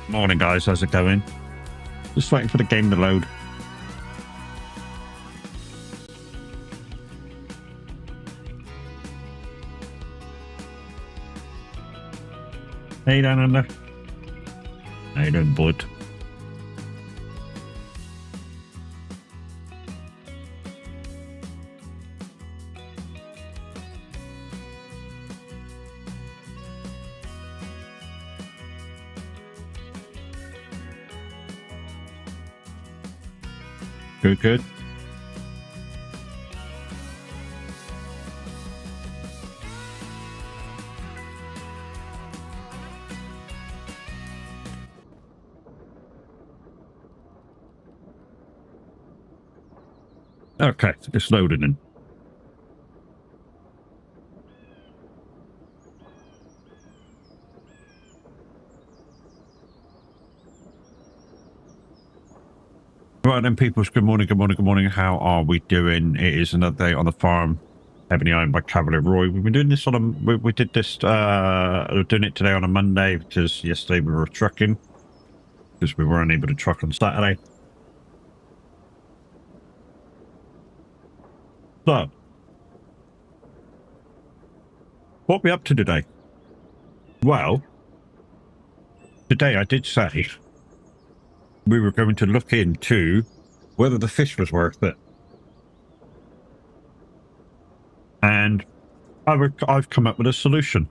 Morning, guys. How's it going? Just waiting for the game to load. Hey, down under. How you doing, bud? Good, good. Okay, it's loaded in. Right then, peoples, good morning, good morning, good morning. How are we doing? It is another day on the farm, Ebony Island by Cavalier Roy. We've been doing this on a, we did this, we're doing it today on a Monday because yesterday we were trucking because we weren't able to truck on Saturday. So, what are we up to today? Well, today I did say we were going to look into whether the fish was worth it. And I've come up with a solution.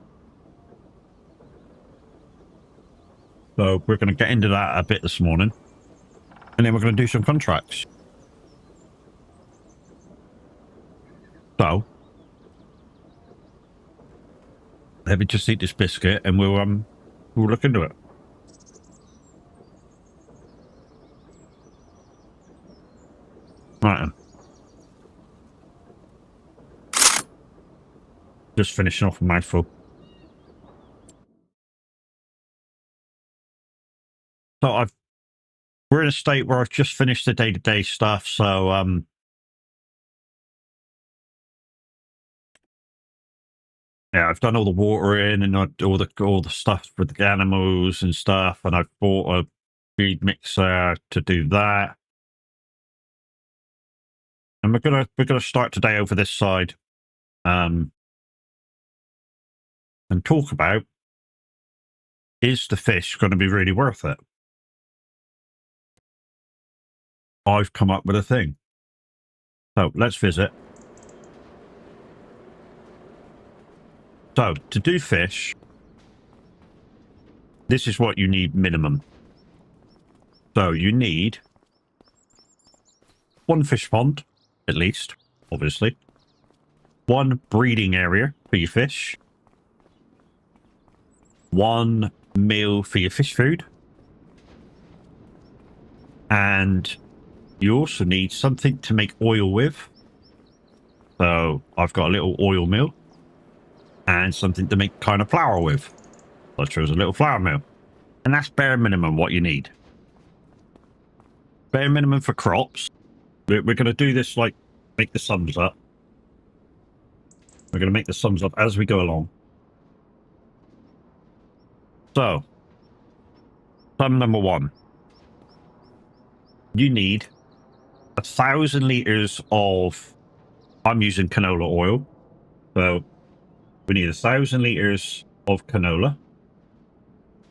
So we're going to get into that a bit this morning. And then we're going to do some contracts. So, let me just eat this biscuit and we'll look into it. Right then. Just finishing off a mouthful. So we're in a state where I've just finished the day-to-day stuff, so yeah, I've done all the watering and all the stuff for the animals and stuff, and I've bought a feed mixer to do that. And we're gonna start today over this side, and talk about, is the fish going to be really worth it? I've come up with a thing. So let's visit. So to do fish, this is what you need minimum. So you need one fish pond, at least, obviously. 1 breeding area for your fish, 1 meal for your fish food, and you also need something to make oil with. So I've got a little oil mill and something to make kind of flour with. I chose a little flour mill, and that's bare minimum what you need. Bare minimum for crops. We're going to do this like make the sums up. We're going to make the sums up as we go along. So, sum number 1. You need 1,000 liters of, I'm using canola oil. So, we need 1,000 liters of canola.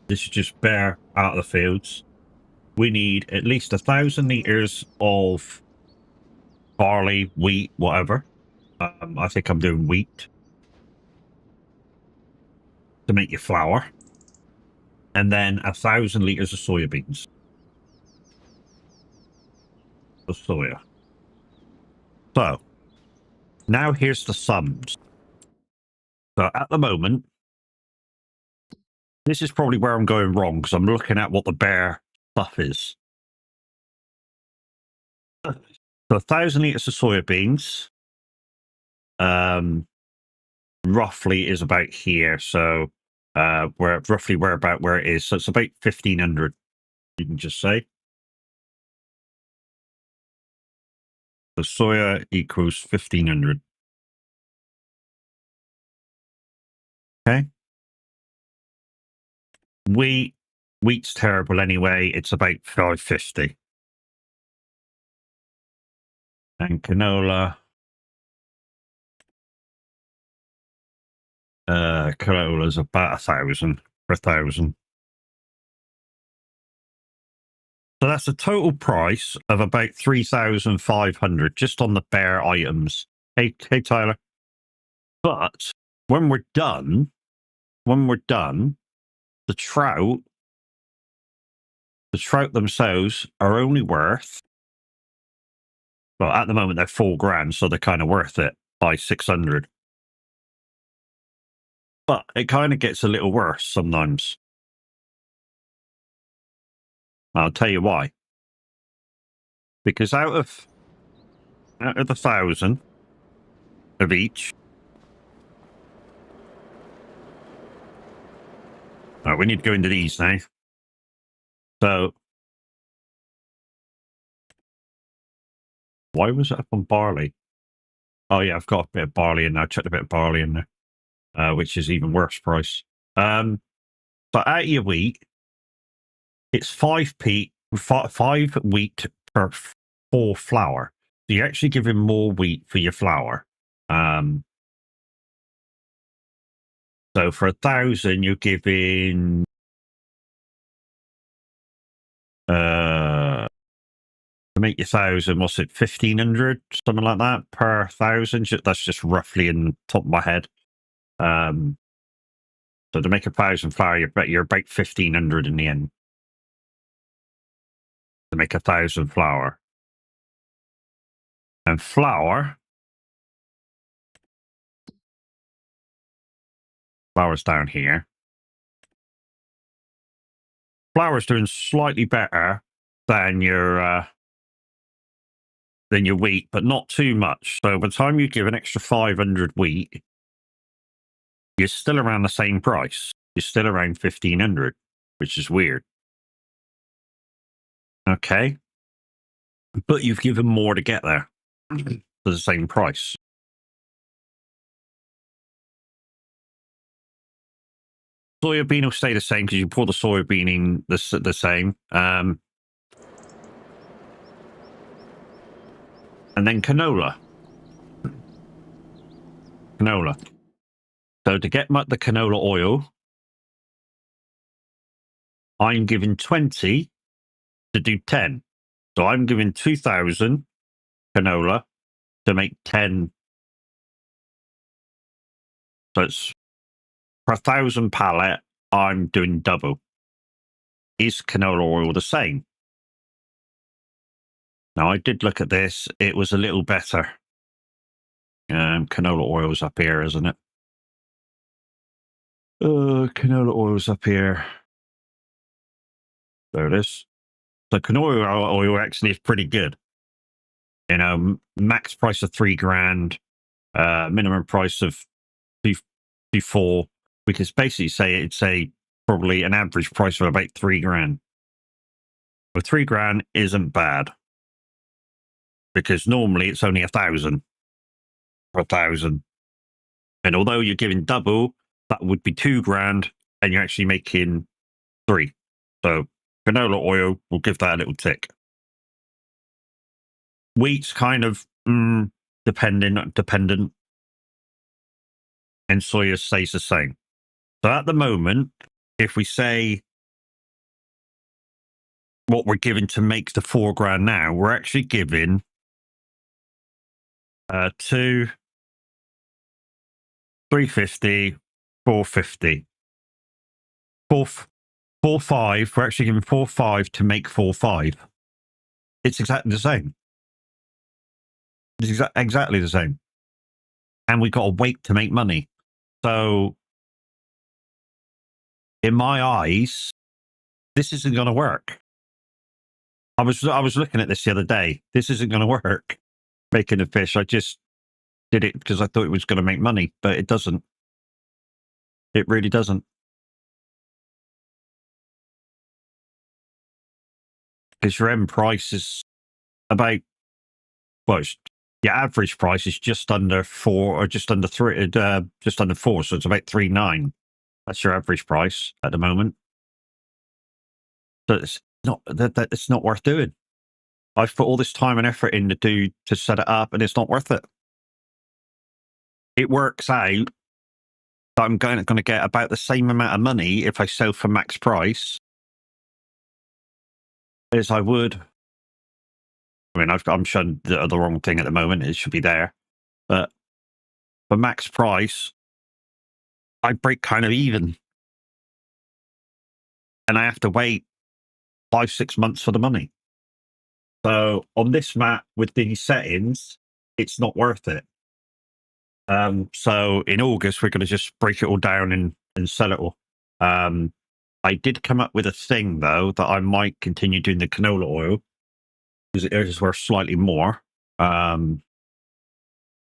This is just bare out of the fields. We need at least 1,000 liters of barley, wheat, whatever. I think I'm doing wheat to make your flour. And then 1,000 liters of soybeans. Of soya. So, now here's the sums. So at the moment, this is probably where I'm going wrong because I'm looking at what the bare stuff is. So 1,000 liters of soybeans, roughly is about here. So where about where it is. So it's about 1,500. You can just say. So soya equals 1,500. Okay. Wheat's terrible anyway. It's about 550. And canola's about 1,000 per 1,000. So that's a total price of about 3,500 just on the bare items. Hey, Tyler. But when we're done, the trout themselves are only worth, well, at the moment they're $4,000, so they're kind of worth it by 600. But it kind of gets a little worse sometimes. I'll tell you why. Because out of the 1,000 of each, all right, we need to go into these now. So why was it up on barley? Oh yeah, I've got a bit of barley in there. I chucked a bit of barley in there, which is even worse price. But out of your wheat, it's 5 wheat per 4 flour. So you're actually giving more wheat for your flour. So for 1,000, you're giving to make your 1,000, what's it, 1,500, something like that per 1,000. That's just roughly in the top of my head. So to make 1,000 flour, you're about 1,500 in the end. To make 1,000 flour. And flour's down here. Flour's doing slightly better than your wheat, but not too much. So by the time you give an extra 500 wheat, you're still around the same price. You're still around 1,500, which is weird. Okay. But you've given more to get there for the same price. Soybean will stay the same because you pour the soybean in the same. And then canola. So to get the canola oil, I'm giving 20 to do 10. So I'm giving 2,000 canola to make 10. So it's per 1,000 pallet, I'm doing double. Is canola oil the same? Now, I did look at this. It was a little better. Canola oil's up here, isn't it? Canola oil's up here. There it is. So canola oil actually is pretty good. You know, max price of $3,000, minimum price of two four. We could basically say it's probably an average price of about $3,000. But $3,000 isn't bad because normally it's only 1,000 for 1,000. And although you're giving double, that would be $2,000, and you're actually making 3. So canola oil will give that a little tick. Wheat's kind of dependent, and soya stays the same. So at the moment, if we say what we're giving to make the $4,000 now, we're actually giving 2, 350, 450, 4.5. We're actually giving 4.5 to make 4.5. It's exactly the same. It's exactly the same. And we got to wait to make money. So, in my eyes, this isn't going to work. I was looking at this the other day. This isn't going to work. Making a fish. I just did it because I thought it was going to make money, but it doesn't. It really doesn't. Because your end price is about, well, your average price is just under 4 or just under 3, just under 4. So it's about 3.9. That's your average price at the moment. So it's not it's not worth doing. I've put all this time and effort in to set it up, and it's not worth it. It works out that I'm going to get about the same amount of money if I sell for max price as I would. I mean, I'm showing the wrong thing at the moment. It should be there, but for max price, I break kind of even, and I have to wait 5-6 months for the money. So on this map with these settings, it's not worth it. So in August, we're going to just break it all down and sell it all. I did come up with a thing, though, that I might continue doing the canola oil because it is worth slightly more. And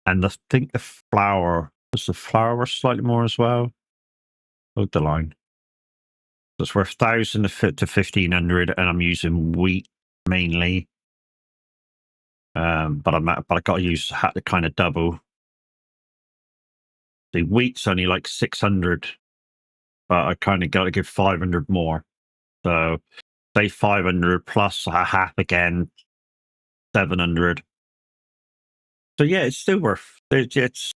I think the flour, does the flour worth slightly more as well? Load the line. So it's worth 1,000 to 1,500, and I'm using wheat mainly. But I got to use the kind of double. The wheat's only like 600, but I kind of got to give 500 more. So say 500 plus a half again, 700. So yeah, it's still worth. It's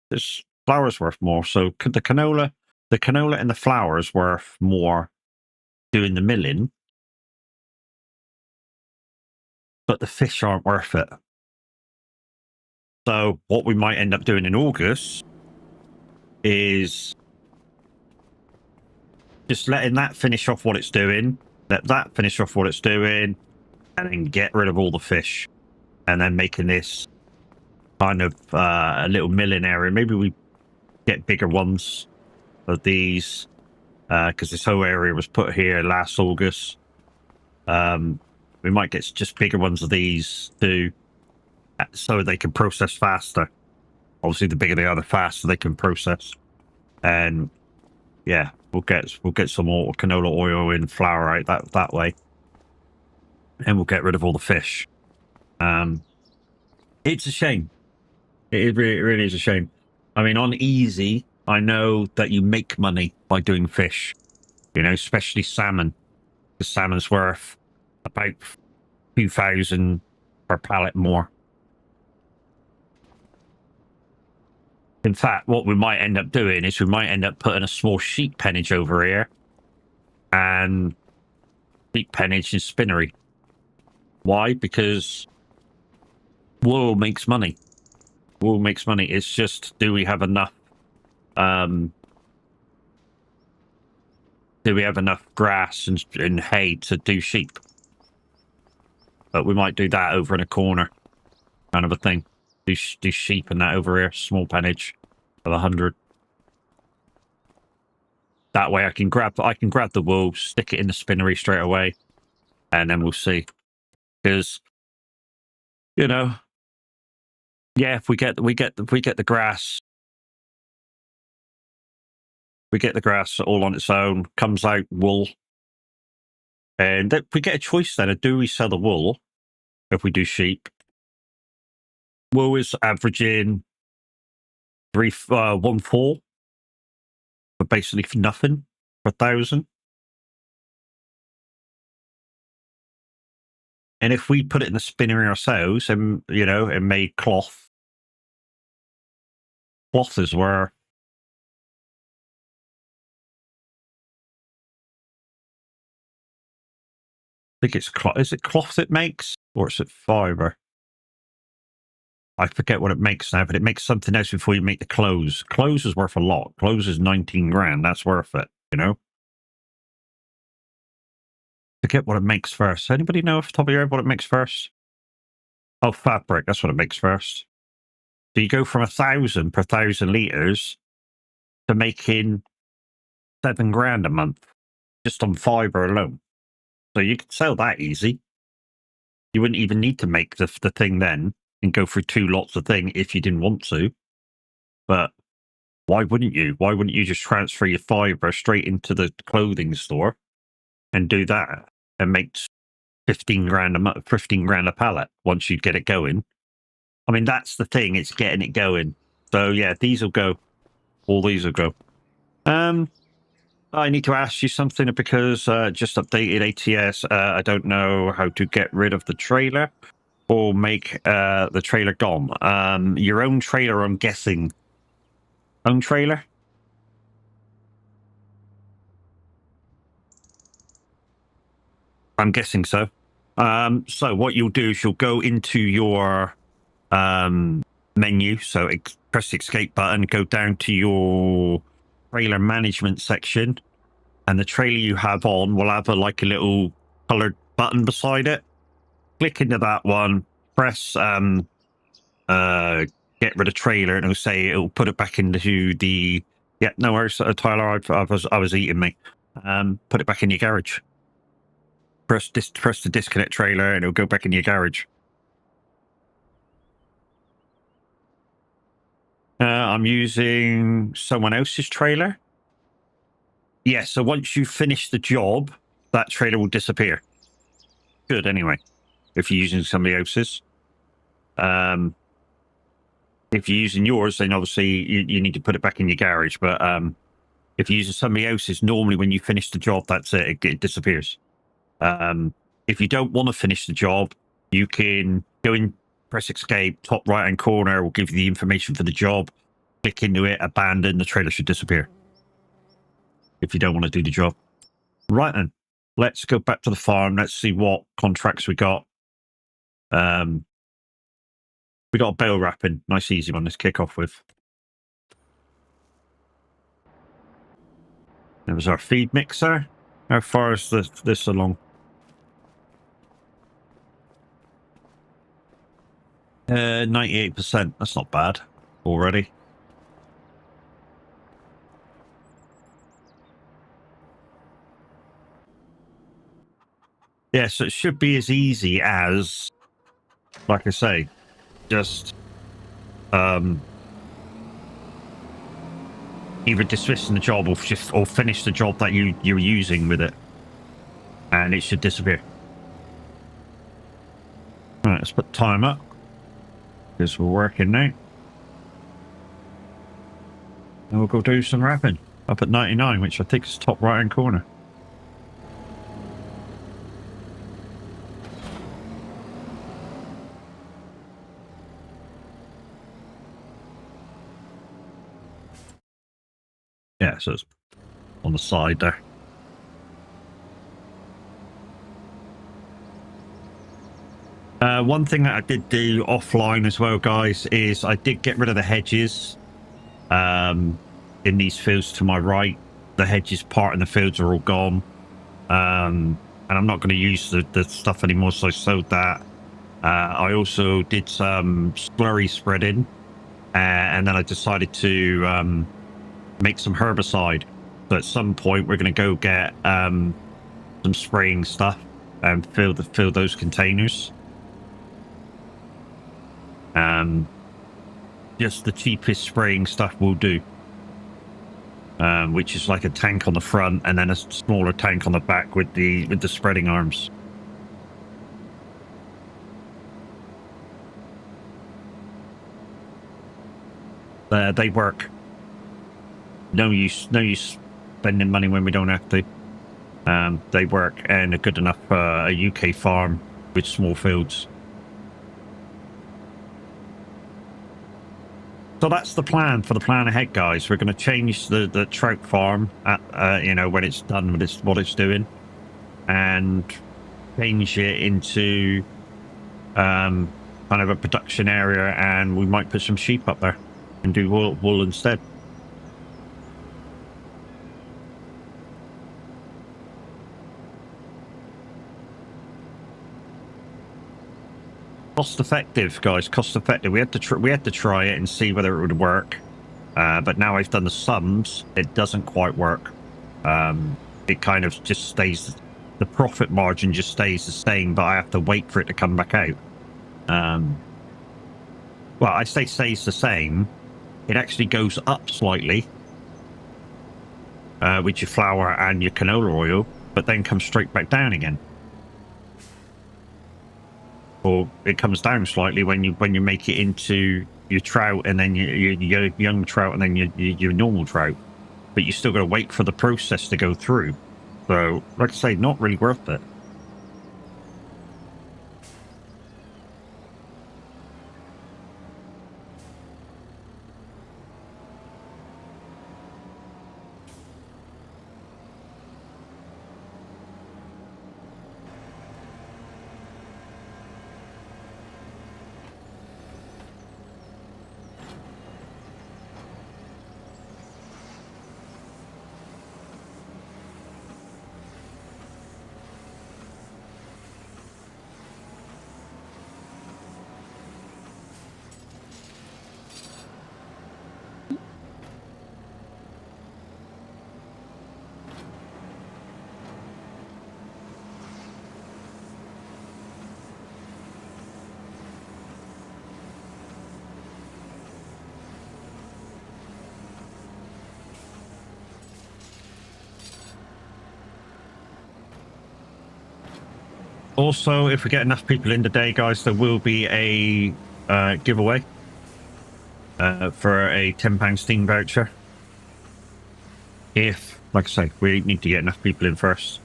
flour's worth more. So the canola and the flour is worth more doing the milling, but the fish aren't worth it. So what we might end up doing in August is just letting that finish off what it's doing, let that finish off what it's doing, and then get rid of all the fish, and then making this kind of a little milling area. Maybe we get bigger ones of these because this whole area was put here last August. We might get just bigger ones of these too, so they can process faster. Obviously, the bigger they are, the faster they can process. And yeah, we'll get some more canola oil and flour out that way, and we'll get rid of all the fish. It's a shame. It really is a shame. I mean, on easy, I know that you make money by doing fish. You know, especially salmon. The salmon's worth about 2,000 per pallet more. In fact, what we might end up doing is we might end up putting a small sheep pennage over here, and sheep pennage and spinnery. Why? Because wool makes money. Wool makes money. It's just, do we have enough? Do we have enough grass and hay to do sheep? But we might do that over in a corner, kind of a thing. do sheep and that over here. Small pennage of 100. That way I can grab the wool, stick it in the spinnery straight away, and then we'll see. Because, you know, yeah, if we get the grass. We get the grass all on its own, comes out wool. And we get a choice then of do we sell the wool if we do sheep? Wool is averaging 1.4 for basically for nothing per 1,000. And if we put it in the spinnery ourselves and, you know, and made cloth is where I think it's cloth. Is it cloth it makes, or is it fiber? I forget what it makes now, but it makes something else before you make the clothes. Clothes is worth a lot. Clothes is 19 grand. That's worth it, you know? Forget what it makes first. Anybody know off the top of your head what it makes first? Oh, fabric. That's what it makes first. So you go from 1,000 per 1,000 litres to making 7 grand a month just on fibre alone. So you could sell that easy. You wouldn't even need to make the thing then and go through 2 lots of thing if you didn't want to. But why wouldn't you? Why wouldn't you just transfer your fibre straight into the clothing store and do that and make 15 grand a month, 15 grand a pallet once you get it going? I mean, that's the thing. It's getting it going. So yeah, these will go. All these will go. I need to ask you something because just updated ATS. I don't know how to get rid of the trailer or make the trailer gone. Your own trailer, I'm guessing. Own trailer? I'm guessing so. So what you'll do is you'll go into your menu. So press the escape button, go down to your trailer management section, and the trailer you have on will have a little colored button beside it. Click into that one, press get rid of trailer, and it'll put it back into the no worries, Tyler. I was eating me. Put it back in your garage. Press the disconnect trailer, and it'll go back in your garage. I'm using someone else's trailer. Yeah, so once you finish the job, that trailer will disappear. Good, anyway. If you're using somebody else's. If you're using yours, then obviously you need to put it back in your garage. But if you're using somebody else's, normally when you finish the job, that's it. It disappears. If you don't want to finish the job, you can go in, press escape, top right-hand corner will give you the information for the job. Click into it, abandon, the trailer should disappear. If you don't want to do the job. Right then, let's go back to the farm. Let's see what contracts we got. We got a bale wrapping. Nice easy one. Let's kick off with. There was our feed mixer. How far is this along? 98%. That's not bad already. Yeah, so it should be as easy as, like I say, just either dismissing the job or finish the job that you're using with it, and it should disappear. All right, let's put time up because we're working now, and we'll go do some wrapping up at 99, which I think is top right hand corner. Yeah, so it's on the side there. One thing that I did do offline as well, guys, is I did get rid of the hedges in these fields to my right. The hedges part in the fields are all gone. And I'm not going to use the stuff anymore, so I sowed that. I also did some slurry spreading, and then I decided to make some herbicide. So at some point, we're going to go get some spraying stuff and fill those containers. Just the cheapest spraying stuff will do, which is like a tank on the front and then a smaller tank on the back with the spreading arms. They work. No use spending money when we don't have to. They work and are good enough for a UK farm with small fields. So that's the plan for the plan ahead, guys. We're going to change the trout farm at when it's done with what it's doing, and change it into kind of a production area, and we might put some sheep up there and do wool instead. Cost effective, guys. Cost effective. We had to try it and see whether it would work. But now I've done the sums, it doesn't quite work. It kind of just stays. The profit margin just stays the same, but I have to wait for it to come back out. Well, I say stays the same. It actually goes up slightly with your flour and your canola oil, but then comes straight back down again. Or it comes down slightly when you make it into your trout, and then your young trout, and then your normal trout. But you still got to wait for the process to go through. So, like I say, not really worth it. Also, if we get enough people in today, guys, there will be a giveaway for a £10 Steam voucher. If, like I say, we need to get enough people in first.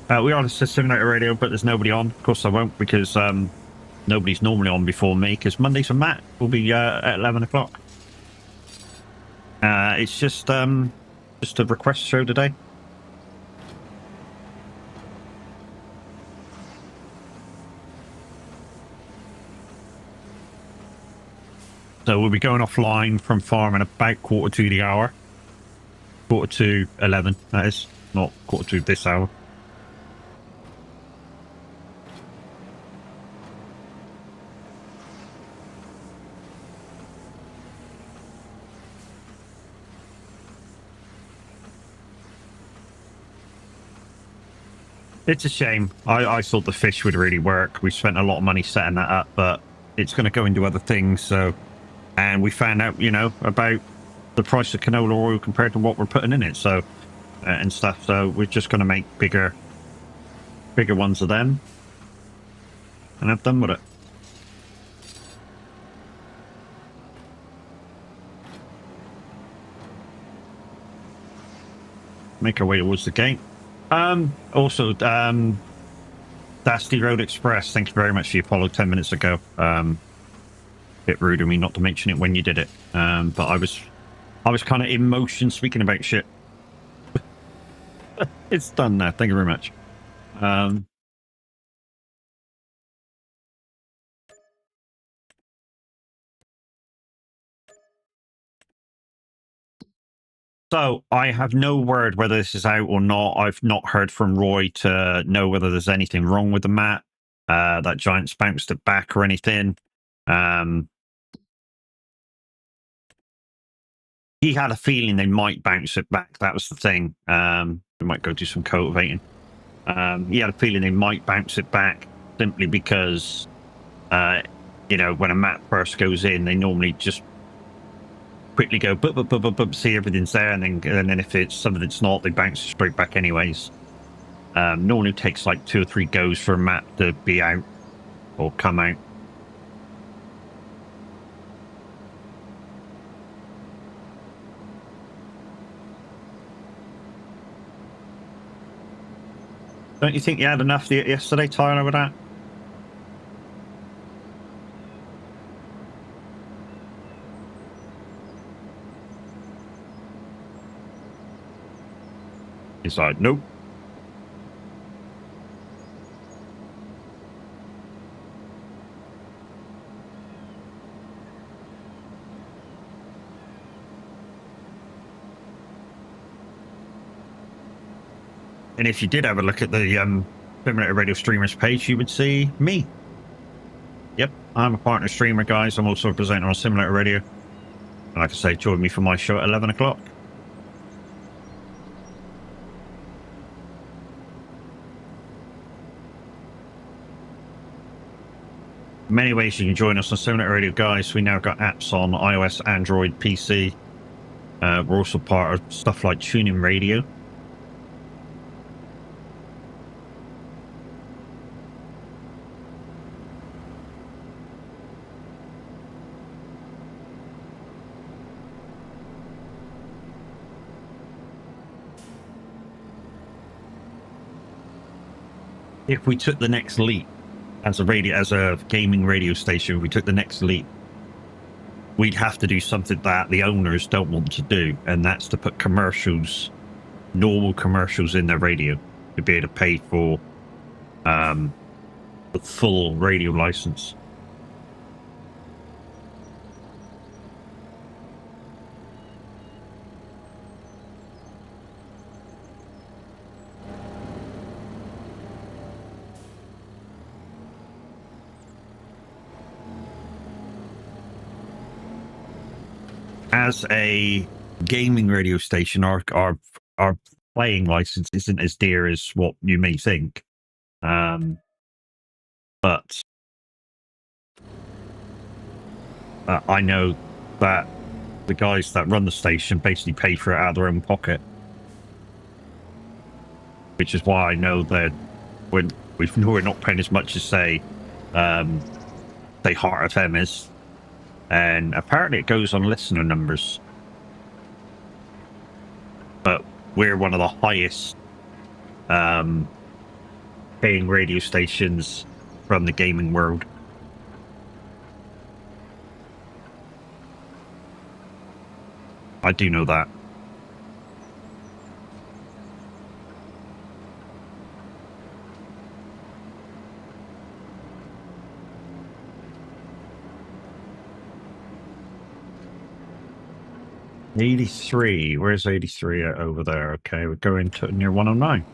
We're on a simulator radio, but there's nobody on. Of course I won't, because nobody's normally on before me, because Mondays and Matt will be at 11 o'clock. It's just a request show today. So we'll be going offline from farm in about 1/4 to the hour. 1/4 to 11, that is. Not 1/4 to this hour. It's a shame. I thought the fish would really work. We spent a lot of money setting that up, but it's going to go into other things. So, and we found out, about the price of canola oil compared to what we're putting in it. So, and stuff. So we're just going to make bigger ones of them, and have done with it. Make our way towards the gate. Also, Dusty Road Express, thank you very much for your follow 10 minutes ago. Bit rude of me not to mention it when you did it. But I was kind of in motion speaking about shit. It's done now. Thank you very much. So I have no word whether this is out or not. I've not heard from Roy to know whether there's anything wrong with the map. That Giants bounced it back or anything. He had a feeling they might bounce it back. That was the thing. We might go do some cultivating. He had a feeling they might bounce it back simply because, you know, when a map first goes in, they normally just quickly go, see everything's there, and then if it's something that's not, they bounce it straight back anyways. Normally it takes like 2 or 3 goes for a map to be out or come out. Don't you think you had enough yesterday, Tyler, with that? He's like, nope. And if you did have a look at the Simulator Radio Streamers page, you would see me. Yep, I'm a partner streamer, guys. I'm also a presenter on Simulator Radio. And like I say, join me for my show at 11 o'clock. Many ways you can join us on Simulator Radio, guys. We now got apps on iOS, Android, PC. We're also part of stuff like TuneIn Radio. If we took the next leap as a gaming radio station, we took the next leap, we'd have to do something that the owners don't want to do, and that's to put commercials, normal commercials, in their radio to be able to pay for the full radio license. As a gaming radio station, our playing license isn't as dear as what you may think, but I know that the guys that run the station basically pay for it out of their own pocket, which is why I know that we're not paying as much as say Heart FM is. And apparently it goes on listener numbers. But we're one of the highest paying radio stations from the gaming world. I do know that. $83. Where's 83 at over there? Okay, we're going to near 109.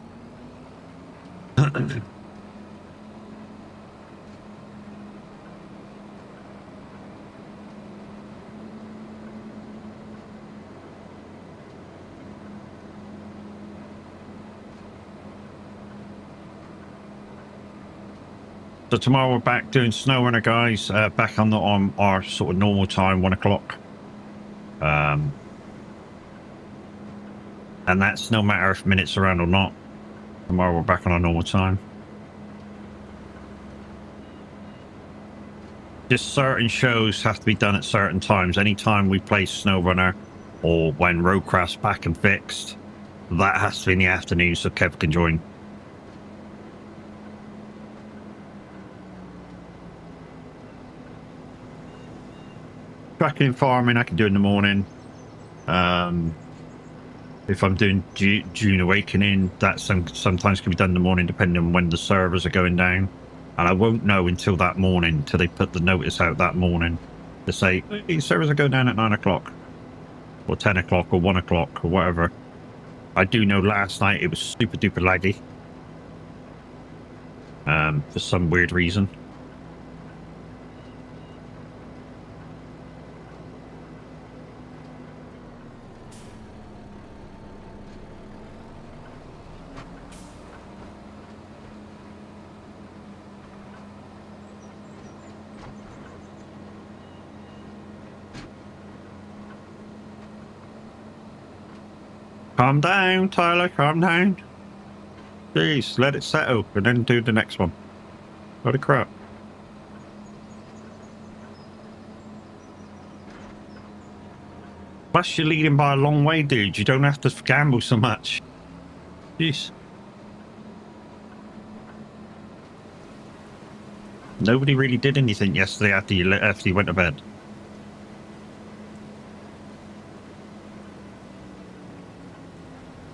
So tomorrow we're back doing Snow Runner, guys. Back on our sort of normal time, 1 o'clock. And that's no matter if minutes are around or not. Tomorrow we're back on our normal time. Just certain shows have to be done at certain times. Anytime we play SnowRunner or when Roadcraft's back and fixed, that has to be in the afternoon so Kev can join. Tracking and farming I can do in the morning. If I'm doing June Awakening, that sometimes can be done in the morning depending on when the servers are going down. And I won't know until that morning, until they put the notice out that morning to say, hey, servers are going down at 9 o'clock. or 10 o'clock or 1 o'clock or whatever. I do know last night it was super duper laggy. For some weird reason. Calm down, Tyler, calm down. Jeez, let it settle and then do the next one. Holy crap. Plus, you're leading by a long way, dude. You don't have to gamble so much. Jeez. Nobody really did anything yesterday after you went to bed.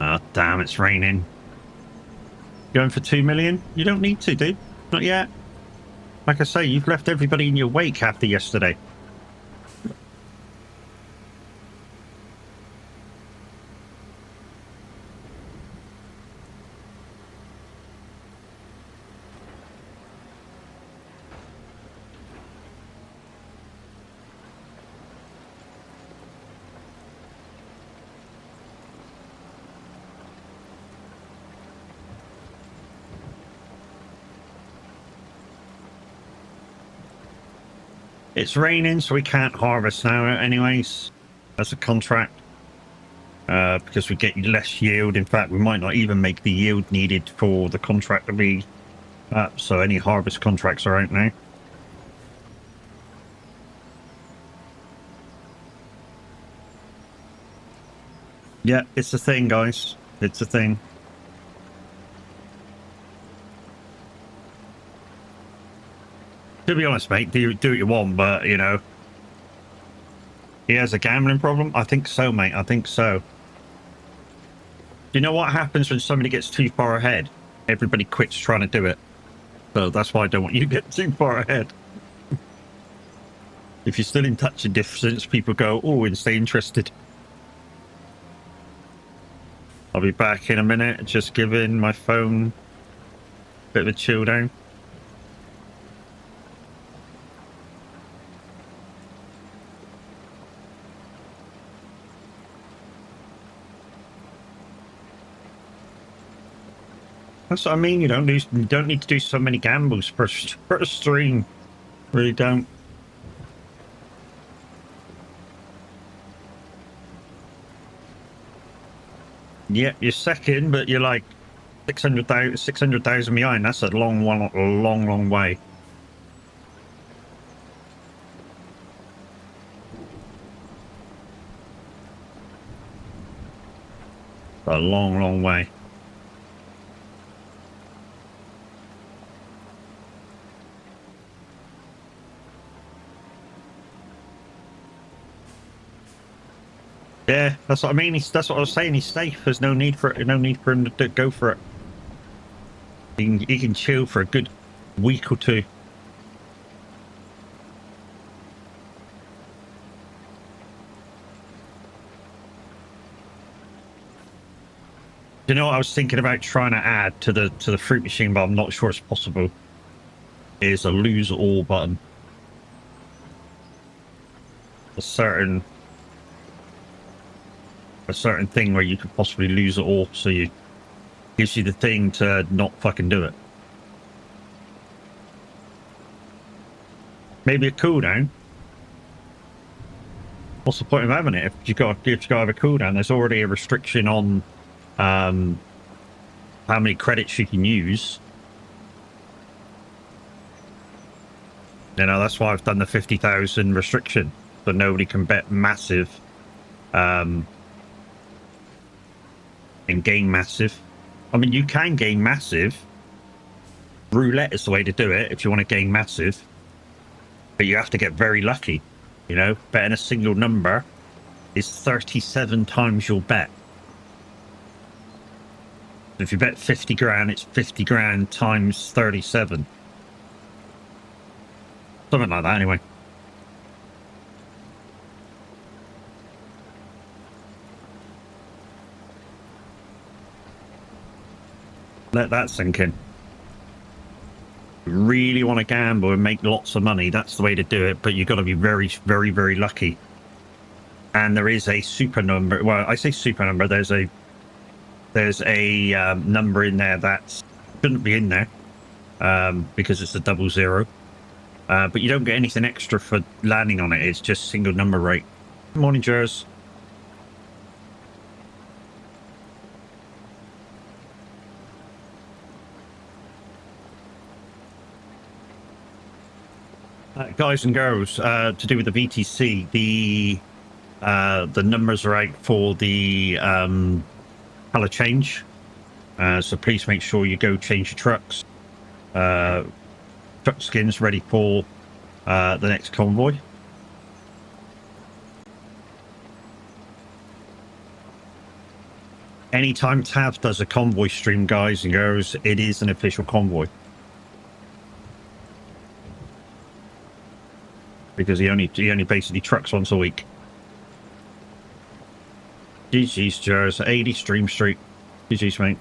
Oh, damn, it's raining. Going for 2 million? You don't need to, dude. Not yet. Like I say, you've left everybody in your wake after yesterday. It's raining, so we can't harvest now anyways. That's a contract. Because we get less yield. In fact, we might not even make the yield needed for the contract to be up. So any harvest contracts are out now. Yeah, it's a thing, guys. It's a thing. To be honest, mate, do what you want, but, you know. He has a gambling problem? I think so, mate. I think so. Do you know what happens when somebody gets too far ahead? Everybody quits trying to do it. So that's why I don't want you to get too far ahead. If you're still in touch and distance, people go, oh, and stay interested. I'll be back in a minute, just giving my phone a bit of a chill down. That's what I mean. You don't need to do so many gambles per stream. Really don't. Yeah, you're second, but you're like 600,000 behind. That's a long way. A long way. Yeah, that's what I mean. That's what I was saying. He's safe. There's no need for it. No need for him to go for it. He can chill for a good week or two. You know what I was thinking about trying to add to the fruit machine, but I'm not sure it's possible. Is a lose all button. A certain thing where you could possibly lose it all, so you gives you the thing to not fucking do it. Maybe a cooldown. What's the point of having it if you got to have a cooldown? There's already a restriction on how many credits you can use. You know, that's why I've done the 50,000 restriction, so nobody can bet massive and gain massive. I mean, you can gain massive. Roulette is the way to do it if you want to gain massive, but you have to get very lucky. You know, betting a single number is 37 times your bet. If you bet 50 grand, it's 50 grand times 37. Something like that, anyway. Let that sink in. Really want to gamble and make lots of money, that's the way to do it, but you've got to be very, very, very lucky. And there is a super number. Well, I say super number. There's a number in there that shouldn't be in there because it's a 00. But you don't get anything extra for landing on it. It's just single number rate. Good morning, Jers. Guys and girls, to do with the VTC, the numbers are out for the color change. So please make sure you go change your trucks. Truck skins ready for the next convoy. Anytime Tav does a convoy stream, guys and girls, it is an official convoy. Because he only basically trucks once a week. GG's, Jers. 80 Stream Street. GG's, mate.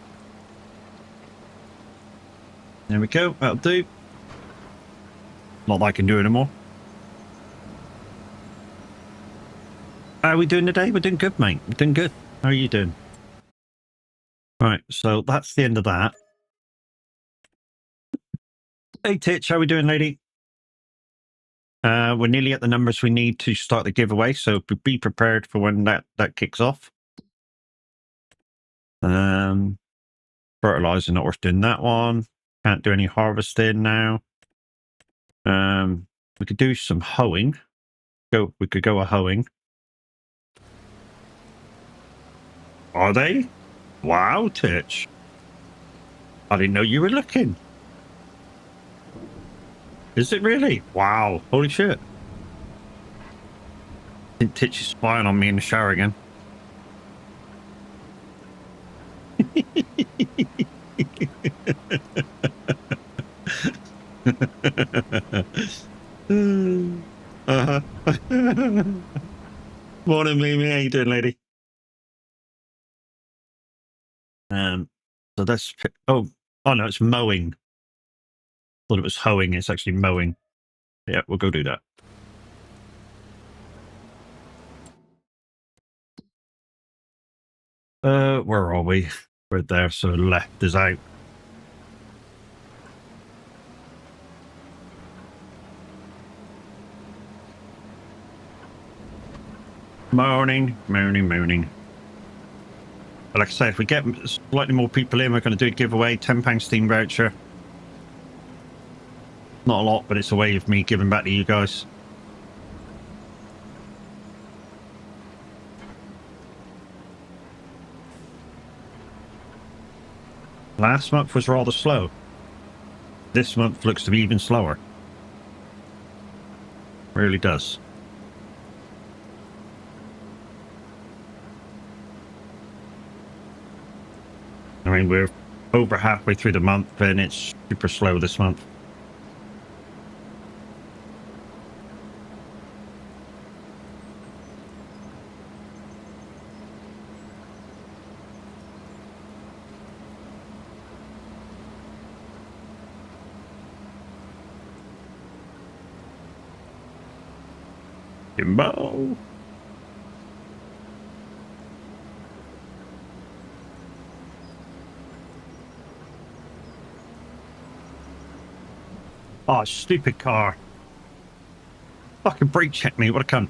There we go. That'll do. Not that I can do anymore. How are we doing today? We're doing good, mate. We're doing good. How are you doing? Right, so that's the end of that. Hey, Titch. How are we doing, lady? We're nearly at the numbers we need to start the giveaway, so be prepared for when that kicks off. Fertilizer, not worth doing that one. Can't do any harvesting now. We could do some hoeing. We could go a hoeing. Are they? Wow, Titch. I didn't know you were looking. Is it really? Wow. Holy shit. I think Titch is spying on me in the shower again. Morning, Mimi. How you doing, lady? So that's... Oh no, it's mowing. Thought it was hoeing. It's actually mowing. Yeah, we'll go do that. Where are we? We're there, so left is out. Morning. But like I say, if we get slightly more people in, we're going to do a giveaway, £10 Steam voucher. Not a lot, but it's a way of me giving back to you guys. Last month was rather slow. This month looks to be even slower. Really does. I mean, we're over halfway through the month and it's super slow this month. Kimbo. Oh, stupid car. Fucking brake check me, what a cunt.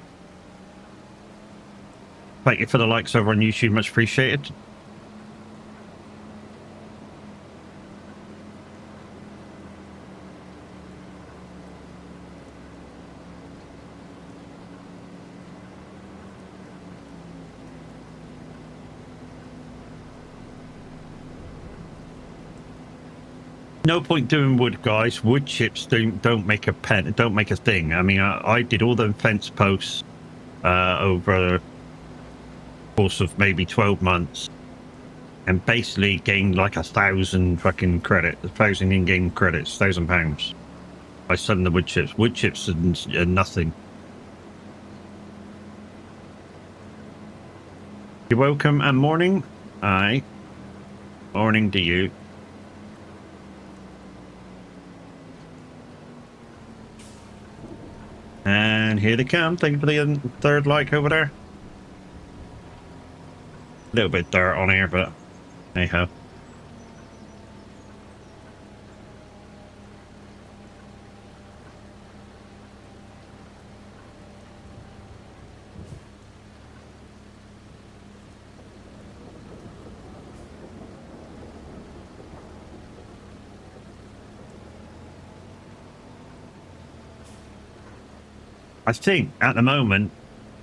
Thank you for the likes over on YouTube, much appreciated. No point doing wood, guys. Wood chips don't make a thing. I mean, I did all the fence posts over the course of maybe 12 months, and basically gained like 1,000 fucking credit, 1,000 in-game credits, £1,000 by selling the wood chips. Wood chips are nothing. You're welcome and morning. Aye. Morning to you. And here they come. Thank you for the third like over there. A little bit dirt on here, but anyhow. I think at the moment,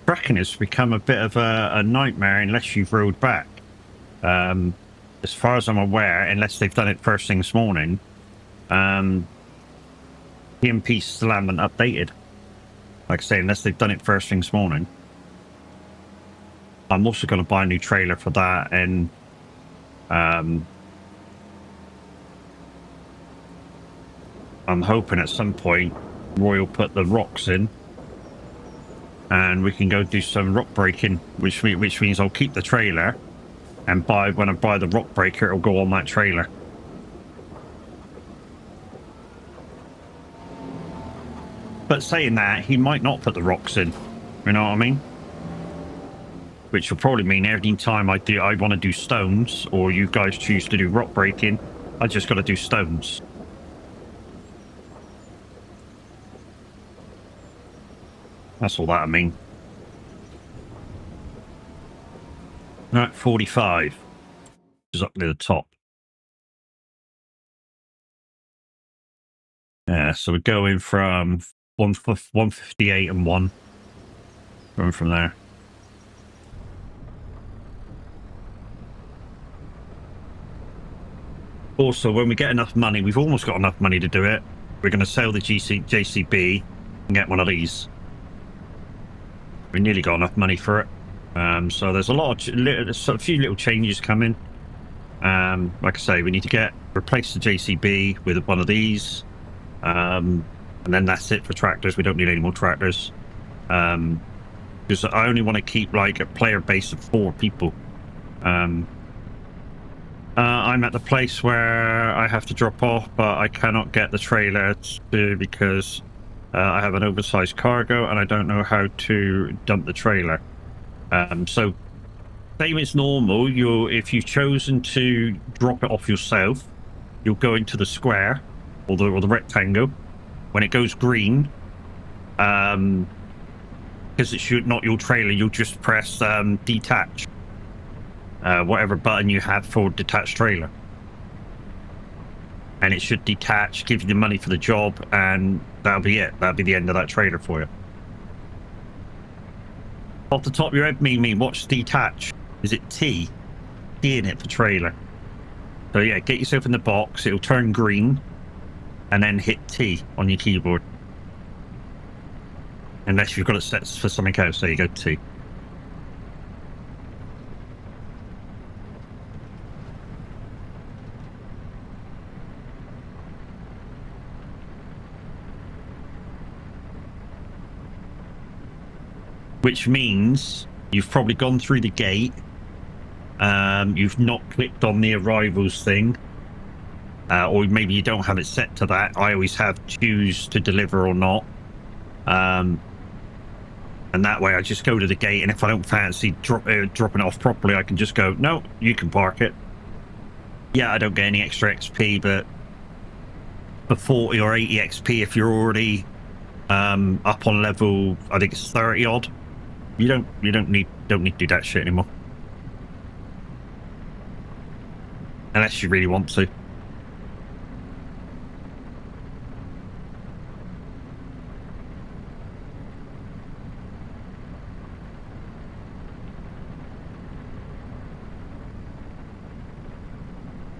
tracking has become a bit of a nightmare unless you've rode back. As far as I'm aware, unless they've done it first thing this morning, PMP still haven't updated. Like I say, unless they've done it first thing this morning. I'm also going to buy a new trailer for that, and I'm hoping at some point Roy will put the rocks in and we can go do some rock breaking, which means I'll keep the trailer, and when I buy the rock breaker, it'll go on that trailer. But saying that, he might not put the rocks in, you know what I mean? Which will probably mean every time I want to do stones, or you guys choose to do rock breaking, I just got to do stones. That's all that I mean. Right, 45, which is up near the top. Yeah, so we're going from 158 and 1. Going from there. Also, when we get enough money, we've almost got enough money to do it. We're going to sell the JCB and get one of these. We nearly got enough money for it. So there's a few little changes coming. Like I say, we need to replace the JCB with one of these. And then that's it for tractors. We don't need any more tractors. Because I only want to keep like a player base of 4 people. I'm at the place where I have to drop off, but I cannot get the trailer because I have an oversized cargo and I don't know how to dump the trailer. So same as normal, if you've chosen to drop it off yourself, you'll go into the square or the rectangle. When it goes green, because it's not your trailer, you'll just press detach, whatever button you have for detached trailer, and it should detach, give you the money for the job, and that'll be it. That'll be the end of that trailer for you. Off the top of your head, me, watch detach. Is it T? T in it for trailer. So yeah, get yourself in the box. It'll turn green, and then hit T on your keyboard. Unless you've got it set for something else. There you go, T. Which means you've probably gone through the gate. You've not clicked on the arrivals thing. Or maybe you don't have it set to that. I always have choose to deliver or not. And that way I just go to the gate, and if I don't fancy dropping it off properly, I can just go, no, you can park it. Yeah, I don't get any extra XP, but for 40 or 80 XP, if you're already up on level, I think it's 30 odd, you don't need to do that shit anymore. Unless you really want to.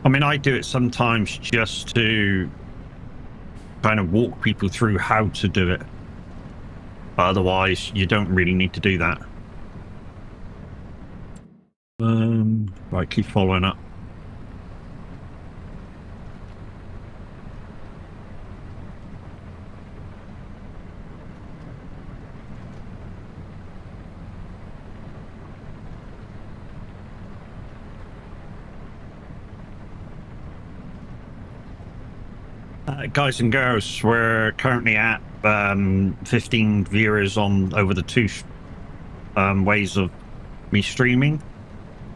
I mean, I do it sometimes just to kind of walk people through how to do it. But otherwise, you don't really need to do that. Right, keep following up. Guys and girls, we're currently at 15 viewers on over the two ways of me streaming.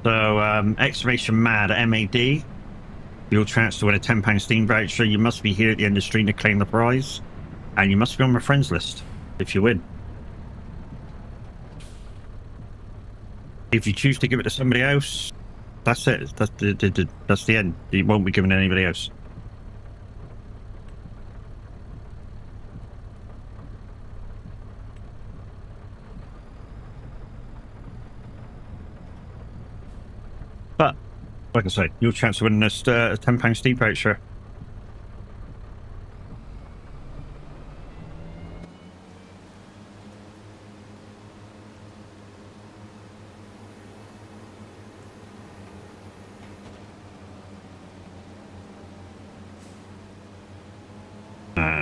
So exclamation mad MAD. Your chance to win a £10 Steam voucher. You must be here at the end of the stream to claim the prize, and you must be on my friends list if you win. If you choose to give it to somebody else, that's it. That's the end. You won't be giving it to anybody else. But like I say, your chance to win this £10 Steam voucher.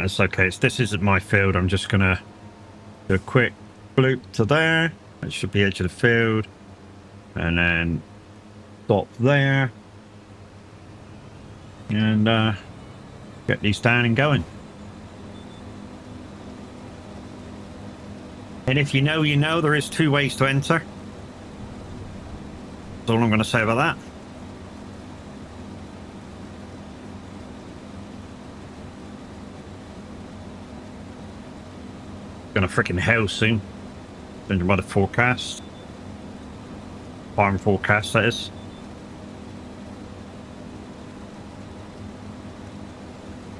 It's okay. This isn't my field. I'm just gonna do a quick bloop to there. It should be edge of the field, and then stop there, and get these down and going. And if you know, you know. There is 2 ways to enter. That's all I'm going to say about that. Gonna freaking hail soon. Judging by the forecast. Farm forecast, that is.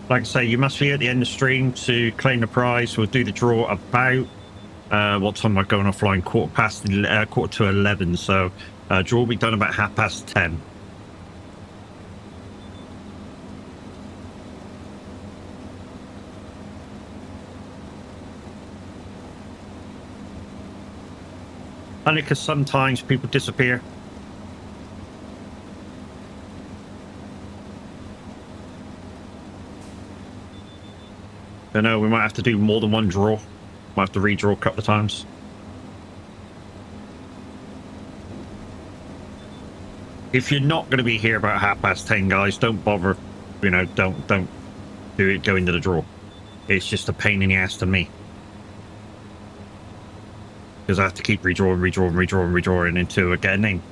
Like I say, you must be at the end of the stream to claim the prize. We'll do the draw about what time am I going offline? Quarter to 11. So draw will be done about 10:30. Only because sometimes people disappear. I know we might have to do more than one draw. Might have to redraw a couple of times. If you're not going to be here about 10:30, guys, don't bother. You know, don't do it. Go into the draw. It's just a pain in the ass to me. Because I have to keep redrawing until I get a name.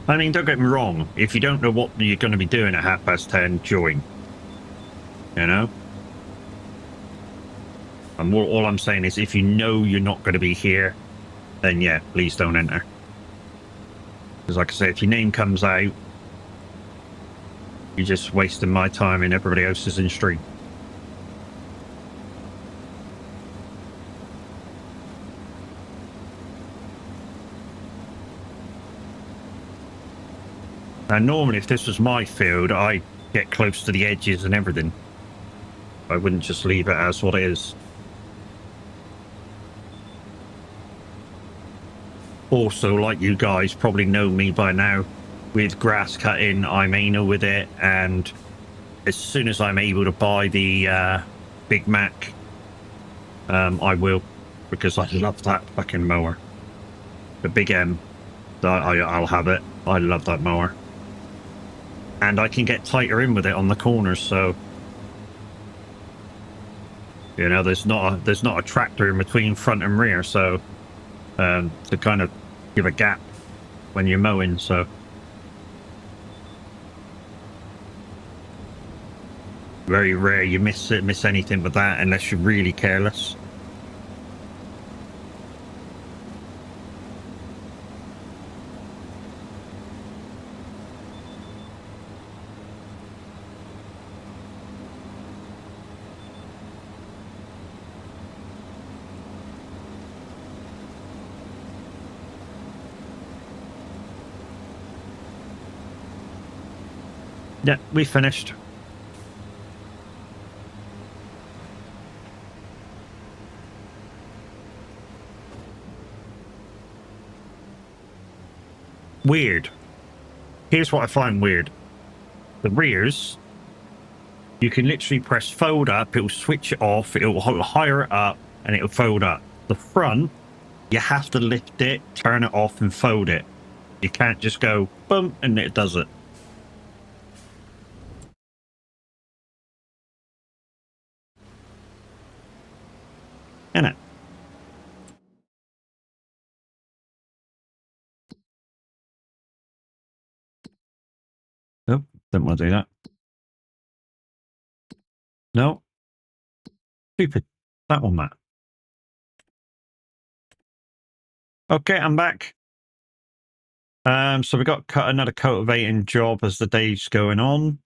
I mean, don't get me wrong. If you don't know what you're going to be doing at 10:30, join. You know? And all I'm saying is, if you know you're not going to be here, then yeah, please don't enter. Because like I say, if your name comes out, you're just wasting my time and everybody else's in stream. Now, normally, if this was my field, I'd get close to the edges and everything. I wouldn't just leave it as what it is. Also, like you guys probably know me by now, with grass cutting, I'm anal with it, and as soon as I'm able to buy the Big Mac, I will, because I love that fucking mower. The Big M, I'll have it. I love that mower. And I can get tighter in with it on the corners, so you know there's not a tractor in between front and rear, so to kind of give a gap when you're mowing. So very rare you miss anything with that unless you're really careless. Yeah, we finished. Weird. Here's what I find weird. The rears, you can literally press fold up, it'll switch it off, it'll higher it up, and it'll fold up. The front, you have to lift it, turn it off, and fold it. You can't just go, boom, and it does it. Isn't it? Nope, didn't want to do that. No. Stupid. That one, Matt. Okay, I'm back. So we got another cultivating job as the day's going on.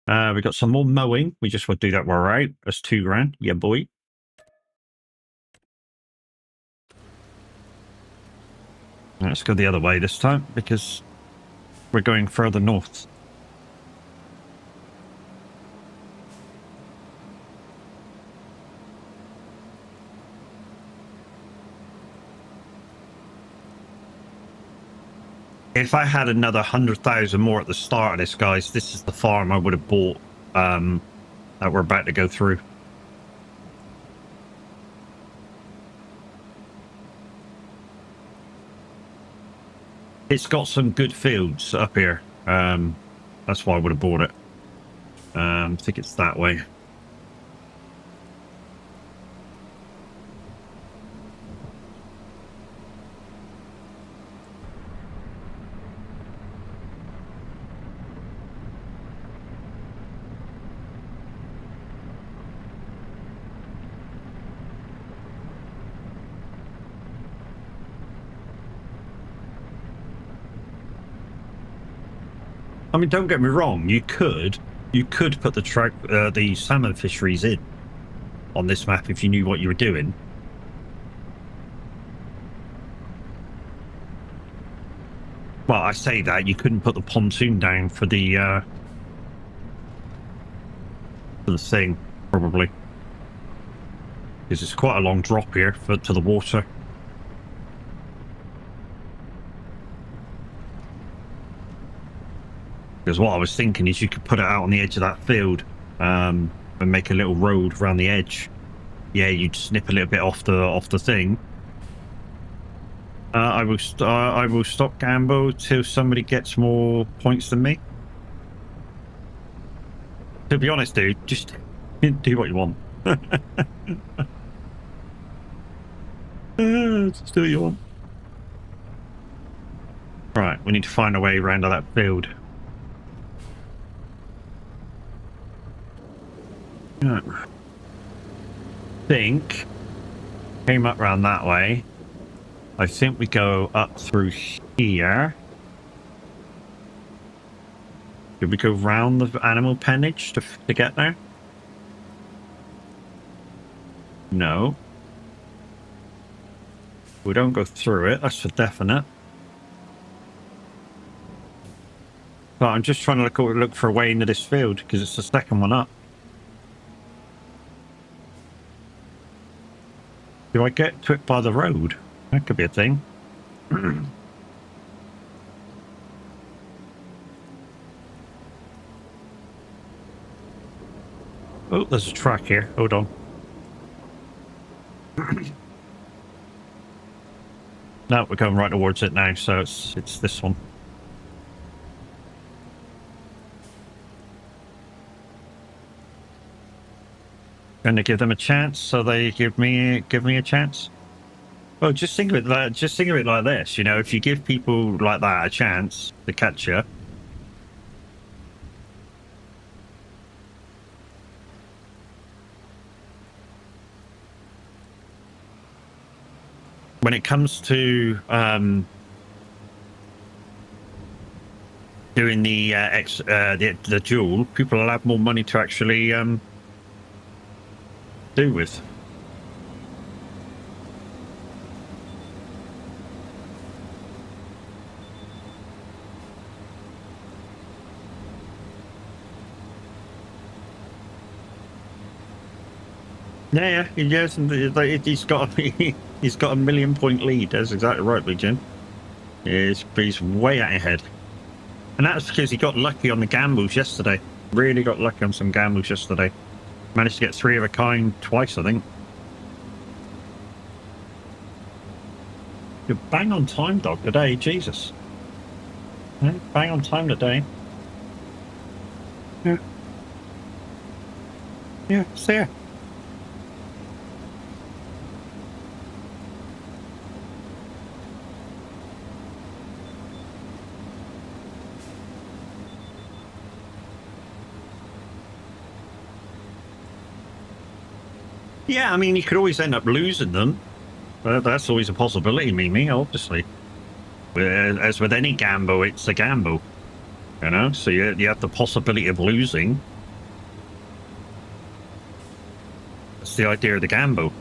We got some more mowing. We just want to do that while we're out. That's $2,000. Yeah, boy. Let's go the other way this time because we're going further north. If I had another 100,000 more at the start of this, guys, this is the farm I would have bought that we're about to go through. It's got some good fields up here. That's why I would have bought it. I think it's that way. I mean, don't get me wrong. You could put the salmon fisheries in on this map if you knew what you were doing. Well, I say that you couldn't put the pontoon down for the thing, probably, because it's quite a long drop here to the water. Because what I was thinking is you could put it out on the edge of that field and make a little road around the edge. Yeah, you'd snip a little bit off the thing. I will stop gamble till somebody gets more points than me. To be honest, dude, just do what you want. Just do what you want. Right, we need to find a way around to that field. I think came up around that way. I think we go up through here. Did we go round the animal pennage to get there? No. We don't go through it, that's for definite. But I'm just trying to look for a way into this field because it's the second one up. Do I get to it by the road? That could be a thing. Oh, there's a track here. Hold on. No, we're going right towards it now, so it's this one. Going to give them a chance, so they give me a chance. Well, just think of it like this. You know, if you give people like that a chance to catch you, when it comes to doing the duel, people will have more money to actually do with. Yeah, he has. He's got a 1,000,000 point lead. That's exactly right, Jim. He's way out ahead. And that's because he got lucky on the gambles yesterday. Really got lucky on some gambles yesterday. Managed to get 3 of a kind twice, I think. You're bang on time, dog, today. Jesus. Yeah, bang on time today. Yeah. Yeah, it's there. Yeah, I mean, you could always end up losing them. But that's always a possibility, Mimi, obviously. As with any gamble, it's a gamble. You know, so you have the possibility of losing. That's the idea of the gamble.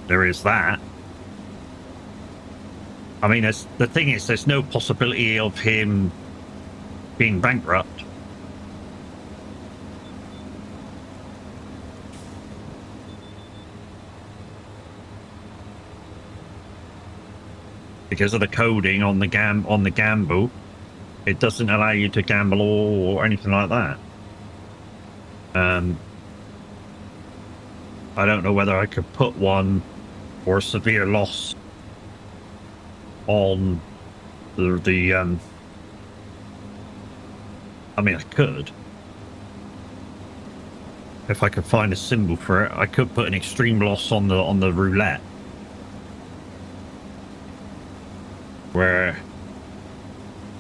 There is that. I mean, the thing is, there's no possibility of him being bankrupt. Because of the coding on the gamble, it doesn't allow you to gamble or anything like that. I don't know whether I could put one or severe loss on the I mean, I could. If I could find a symbol for it, I could put an extreme loss on the roulette. Where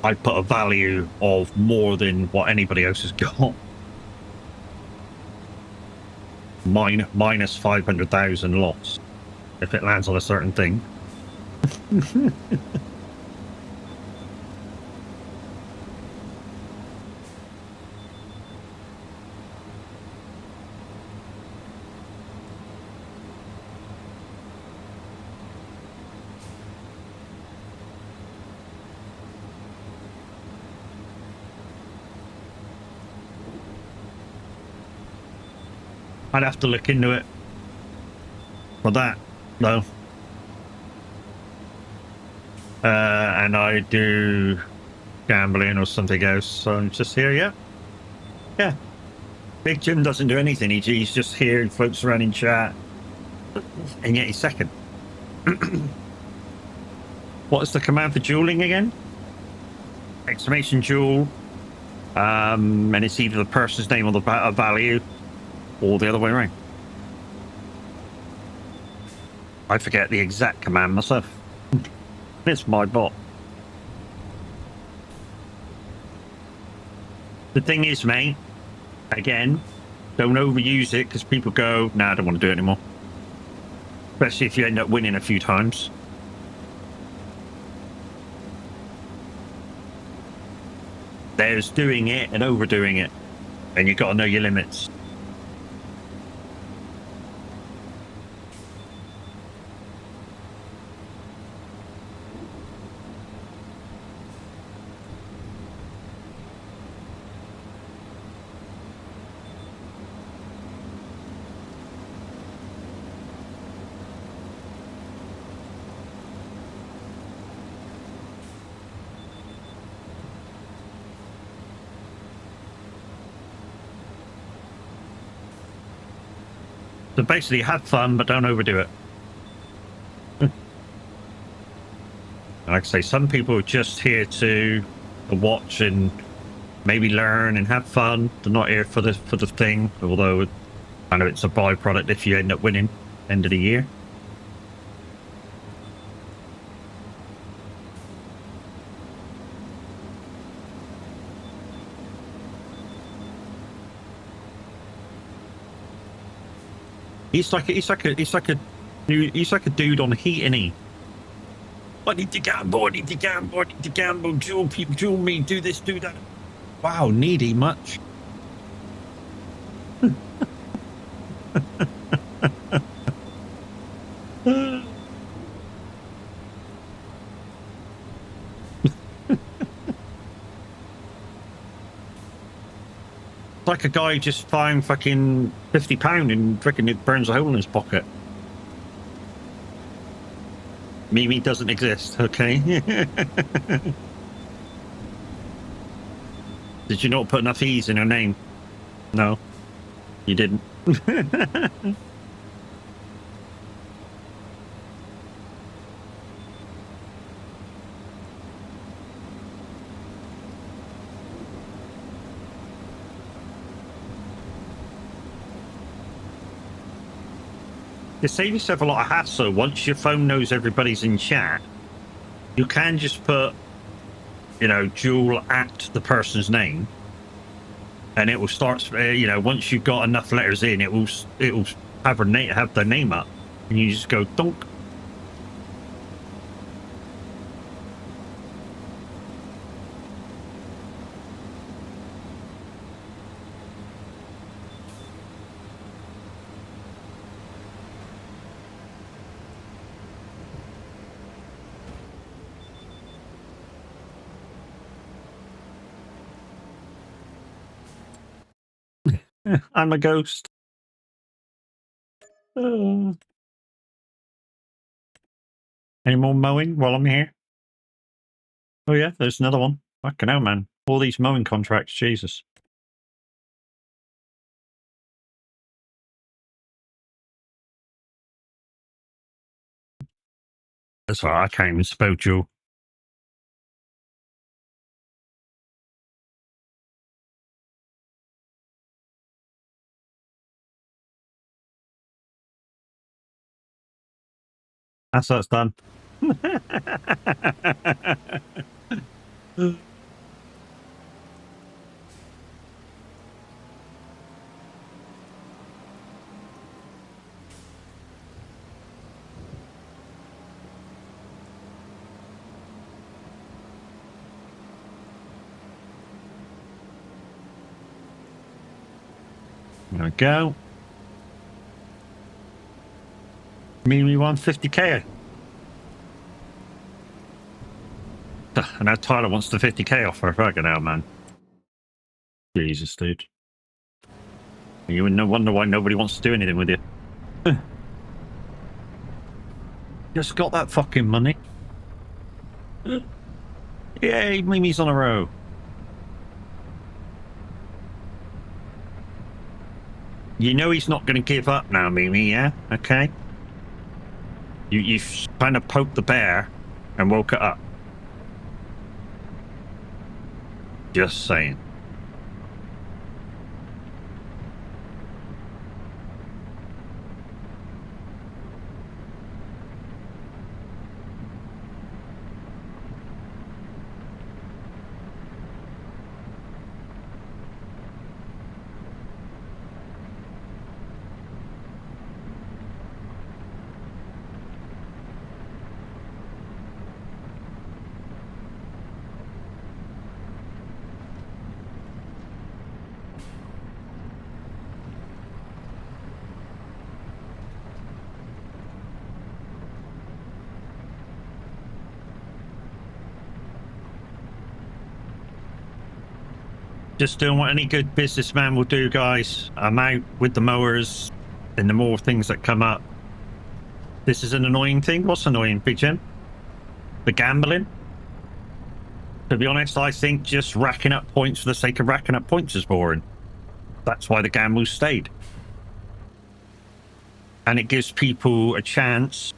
I put a value of more than what anybody else has got. Minus 500,000 loss if it lands on a certain thing. I'd have to look into it for that, though. And I do gambling or something else, so I'm just here, yeah. Yeah. Big Jim doesn't do anything, he's just here, he floats around in chat, and yet he's second. What is the command for dueling again? Exclamation duel. And it's either the person's name or the value, or the other way around. I forget the exact command myself. It's my bot. The thing is, mate, again, don't overuse it because people go, nah, I don't want to do it anymore. Especially if you end up winning a few times. There's doing it and overdoing it. And you've got to know your limits. So basically, have fun, but don't overdo it. Like I say, some people are just here to watch and maybe learn and have fun. They're not here for the thing, although I know it's a byproduct if you end up winning end of the year. He's like a dude on heat, isn't he? I need to gamble, I need to gamble, I need to gamble, duel people, duel me, do this, do that. Wow, needy much. like a guy just found fucking £50 and freaking it burns a hole in his pocket. Mimi doesn't exist, okay? Did you not put enough E's in her name? No, you didn't. To save yourself a lot of hassle, once your phone knows everybody's in chat, you can just put, you know, Jewel at the person's name, and it will start. You know, once you've got enough letters in, it will have their name up, and you just go donk. I'm a ghost. Any more mowing while I'm here? Oh yeah, there's another one. Fucking hell, man. All these mowing contracts, Jesus. That's all right, I can't even spell Jewel. That's done. There we go. Mimi won 50k. And now Tyler wants the 50k offer. Fucking hell, man. Jesus, dude. You would no wonder why nobody wants to do anything with you. Just got that fucking money. Yay, Mimi's on a row. You know he's not going to give up now, Mimi, yeah? Okay? You've kind of poked the bear and woke it up. Just saying. Just doing what any good businessman will do, guys. I'm out with the mowers and the more things that come up. This is an annoying thing. What's annoying, Big Jim? The gambling? To be honest, I think just racking up points for the sake of racking up points is boring. That's why the gambles stayed. And it gives people a chance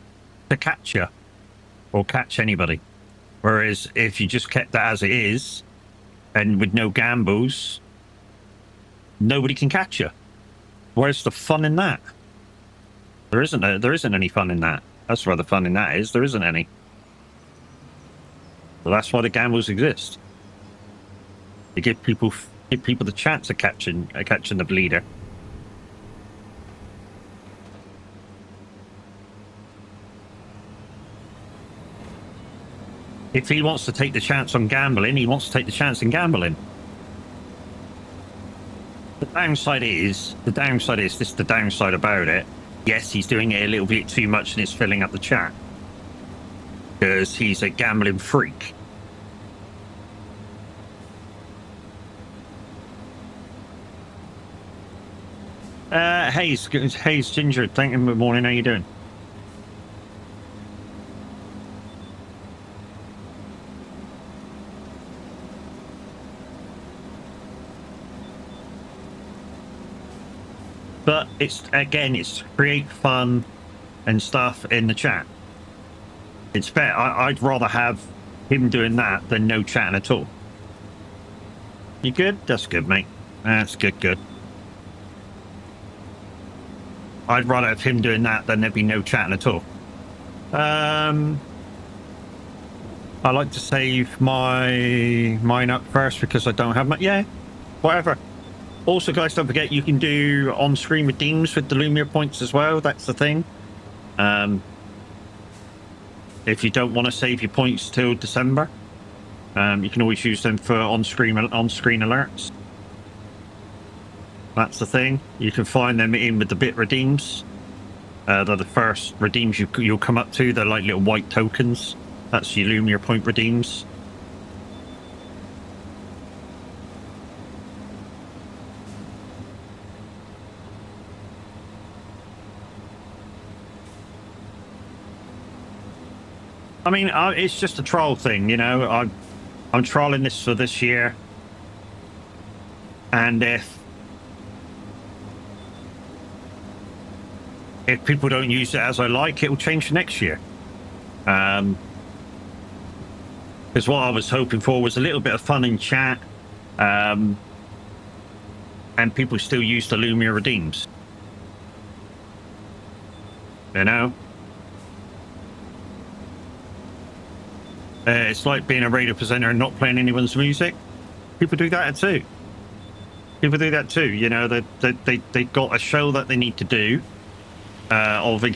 to catch you. Or catch anybody. Whereas if you just kept that as it is, and with no gambles, nobody can catch you. Where's the fun in that? There isn't any fun in that. That's where the fun in that is. There isn't any. So that's why the gambles exist. They give people the chance of catching the bleeder. If he wants to take the chance on gambling, he wants to take the chance in gambling. The downside is this is the downside about it. Yes, he's doing it a little bit too much and it's filling up the chat. Because he's a gambling freak. Hayes Ginger, thank you. Good morning. How you doing? But it's to create fun and stuff in the chat. It's fair. I'd rather have him doing that than no chatting at all. You good? That's good, mate. That's good. I'd rather have him doing that than there be no chatting at all. I like to save mine up first because I don't have much. Yeah, whatever. Also, guys, don't forget you can do on-screen redeems with the Lumia points as well. That's the thing. If you don't want to save your points till December, you can always use them for on-screen alerts. That's the thing. You can find them in with the bit redeems. They're the first redeems you'll come up to. They're like little white tokens. That's your Lumia point redeems. I mean, it's just a trial thing, you know. I'm trialing this for this year, and if people don't use it as I like, it will change next year. Because what I was hoping for was a little bit of fun in chat, and people still use the Lumia redeems. You know. It's like being a radio presenter and not playing anyone's music. People do that too. You know, they got a show that they need to do of a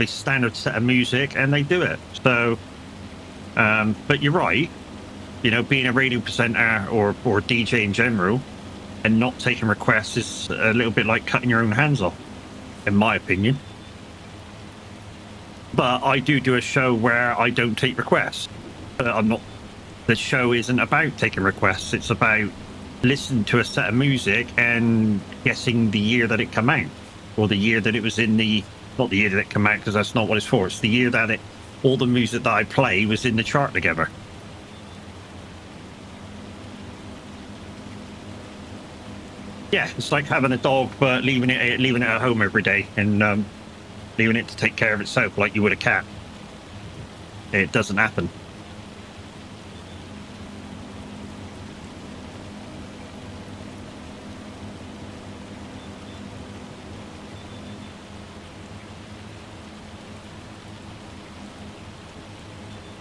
standard set of music, and they do it. So, but you're right. You know, being a radio presenter or DJ in general and not taking requests is a little bit like cutting your own hands off, in my opinion. But I do a show where I don't take requests. I'm not. The show isn't about taking requests. It's about listening to a set of music and guessing the year that it came out, or the year that it was in the. Not the year that it came out, because that's not what it's for. It's the year that all the music that I play was in the chart together. Yeah, it's like having a dog, but leaving it at home every day and leaving it to take care of itself like you would a cat. It doesn't happen.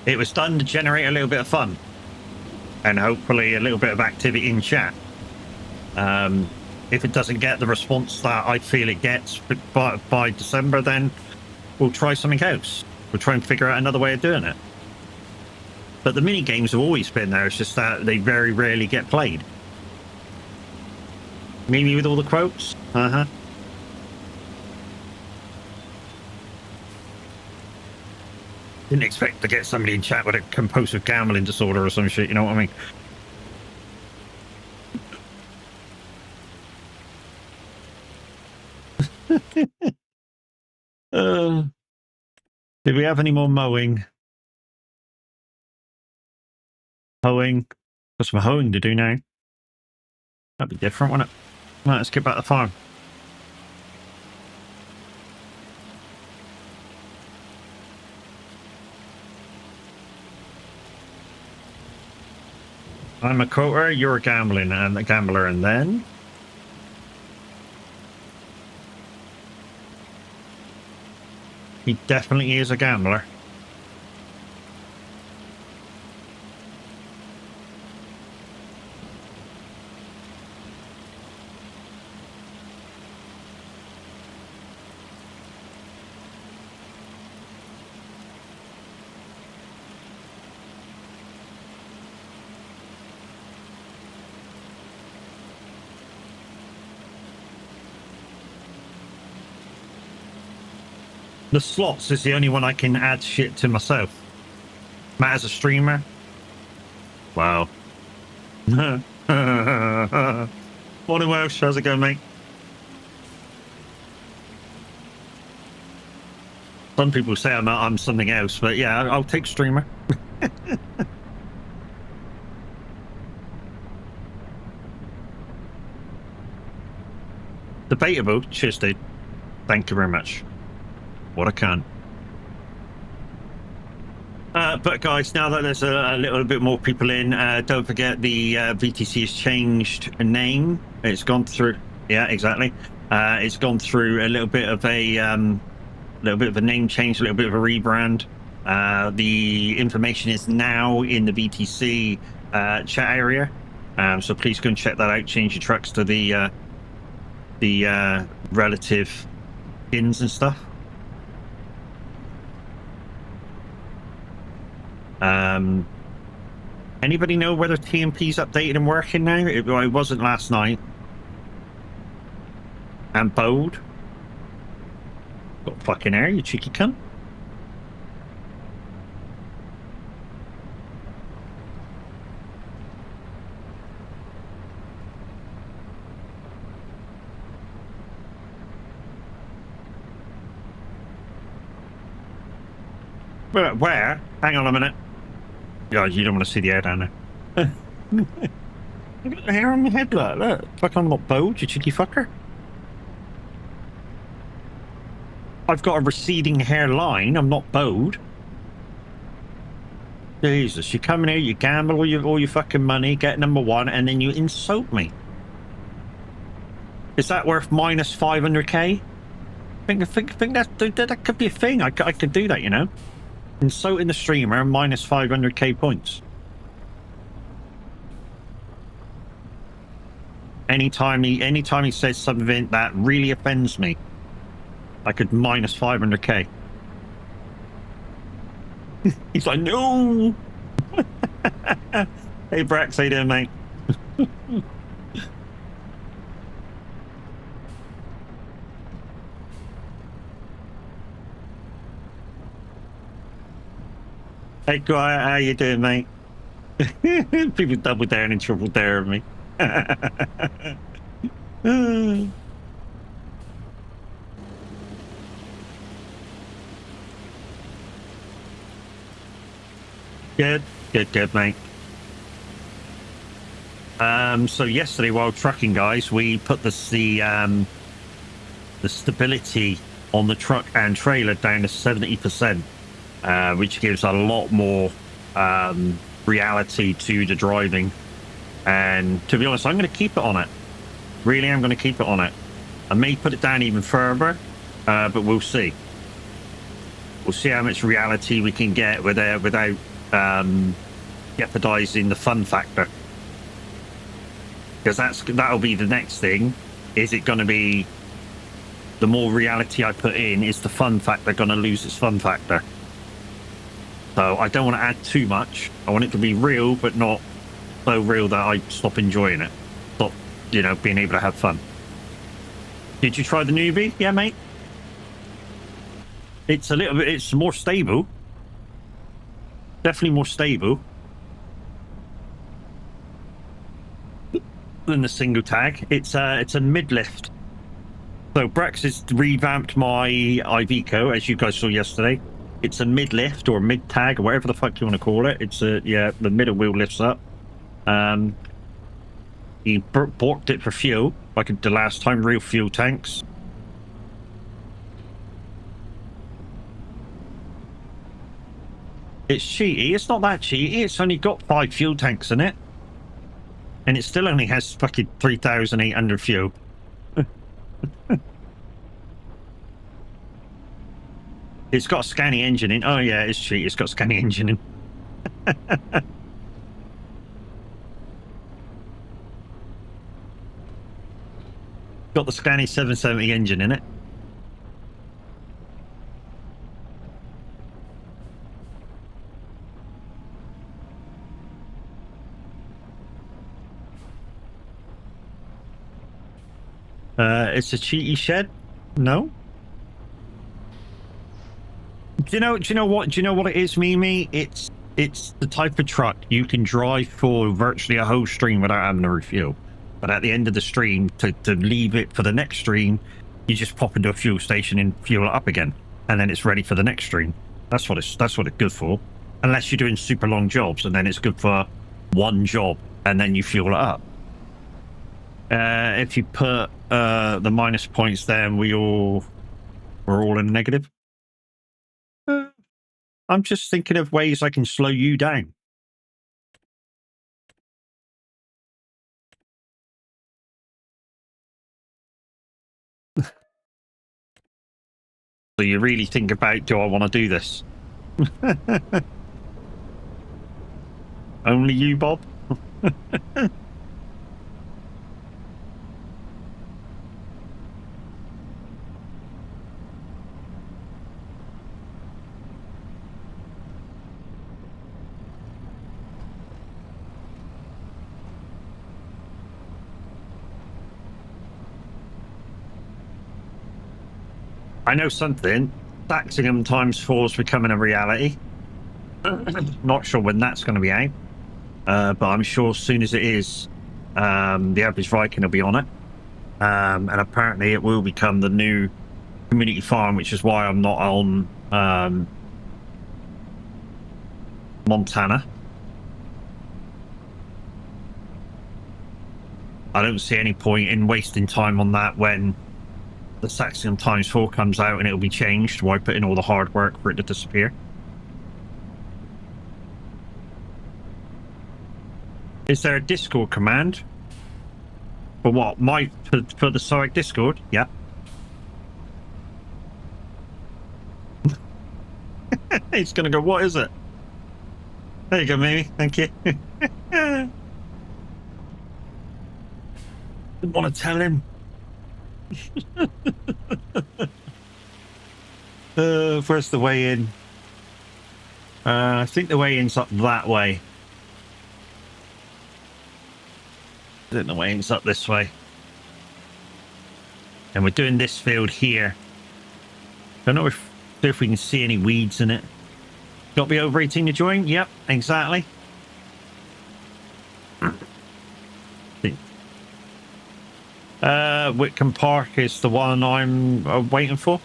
It was done to generate a little bit of fun and hopefully a little bit of activity in chat. If it doesn't get the response that I feel it gets by December, then we'll try something else. We'll try and figure out another way of doing it. But the mini games have always been there. It's just that they very rarely get played. Mimi with all the quotes? Uh-huh. Didn't expect to get somebody in chat with a compulsive gambling disorder or some shit, you know what I mean? Did we have any more mowing? Hoeing? Got some hoeing to do now. That'd be different, wouldn't it? Right, let's get back to the farm. I'm a quoter, you're a gambler, and then he definitely is a gambler. The slots is the only one I can add shit to myself. Matt as a streamer. Wow. Morning Welsh, how's it going, mate? Some people say I'm something else, but yeah, I'll take streamer. Debatable. Cheers, dude. Thank you very much. What a cunt. But guys, now that there's a little bit more people in, don't forget the VTC has changed name. It's gone through. Yeah, exactly. It's gone through a little bit of a name change, a little bit of a rebrand. The information is now in the VTC chat area, so please go and check that out. Change your trucks to the relative pins and stuff. Anybody know whether TMP's updated and working now? It wasn't last night. And Bold. Got fucking air, you cheeky cunt. Where? Hang on a minute. God, you don't want to see the hair down there. Look at the hair on my head, look. Fuck, I'm not bowed, you cheeky fucker. I've got a receding hairline, I'm not bowed. Jesus, you come in here, you gamble all your fucking money, get number one, and then you insult me. Is that worth minus 500k? I think that could be a thing. I could do that, you know. Insulting the streamer, minus 500k points. Anytime he says something that really offends me, I could minus 500k. He's like, no. Hey Brax, how you doing, mate? Hey, Guy, how you doing, mate? People double down and triple dare me. Good, mate. So yesterday while trucking, guys, we put the stability on the truck and trailer down to 70%. Which gives a lot more reality to the driving, and to be honest, I'm going to keep it on it. Really, I'm going to keep it on it. I may put it down even further, but we'll see. We'll see how much reality we can get without jeopardizing the fun factor, because that'll be the next thing. Is it going to be the more reality I put in, is the fun factor going to lose its fun factor? So I don't want to add too much. I want it to be real, but not so real that I stop enjoying it. Stop, you know, being able to have fun. Did you try the newbie? Yeah, mate. It's a little bit, it's more stable. Definitely more stable than the single tag. It's a mid-lift. So Brax has revamped my Iveco, as you guys saw yesterday. It's a mid-lift or mid-tag or whatever the fuck you want to call it. It's yeah, the middle wheel lifts up. He borked it for fuel, like the last time, real fuel tanks. It's cheaty. It's not that cheaty. It's only got 5 fuel tanks in it. And it still only has fucking 3,800 fuel. It's got a Scania engine in. Oh yeah, it's cheap. It's got a Scania engine in. Got the Scania 770 engine in it. It's a cheaty shed? No. Do you know what it is, Mimi? It's the type of truck you can drive for virtually a whole stream without having to refuel. But at the end of the stream, to leave it for the next stream, you just pop into a fuel station and fuel it up again. and then it's ready for the next stream. That's what it's good for. Unless you're doing super long jobs, and then it's good for one job, and then you fuel it up. If you put the minus points, then we're all in negative. I'm just thinking of ways I can slow you down. So you really think about, do I want to do this? Only you, Bob? I know something. Saxingham times 4 is becoming a reality. Not sure when that's going to be out, but I'm sure as soon as it is, the average Viking will be on it. And apparently it will become the new community farm, which is why I'm not on Montana. I don't see any point in wasting time on that when the Saxingham times 4 comes out and it'll be changed. Why put in all the hard work for it to disappear? Is there a Discord command? For what? For the Sorry Discord? Yeah. He's gonna go, what is it? There you go, Mimi. Thank you. Didn't want to tell him. Where's the way in? I think the way in's up that way. I think the way in's up this way. And we're doing this field here. Don't know if we can see any weeds in it. Got to be over 18 to join? Yep, exactly. Whitcomb Park is the one I'm waiting for.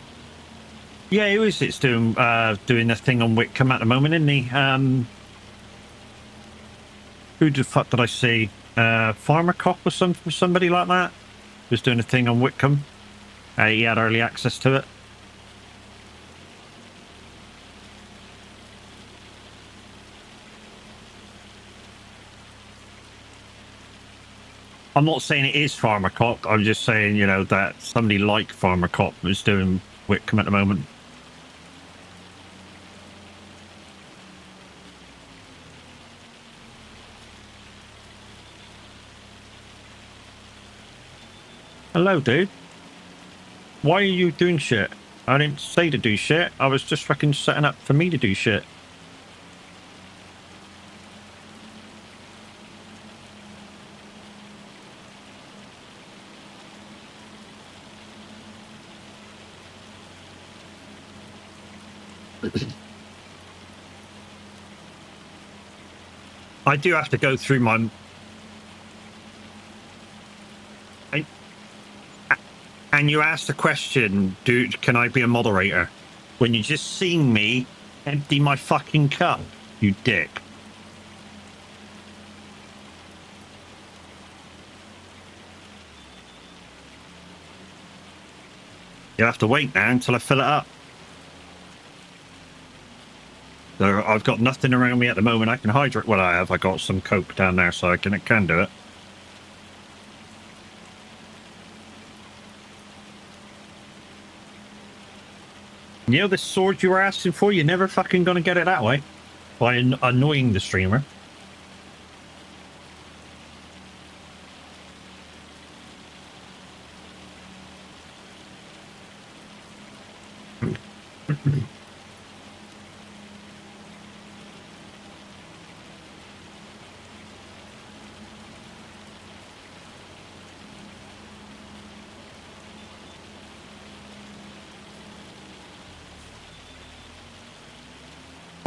Yeah, who is it's doing the thing on Whitcomb at the moment, isn't he? Who the fuck did I see? Farmer Cop or somebody like that was doing a thing on Whitcomb. He had early access to it. I'm not saying it is Farmer Cop. I'm just saying, you know, that somebody like Farmer Cop is doing Whitcomb at the moment. Hello, dude. Why are you doing shit? I didn't say to do shit. I was just fucking setting up for me to do shit. I do have to go through my... And you asked the question, dude, can I be a moderator? When you just seen me empty my fucking cup, you dick. You'll have to wait now until I fill it up. So I've got nothing around me at the moment. I can hydrate. Well, I got some Coke down there, so I can do it. You know this sword you were asking for? You're never fucking gonna get it that way. By annoying the streamer.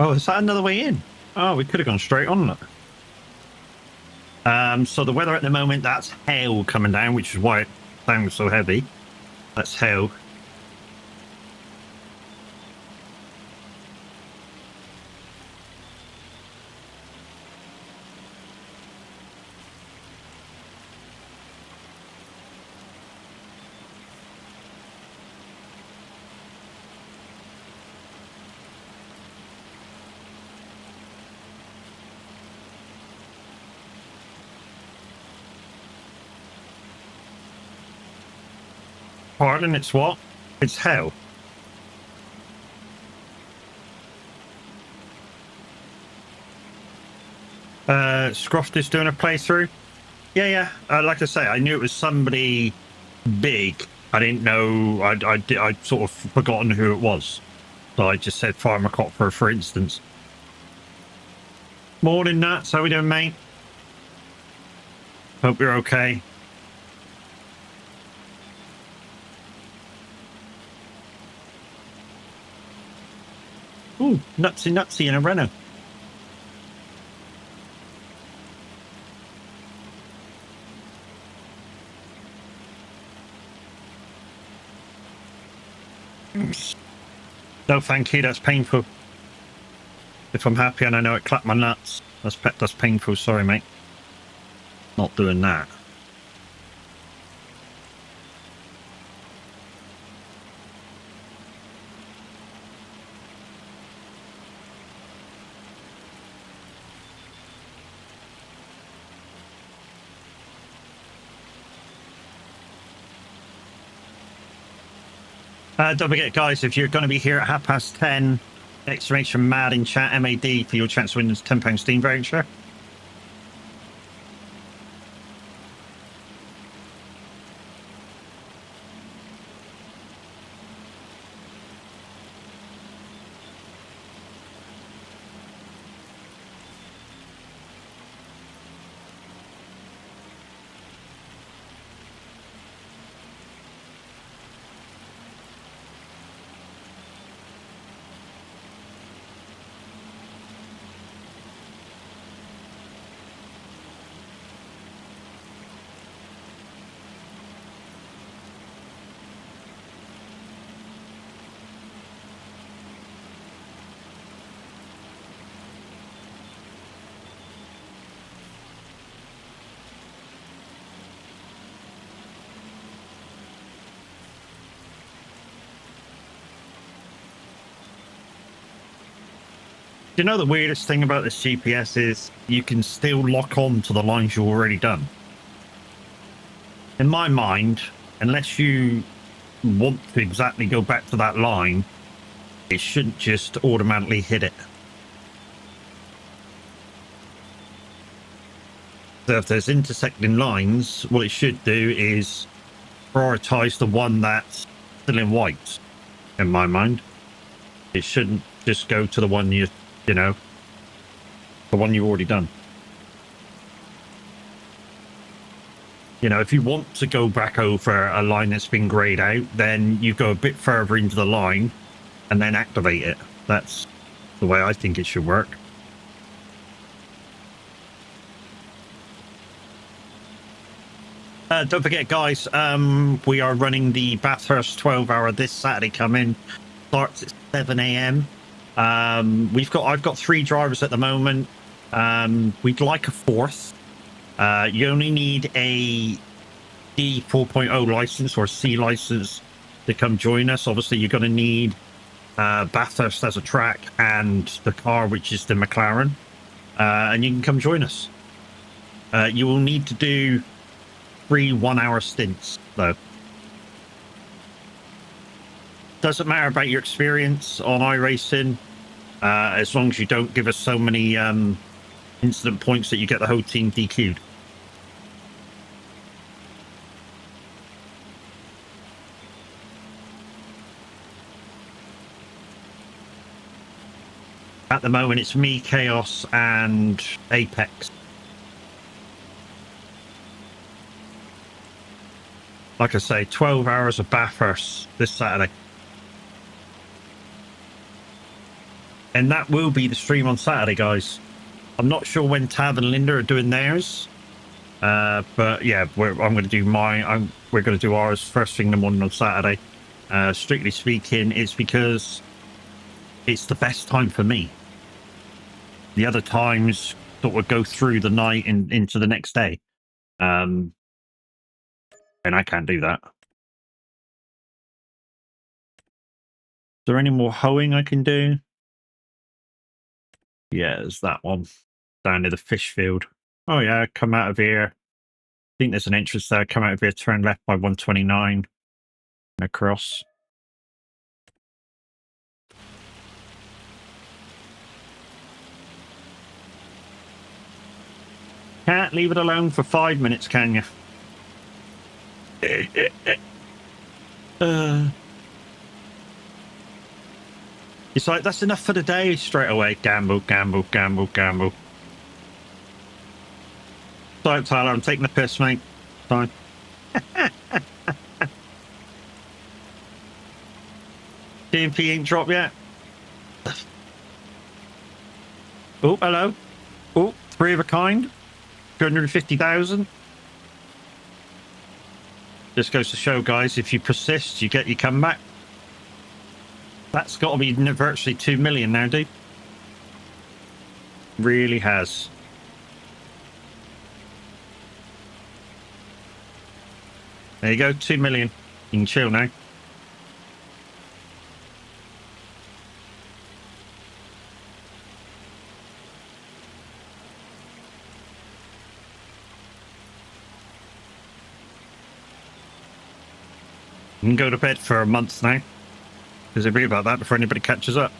Oh, is that another way in? Oh, we could have gone straight on it. So the weather at the moment, that's hail coming down, which is why it sounds so heavy. That's hail. Pardon, it's what? It's hell. Scruffed is doing a playthrough. Yeah. Like I say, I knew it was somebody big. I didn't know. I'd sort of forgotten who it was. So I just said Pharmacopter, for instance. Morning, Nuts. How we doing, mate? Hope you're okay. Ooh, nutsy in a Renault. No, thank you. That's painful. If I'm happy and I know it clapped my nuts, that's painful. Sorry, mate. Not doing that. Don't forget, guys, if you're going to be here at 10:30, exclamation MAD in chat, MAD, for your chance to win this £10 Steam voucher. You know, the weirdest thing about this GPS is you can still lock on to the lines you've already done. In my mind, unless you want to exactly go back to that line, it shouldn't just automatically hit it. So if there's intersecting lines, what it should do is prioritize the one that's still in white, in my mind. It shouldn't just go to the one you know, the one you've already done. You know, if you want to go back over a line that's been grayed out, then you go a bit further into the line and then activate it. That's the way I think it should work. Don't forget, guys, we are running the Bathurst 12-hour this Saturday coming. Starts at 7 a.m. I've got 3 drivers at the moment. We'd like a 4th. You only need a D 4.0 license or C license to come join us. Obviously, you're going to need Bathurst as a track and the car, which is the McLaren, and you can come join us. You will need to do 3 1-hour stints, though. Doesn't matter about your experience on iRacing, as long as you don't give us so many incident points that you get the whole team DQ'd. At the moment, it's me, Chaos, and Apex. Like I say, 12 hours of Bathurst this Saturday. And that will be the stream on Saturday, guys. I'm not sure when Tav and Linda are doing theirs. But yeah, I'm going to do we're going to do ours first thing in the morning on Saturday. Strictly speaking, it's because it's the best time for me. The other times sort of go through the night and into the next day. And I can't do that. Is there any more hoeing I can do? Yeah, there's that one down near the fish field. Oh yeah, come out of here. I think there's an entrance there. Come out of here, turn left by 129. across. Can't leave it alone for 5 minutes, can you? It's like, that's enough for the day straight away. Gamble, gamble, gamble, gamble. Sorry, Tyler, I'm taking the piss, mate. Fine. DMP ain't dropped yet. Oh, hello. Oh, 3 of a kind. 250,000. Just goes to show, guys, if you persist, you get your comeback. That's got to be virtually 2 million now, dude. Really has. There you go, 2 million. You can chill now. You can go to bed for a month now. Because they'll be about that before anybody catches up.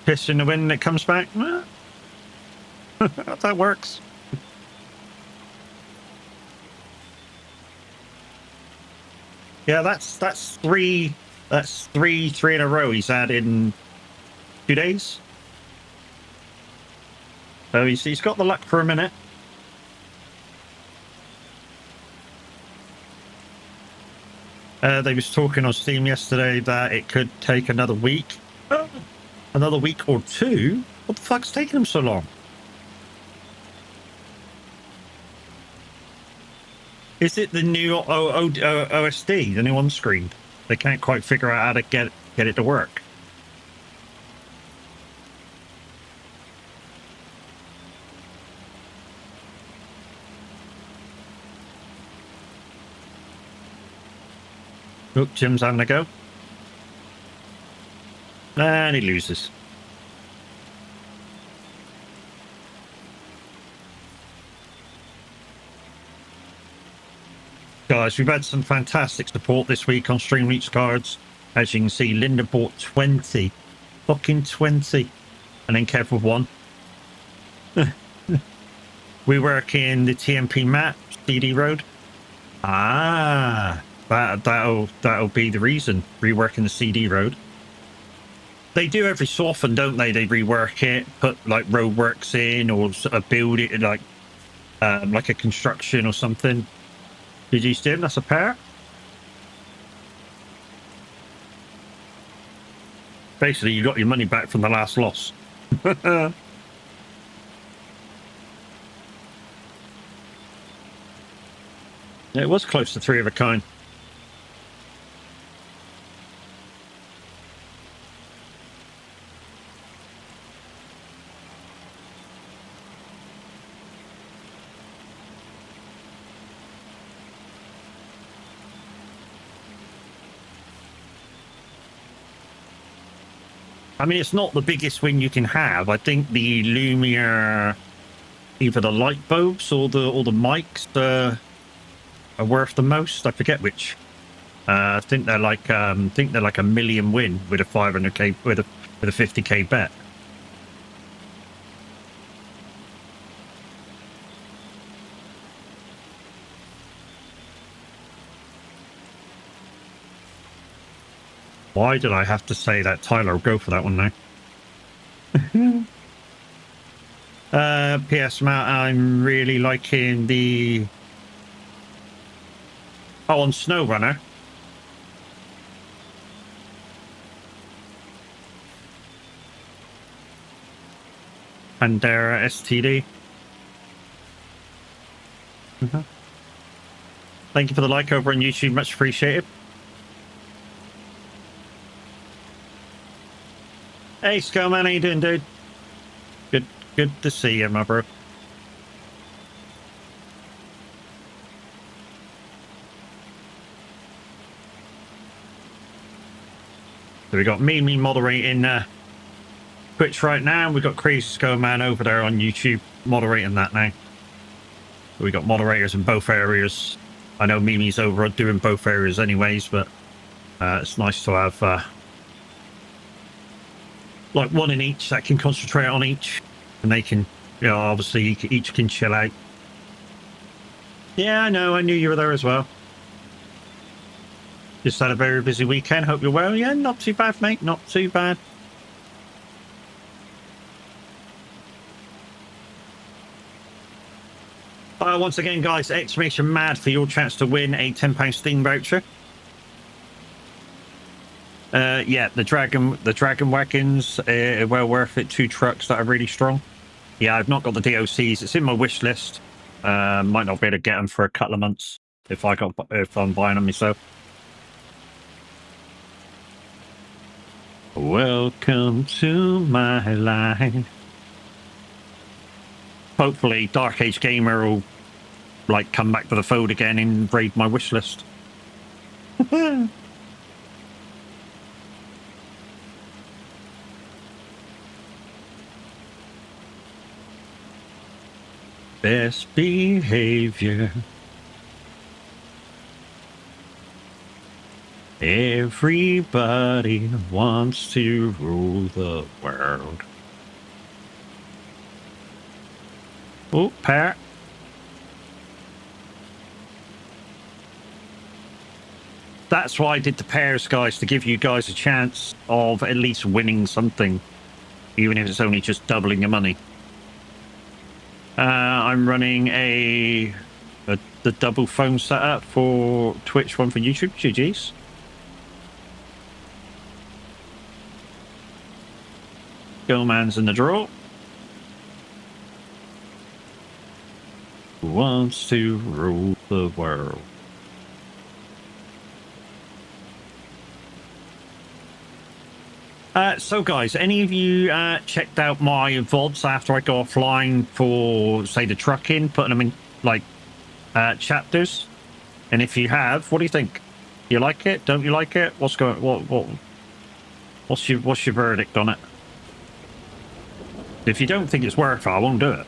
Piss in the wind and it comes back. That works. Yeah, that's three in a row he's had in 2 days. So he's got the luck for a minute. They was talking on Steam yesterday that it could take another week. Another week or two? What the fuck's taking them so long? Is it the new OSD, the new on-screen? They can't quite figure out how to get it to work. Oh, Jim's having a go. And he loses. Guys, we've had some fantastic support this week on Stream Reach cards. As you can see, Linda bought 20. Fucking 20. And then Kev with 1. We work in the TMP map, CD Road. Ah, that'll be the reason. Reworking the CD Road. They do every so often, don't they? They rework it, put like roadworks in, or build it like a construction or something. Did you see him? That's a pair. Basically, you got your money back from the last loss. It was close to 3 of a kind. I mean, it's not the biggest win you can have. I think the Lumia, either the light bulbs or the mics are worth the most. I forget which. I think they're like a million win with a 500k with a 50k bet. Why did I have to say that? Tyler, go for that one now. PS Matt, I'm really liking the... Oh, on SnowRunner. And their STD. Thank you for the like over on YouTube, much appreciated. Hey, Skullman, how you doing, dude? Good to see you, my bro. So we got me moderating Twitch right now. We've got Crazy Skullman over there on YouTube moderating that now. We got moderators in both areas. I know Mimi's over doing both areas anyways, but it's nice to have like one in each that can concentrate on each, and they can, you know, obviously each can chill out. Yeah, I know. I knew you were there as well. Just had a very busy weekend. Hope you're well. Yeah, not too bad, mate. Not too bad. Once again, guys, exclamation mad for your chance to win a £10 Steam voucher. Yeah, the Dragon Wagons are well worth it. 2 trucks that are really strong. Yeah, I've not got the DOCs. It's in my wish list. Might not be able to get them for a couple of months if I'm buying them myself. Welcome to my life. Hopefully, Dark Age Gamer will like come back to the fold again and raid my wish list. Best behavior. Everybody wants to rule the world. Oh, Pat. That's why I did the pairs, guys, to give you guys a chance of at least winning something, even if it's only just doubling your money. I'm running the double phone setup for Twitch, one for YouTube. GG's. Girlman's in the draw. Who wants to rule the world? So guys, any of you checked out my VODs after I go offline for, say, the trucking, putting them in like chapters? And if you have, what do you think? You like it? Don't you like it? What's your verdict on it? If you don't think it's worth it, I won't do it.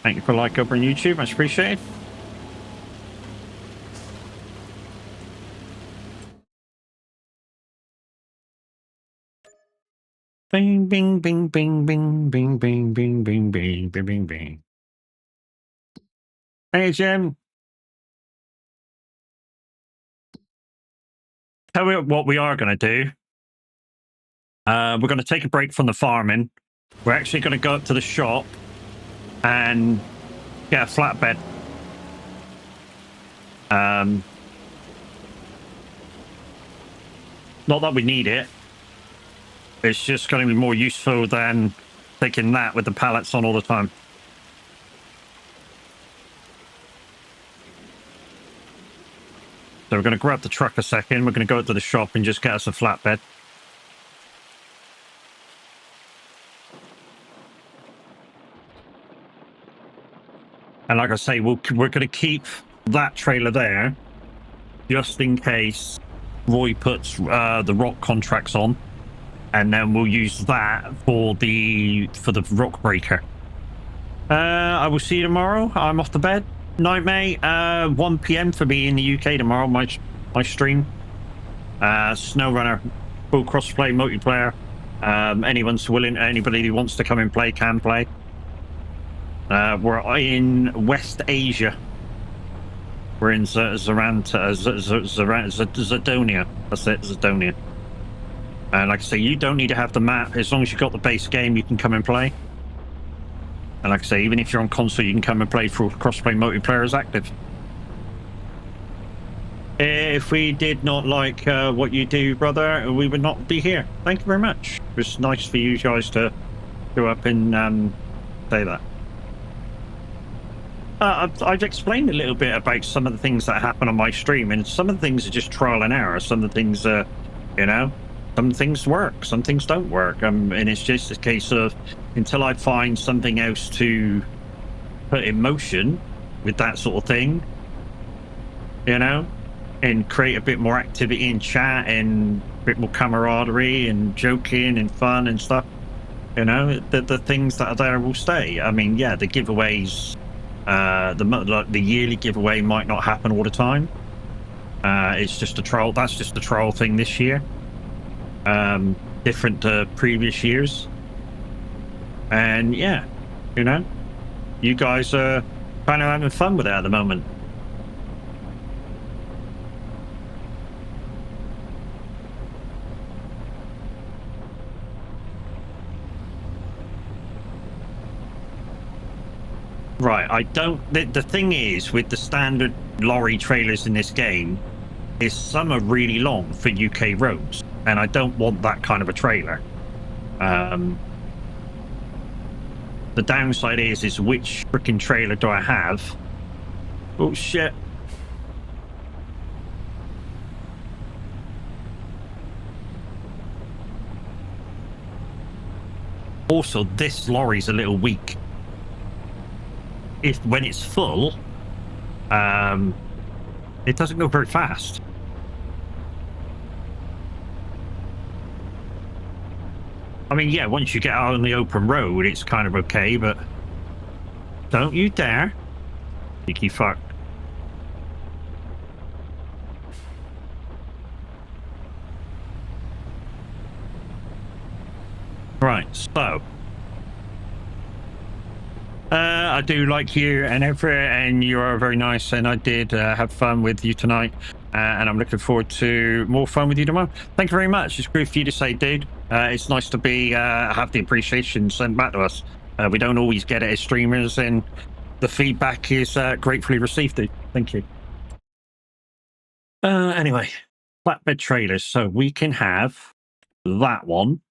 Thank you for a like over on YouTube, much appreciated. Bing, bing, bing, bing, bing, bing, bing, bing, bing, bing, bing, bing, bing. Hey, Jim. Tell me what we are going to do. We're going to take a break from the farming. We're actually going to go up to the shop and get a flatbed. Not that we need it. It's just going to be more useful than taking that with the pallets on all the time. So we're going to grab the truck a second. We're going to go to the shop and just get us a flatbed. And like I say, we're going to keep that trailer there just in case Roy puts the rock contracts on. And then we'll use that for the rock breaker. I will see you tomorrow. I'm off to bed. Night, mate. 1 p.m. for me in the UK tomorrow. My stream. SnowRunner, full crossplay multiplayer. Anyone's willing. Anybody who wants to come and play can play. We're in West Asia. We're in Zadonia. That's it, Zadonia. And like I say, you don't need to have the map. As long as you've got the base game, you can come and play. And like I say, even if you're on console, you can come and play for crossplay multiplayer is active. If we did not like what you do, brother, we would not be here. Thank you very much. It was nice for you guys to go up and say that. I've explained a little bit about some of the things that happen on my stream, and some of the things are just trial and error. Some of the things, you know, some things work, some things don't work, and it's just a case of until I find something else to put in motion with that sort of thing, you know, and create a bit more activity in chat and a bit more camaraderie and joking and fun and stuff. You know, the things that are there will stay. I mean, yeah, the giveaways, the yearly giveaway might not happen all the time. It's just a troll. That's just a troll thing this year. Different to previous years. And yeah, you know, you guys are kind of having fun with it at the moment. Right, I don't. The thing is, with the standard lorry trailers in this game, is some are really long for UK roads, and I don't want that kind of a trailer. The downside is which freaking trailer do I have? Oh shit! Also, this lorry's a little weak. If when it's full, it doesn't go very fast. I mean, yeah, once you get out on the open road, it's kind of okay, but don't you dare, cheeky fuck. Right, so I do like you and you are very nice, and I did have fun with you tonight, and I'm looking forward to more fun with you tomorrow. Thank you very much. It's great for you to say, dude. It's nice to be have the appreciation sent back to us. We don't always get it as streamers, and the feedback is gratefully received, dude. Thank you. Anyway, flatbed trailers. So we can have that one,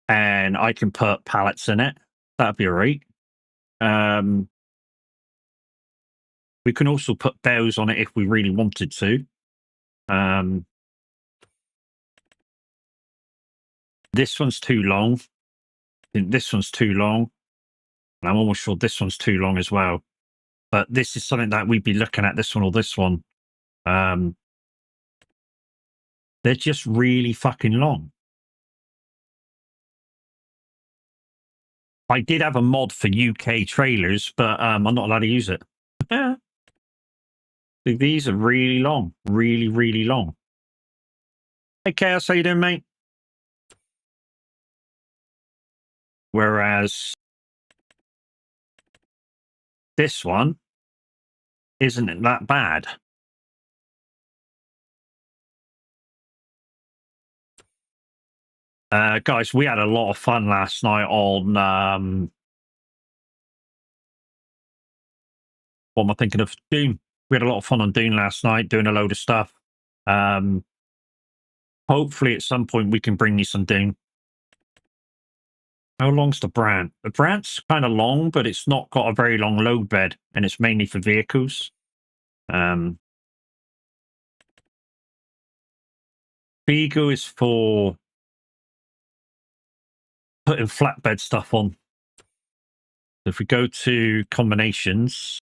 and I can put pallets in it. That'd be all right. We can also put bells on it if we really wanted to. This one's too long. This one's too long. And I'm almost sure this one's too long as well. But this is something that we'd be looking at, this one or this one. They're just really fucking long. I did have a mod for UK trailers, but I'm not allowed to use it. Yeah. These are really long. Really, really long. Hey, Chaos, how you doing, mate? Whereas this one isn't that bad. Guys, we had a lot of fun last night on what am I thinking of? Dune. We had a lot of fun on Dune last night, doing a load of stuff. Hopefully at some point we can bring you some Dune. How long's the Brant? The Brant's kind of long, but it's not got a very long load bed, and it's mainly for vehicles. Beagle is for putting flatbed stuff on. If we go to combinations,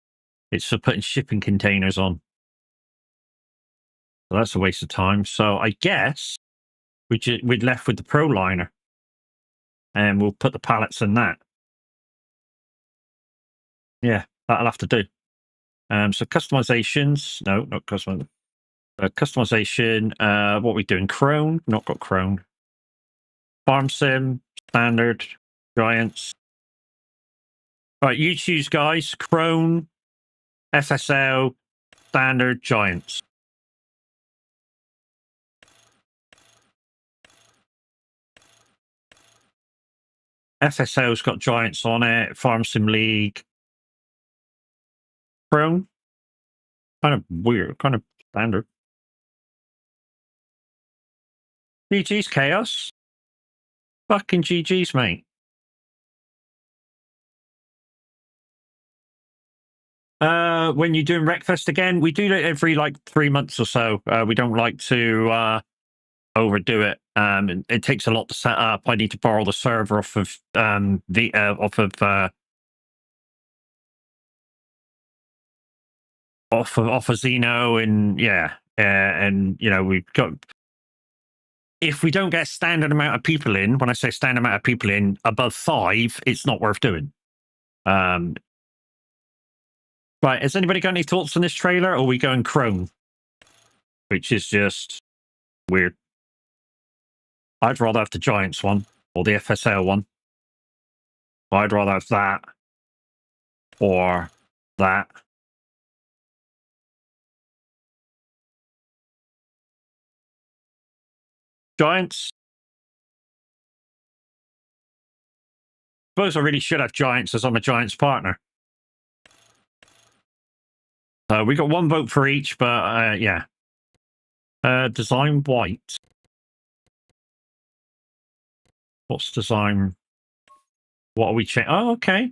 it's for putting shipping containers on. So that's a waste of time. So I guess we'd left with the Proliner, and we'll put the pallets in that. Yeah, that'll have to do. So customizations, no, not custom. Customization. What are we doing? Crone? Not got Crone. Farm Sim, standard, Giants. Right, you choose, guys. Crone, FSL, standard, Giants. FSL's got Giants on it. Farm Sim League. Crone. Kind of weird. Kind of standard. GG's, Chaos. Fucking GG's, mate. When you're doing Wreckfest again, we do it every like 3 months or so. We don't like to overdo it. It takes a lot to set up. I need to borrow the server off of off of Xeno, and yeah, and we've got, if we don't get a standard amount of people in, when I say standard amount of people in, above 5, it's not worth doing. Right, has anybody got any thoughts on this trailer, or are we going Chrome? Which is just weird. I'd rather have the Giants one, or the FSL one. I'd rather have that, or that. Giants? I suppose I really should have Giants, as I'm a Giants partner. We got 1 vote for each, but yeah. Design white. What's design? What are we changing? Oh, okay.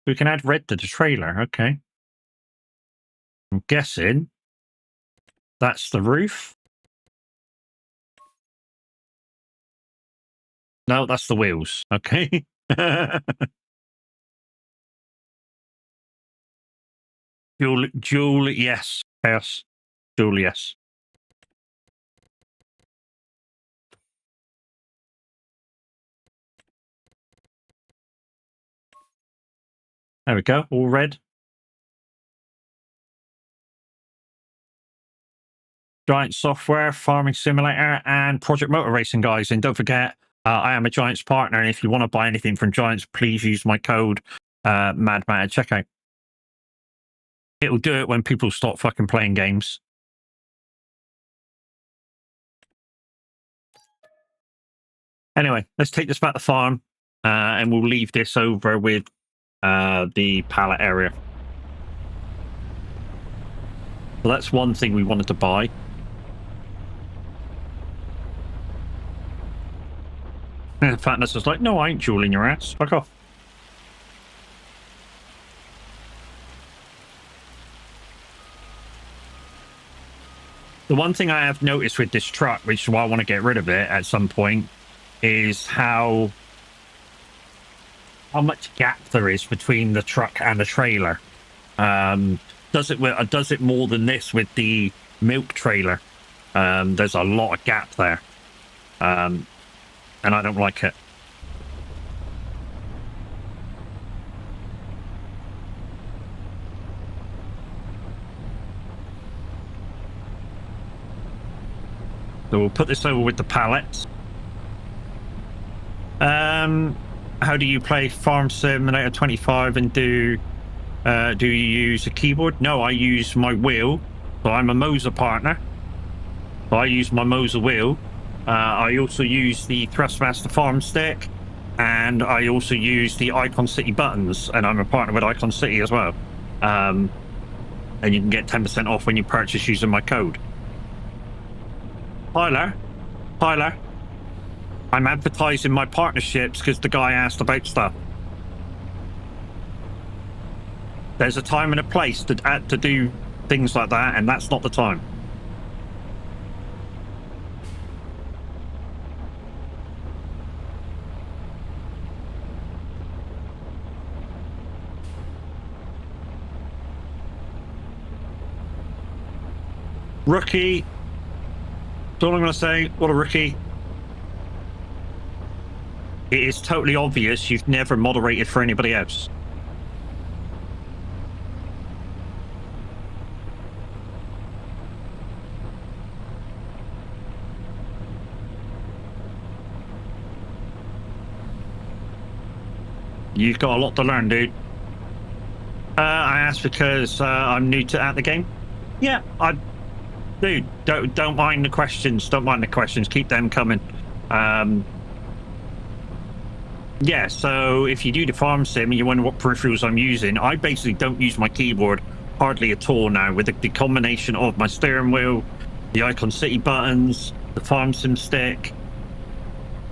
We can add red to the trailer. Okay. I'm guessing that's the roof. No, that's the wheels. Okay. Jewel, yes. Yes. Jewel, yes. There we go. All red. Giant Software, Farming Simulator, and Project Motor Racing, guys. And don't forget, I am a Giants partner. And if you want to buy anything from Giants, please use my code MADMAT at checkout. It'll do it when people stop fucking playing games. Anyway, let's take this back to the farm, and we'll leave this over with the pallet area. So that's one thing we wanted to buy. And Fatness was like, no, I ain't jewelling your ass. Fuck off. The one thing I have noticed with this truck, which is why I want to get rid of it at some point, is how much gap there is between the truck and the trailer. Does it more than this with the milk trailer? There's a lot of gap there, and I don't like it. So we'll put this over with the pallets. How do you play Farm Simulator 25 and do you use a keyboard? No, I use my wheel. So I'm a Moser partner. So I use my Moser wheel. I also use the Thrustmaster Farm Stick, and I also use the Icon City buttons, and I'm a partner with Icon City as well. And you can get 10% off when you purchase using my code. Tyler, I'm advertising my partnerships because the guy asked about stuff. There's a time and a place to do things like that, and that's not the time. Rookie. That's all I'm going to say. What a rookie. It is totally obvious you've never moderated for anybody else. You've got a lot to learn, dude. I asked because I'm new to the game. Yeah, dude, don't mind the questions. Don't mind the questions. Keep them coming. Yeah, so if you do the farm sim and you wonder what peripherals I'm using, I basically don't use my keyboard hardly at all now. With the combination of my steering wheel, the Icon City buttons, the farm sim stick,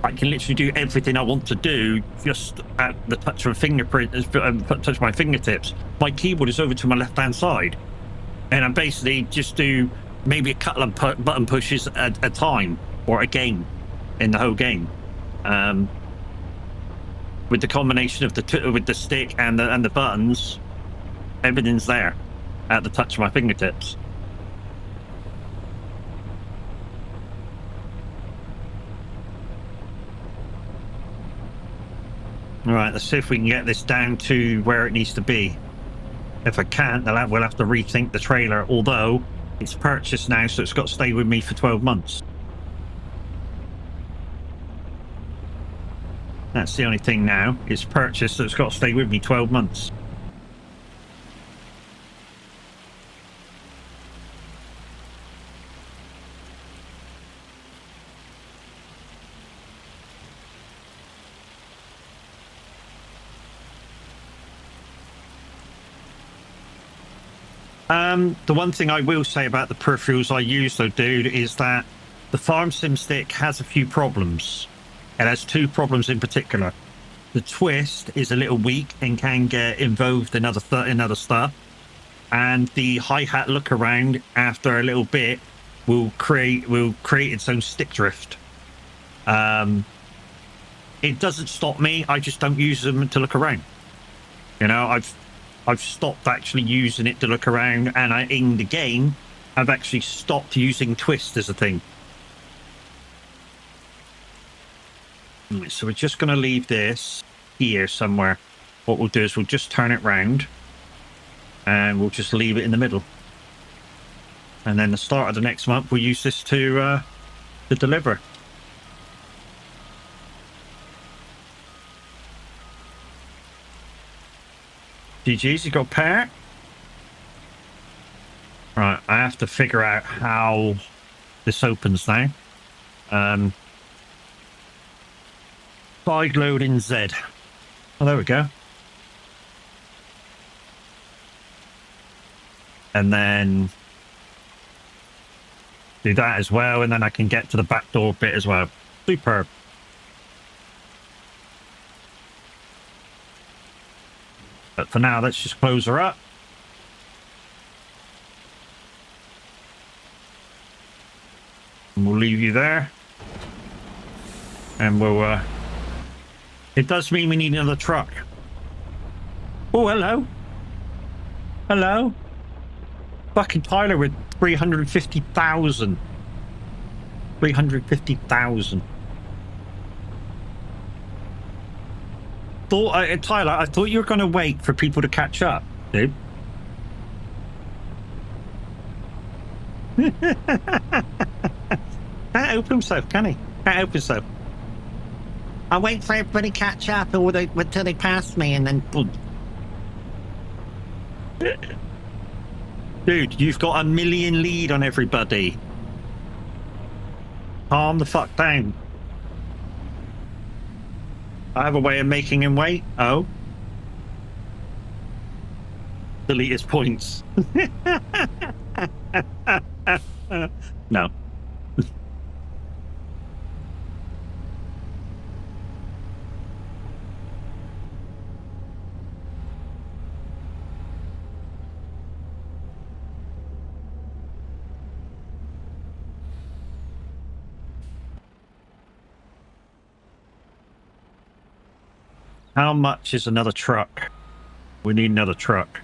I can literally do everything I want to do just at the touch of a fingerprint, touch of my fingertips. My keyboard is over to my left-hand side, and I basically just do maybe a couple of button pushes at a time, or a game in the whole game. With the combination of with the stick and the buttons, everything's there at the touch of my fingertips. All right, let's see if we can get this down to where it needs to be. If I can't, we'll have to rethink the trailer, although it's purchased now, so it's got to stay with me for 12 months. That's the only thing now. It's purchased, so it's got to stay with me 12 months. The one thing I will say about the peripherals I use, though, dude, is that the Farm Sim stick has a few problems. It has two problems in particular. The twist is a little weak and can get involved in other stuff. And the hi-hat look around after a little bit will create its own stick drift. It doesn't stop me. I just don't use them to look around. You know, I've stopped actually using it to look around, and in the game, I've actually stopped using twist as a thing. So we're just going to leave this here somewhere. What we'll do is we'll just turn it round, and we'll just leave it in the middle. And then the start of the next month, we'll use this to deliver. GG's, you got a pair? Right, I have to figure out how this opens now. Side load in Z. Oh, there we go. And then do that as well, and then I can get to the back door bit as well. Superb. But for now, let's just close her up. And we'll leave you there. And we'll, it does mean we need another truck. Oh, hello. Hello. Fucking Tyler with 350,000. 350,000. Tyler, I thought you were going to wait for people to catch up, dude. Can't help himself, can he? Can't help himself. I'll wait for everybody to catch up until they pass me, and then boom. Dude, you've got 1 million lead on everybody. Calm the fuck down. I have a way of making him wait. Oh. Delete his points. No. How much is another truck? We need another truck.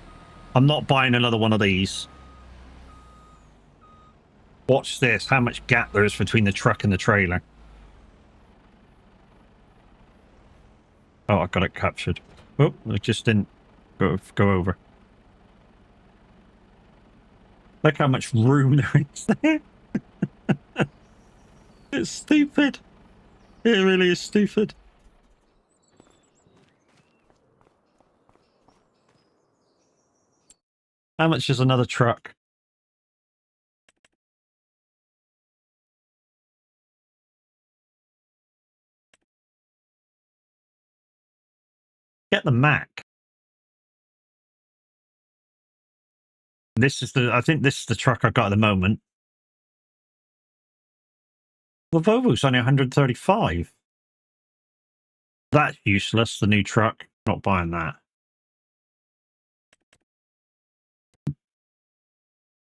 I'm not buying another one of these. Watch this, how much gap there is between the truck and the trailer. Oh, I got it captured. Oh, it just didn't go over. Look how much room there is there. It's stupid. It really is stupid. How much is another truck? Get the Mac. This is I think this is the truck I've got at the moment. The Volvo's only 135. That's useless, the new truck. Not buying that.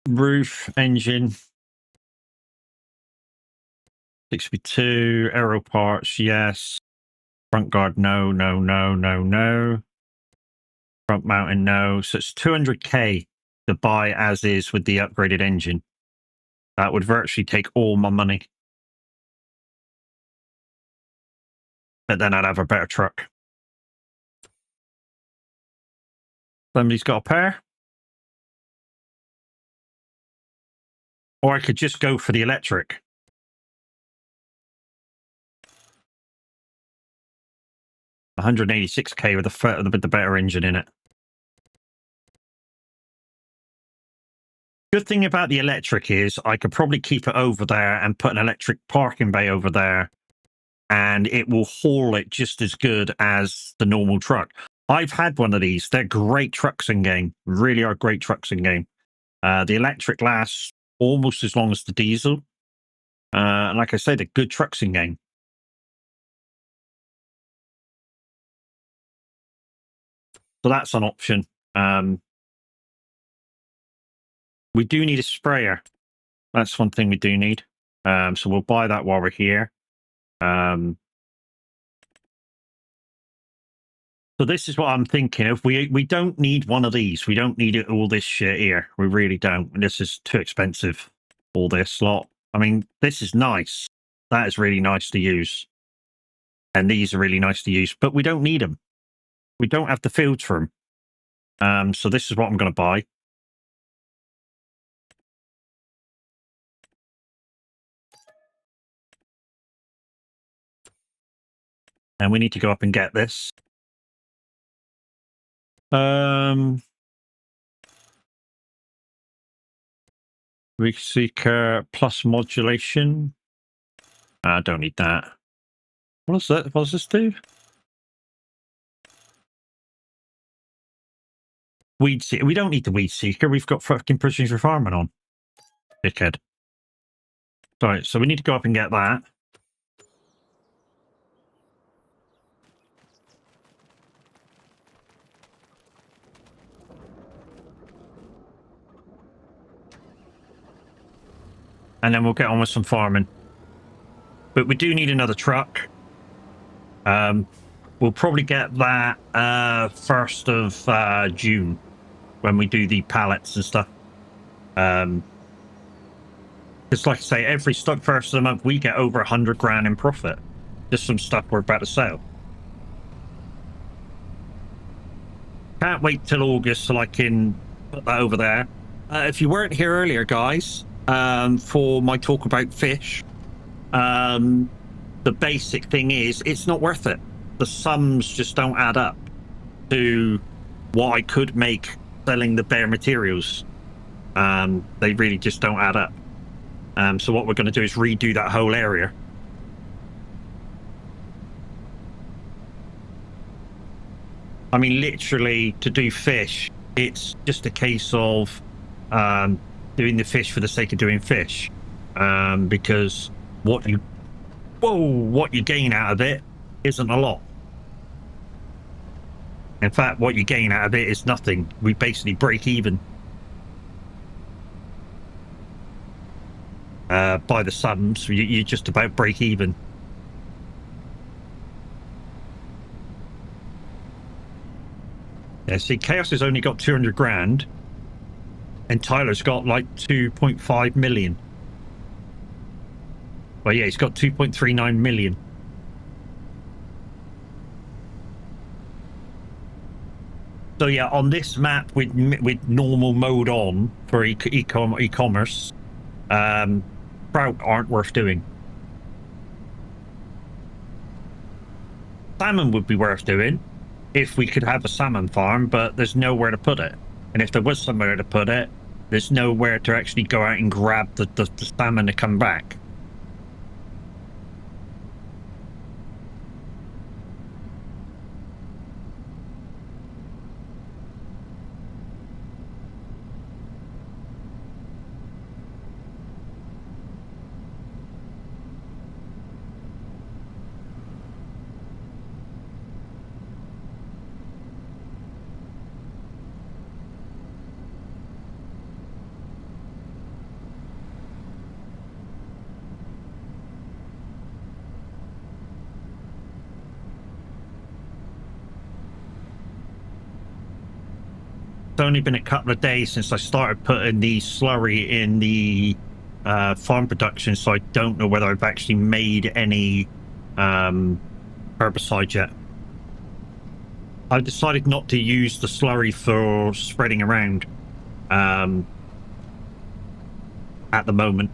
Roof, engine. 62, aero parts, yes. Front guard, no, no, no, no, no. Front mounting, no. So it's 200k to buy as is with the upgraded engine. That would virtually take all my money. But then I'd have a better truck. Somebody's got a pair. Or I could just go for the electric. $186K with the better engine in it. Good thing about the electric is I could probably keep it over there and put an electric parking bay over there, and it will haul it just as good as the normal truck. I've had one of these. They're great trucks in game. Really are great trucks in game. The electric lasts almost as long as the diesel. And like I say, they're good trucks in game. So that's an option. We do need a sprayer. That's one thing we do need. So we'll buy that while we're here. So this is what I'm thinking of. We don't need one of these. We don't need all this shit here. We really don't. This is too expensive. All this lot. I mean, this is nice. That is really nice to use. And these are really nice to use, but we don't need them. We don't have the fields for them. So this is what I'm going to buy. And we need to go up and get this. We seek plus modulation. I don't need that. What is that? What does this do? Weed seeker. We don't need the weed seeker. We've got fucking precision for farming on. Dickhead. Right, so we need to go up and get that. And then we'll get on with some farming. But we do need another truck. We'll probably get that 1st of June when we do the pallets and stuff. It's like I say, every stock first of the month, we get over 100 grand in profit. Just some stuff we're about to sell. Can't wait till August so I can put that over there. If you weren't here earlier, guys, for my talk about fish, the basic thing is it's not worth it. The sums just don't add up to what I could make selling the bare materials. They really just don't add up. So what we're going to do is redo that whole area. I mean, literally, to do fish, it's just a case of doing the fish for the sake of doing fish. Because what you gain out of it isn't a lot. In fact, what you gain out of it is nothing. We basically break even. By the sums, you just about break even. Yeah, see, Chaos has only got 200 grand, and Tyler's got like 2.5 million. Well, yeah, he's got 2.39 million. So yeah, on this map with normal mode on for e-commerce, trout aren't worth doing. Salmon would be worth doing if we could have a salmon farm, but there's nowhere to put it. And if there was somewhere to put it, there's nowhere to actually go out and grab the salmon to come back. It's only been a couple of days since I started putting the slurry in the farm production, so I don't know whether I've actually made any herbicide yet. I've decided not to use the slurry for spreading around at the moment.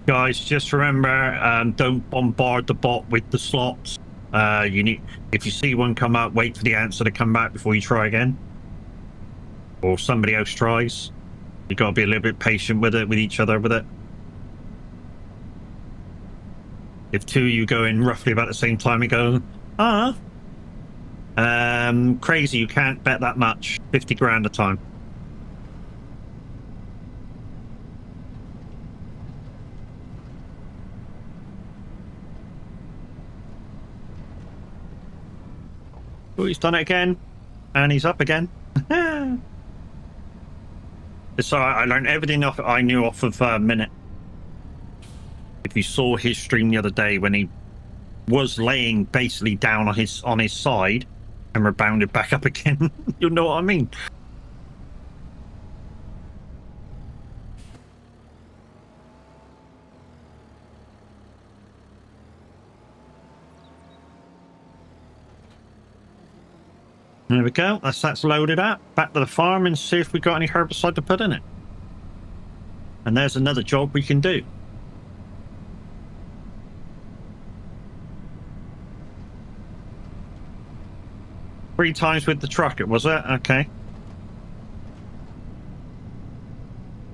Guys, just remember, don't bombard the bot with the slots. If you see one come up, wait for the answer to come back before you try again. Or somebody else tries. You gotta be a little bit patient with it, with each other with it. If two of you go in roughly about the same time, you go, crazy, you can't bet that much. 50 grand a time. Oh, he's done it again. And he's up again. So I learned everything I knew off of Minute. If you saw his stream the other day when he was laying basically down on his side and rebounded back up again, you'll know what I mean. There we go. That's loaded up. Back to the farm and see if we got any herbicide to put in it. And there's another job we can do. Three times with the truck, was it? Okay.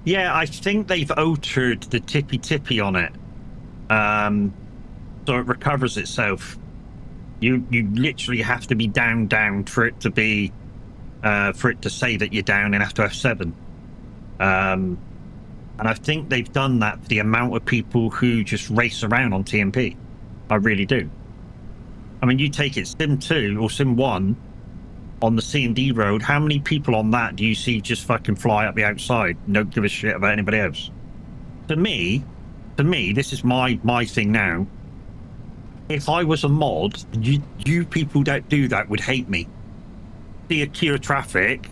Yeah, I think they've altered the tippy on it. So it recovers itself. You literally have to be down for it to be for it to say that you're down and have to have 7. And I think they've done that for the amount of people who just race around on TMP. I really do. I mean, you take it Sim 2 or Sim 1 on the C&D road, how many people on that do you see just fucking fly up the outside? Don't give a shit about anybody else. To me, this is my thing now. If I was a mod, you people that do that would hate me. See a queue of traffic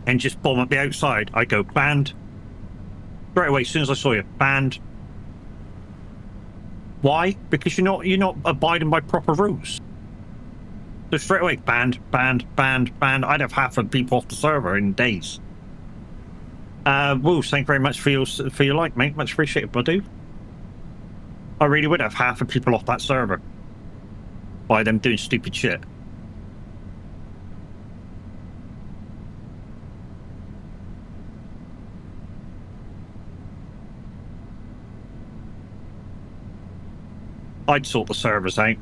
and just bomb up the outside. I go, banned. Straight away, as soon as I saw you, banned. Why? Because you're not abiding by proper rules. So straight away, banned. I'd have half of people off the server in days. Wolves, thank you very much for your like, mate. Much appreciated, buddy. I really would have half of people off that server by them doing stupid shit. I'd sort the servers out.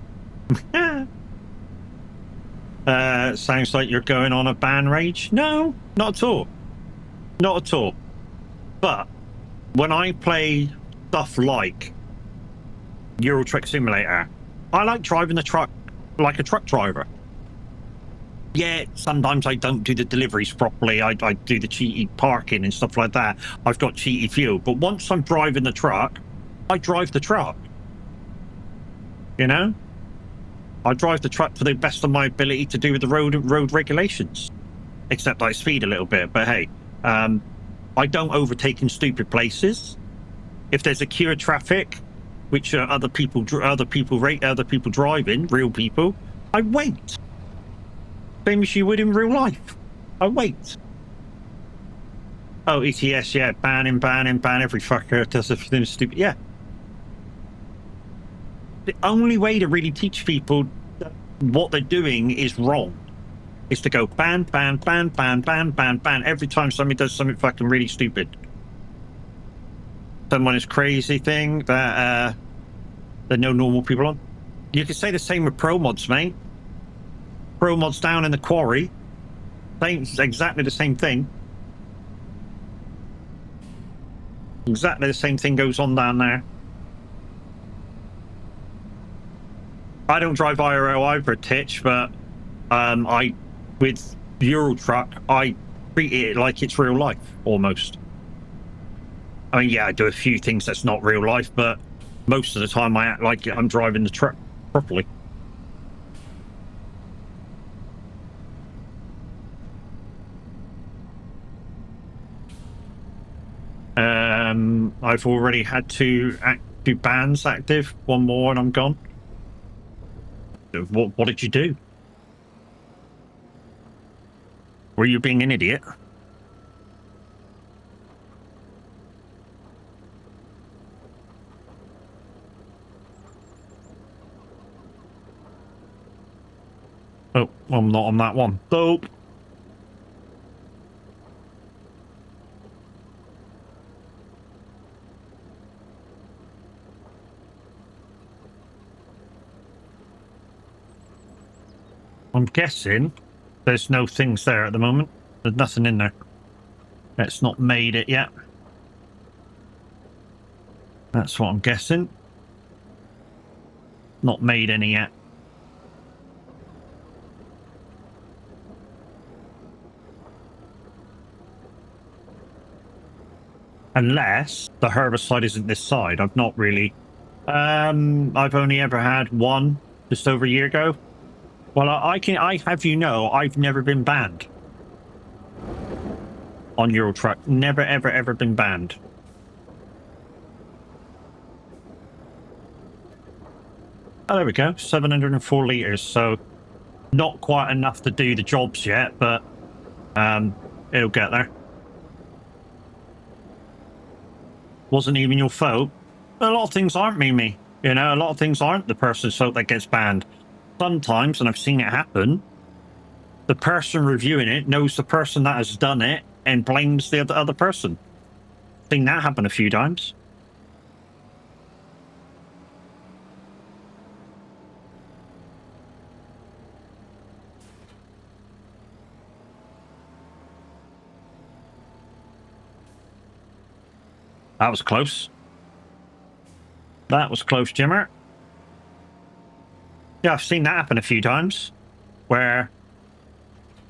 Sounds like you're going on a ban rage. No, not at all. Not at all. But when I play stuff like Euro Truck Simulator, I like driving the truck like a truck driver. Yeah, sometimes I don't do the deliveries properly. I do the cheaty parking and stuff like that. I've got cheaty fuel. But once I'm driving the truck, I drive the truck. You know? I drive the truck to the best of my ability to do with the road regulations. Except I speed a little bit. But hey, I don't overtake in stupid places. If there's a queue of traffic, which are other people driving, real people, I wait. Same as you would in real life. I wait. Oh, ETS, yeah, ban every fucker does something stupid. Yeah. The only way to really teach people that what they're doing is wrong is to go ban every time somebody does something fucking really stupid. Someone is crazy thing that no normal people on. You could say the same with pro mods, mate. Pro mods down in the quarry, exactly the same thing. Exactly the same thing goes on down there. I don't drive IRL either, Titch, but with Euro Truck, I treat it like it's real life, almost. I mean, yeah, I do a few things that's not real life, but most of the time I act like I'm driving the truck properly. I've already had two bans active. One more and I'm gone. What did you do? Were you being an idiot? Oh, I'm not on that one. Dope. I'm guessing there's no things there at the moment. There's nothing in there. It's not made it yet. That's what I'm guessing. Not made any yet. Unless the herbicide isn't this side. I've not really... I've only ever had one just over a year ago. Well, I have you know, I've never been banned on Euro Truck. Never, ever, ever been banned. Oh, there we go. 704 litres. So not quite enough to do the jobs yet, but it'll get there. Wasn't even your fault. A lot of things aren't me. You know, a lot of things aren't the person's fault that gets banned. Sometimes, and I've seen it happen, the person reviewing it knows the person that has done it and blames the other person. Seen that happen a few times. That was close. That was close, Jimmer. Yeah, I've seen that happen a few times, where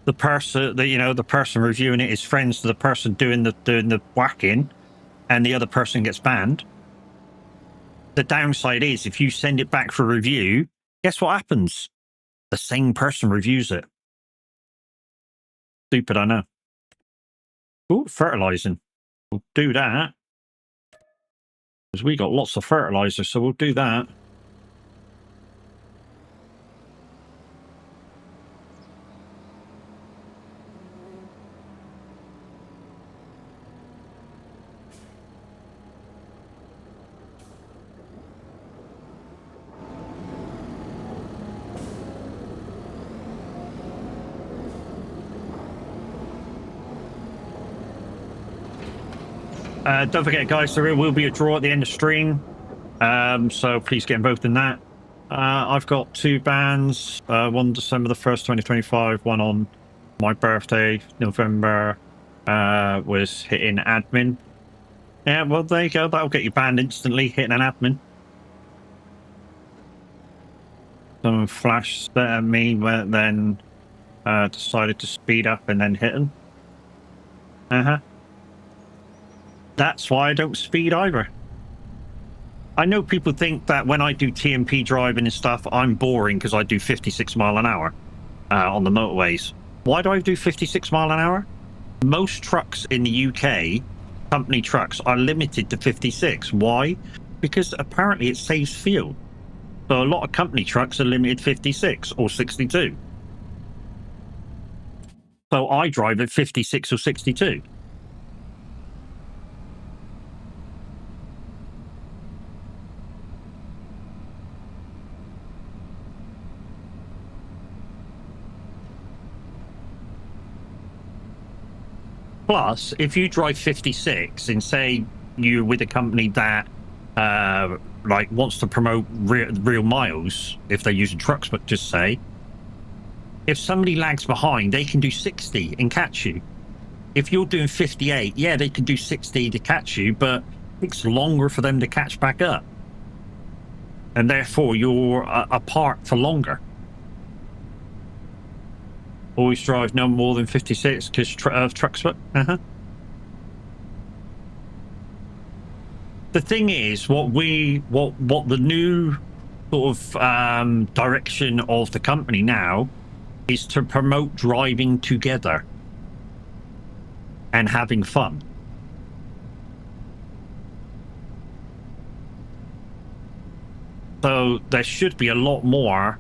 the person, the person reviewing it is friends to the person doing the whacking, and the other person gets banned. The downside is, if you send it back for review, guess what happens? The same person reviews it. Stupid, I know. Oh, fertilizing. We'll do that. Because we got lots of fertilizer, so we'll do that. Don't forget, guys, there will be a draw at the end of stream, so please get involved in that. I've got two bans, one December the 1st, 2025, one on my birthday, November, was hitting admin. Yeah, well, there you go. That'll get you banned instantly, hitting an admin. Someone flashed at me, then decided to speed up and then hit him. That's why I don't speed either. I know people think that when I do TMP driving and stuff, I'm boring because I do 56 mile an hour on the motorways. Why do I do 56 mile an hour? Most trucks in the UK, company trucks, are limited to 56. Why? Because apparently it saves fuel. So a lot of company trucks are limited 56 or 62. So I drive at 56 or 62. Plus, if you drive 56 and say you're with a company that like wants to promote real miles, if they're using trucks, but just say, if somebody lags behind, they can do 60 and catch you. If you're doing 58, yeah, they can do 60 to catch you, but it takes longer for them to catch back up. And therefore, you're apart for longer. Always drive no more than 56 because trucks. The thing is, what the new sort of direction of the company now is to promote driving together and having fun. So there should be a lot more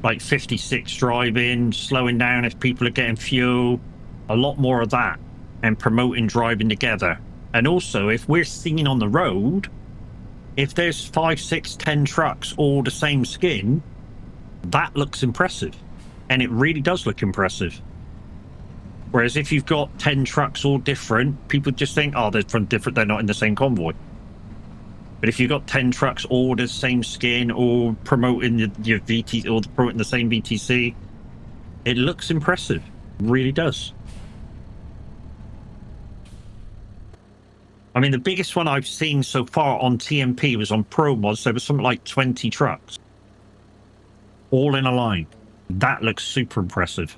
like 56 driving, slowing down if people are getting fuel, a lot more of that, and promoting driving together. And also, if we're seen on the road, if there's 5, 6, 10 trucks all the same skin, that looks impressive. And it really does look impressive. Whereas if you've got 10 trucks all different, people just think, oh, they're from different, they're not in the same convoy. But if you've got 10 trucks all the same skin, all promoting your VT, or promoting the same VTC, it looks impressive. It really does. I mean, the biggest one I've seen so far on TMP was on Pro Mods. There was something like 20 trucks, all in a line. That looks super impressive.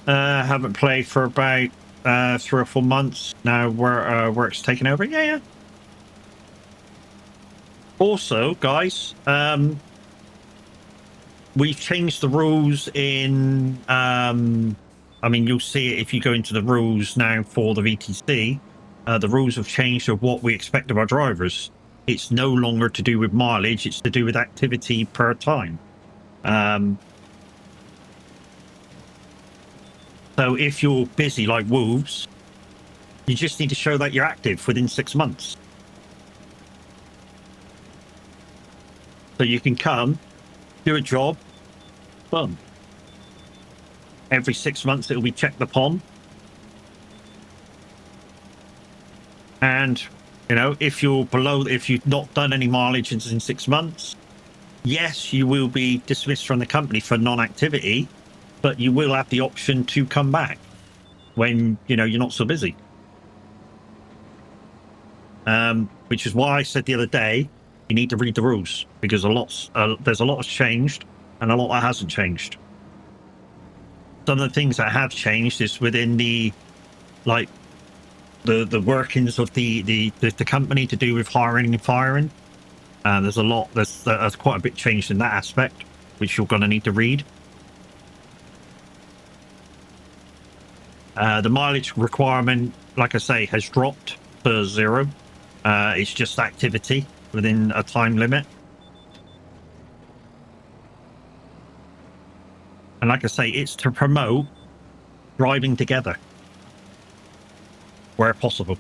Haven't played for about 3 or 4 months now. Where work's taken over. Yeah. Also, guys, we've changed the rules in. I mean, you'll see it if you go into the rules now for the VTC. The rules have changed of what we expect of our drivers. It's no longer to do with mileage; it's to do with activity per time. So if you're busy like wolves, you just need to show that you're active within 6 months. So you can come, do a job, boom. Every 6 months it'll be checked upon. And, you know, if you're below, if you've not done any mileage in 6 months, yes, you will be dismissed from the company for non-activity, but you will have the option to come back when, you know, you're not so busy. Which is why I said the other day, you need to read the rules, because there's a lot has changed and a lot that hasn't changed. Some of the things that have changed is within the, like, the workings of the company to do with hiring and firing. There's quite a bit changed in that aspect, which you're going to need to read. The mileage requirement, like I say, has dropped to 0. It's just activity within a time limit. And like I say, it's to promote driving together where possible.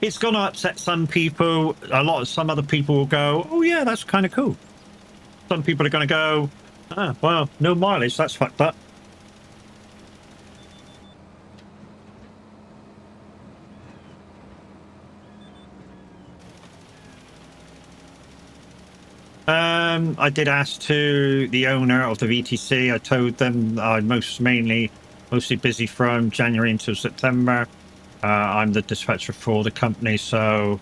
It's going to upset some people. Some other people will go, oh yeah, that's kind of cool. Some people are going to go, ah, well, no mileage, that's fucked up. I did ask to the owner of the VTC. I told them I'm mostly busy from January until September. I'm the dispatcher for the company, so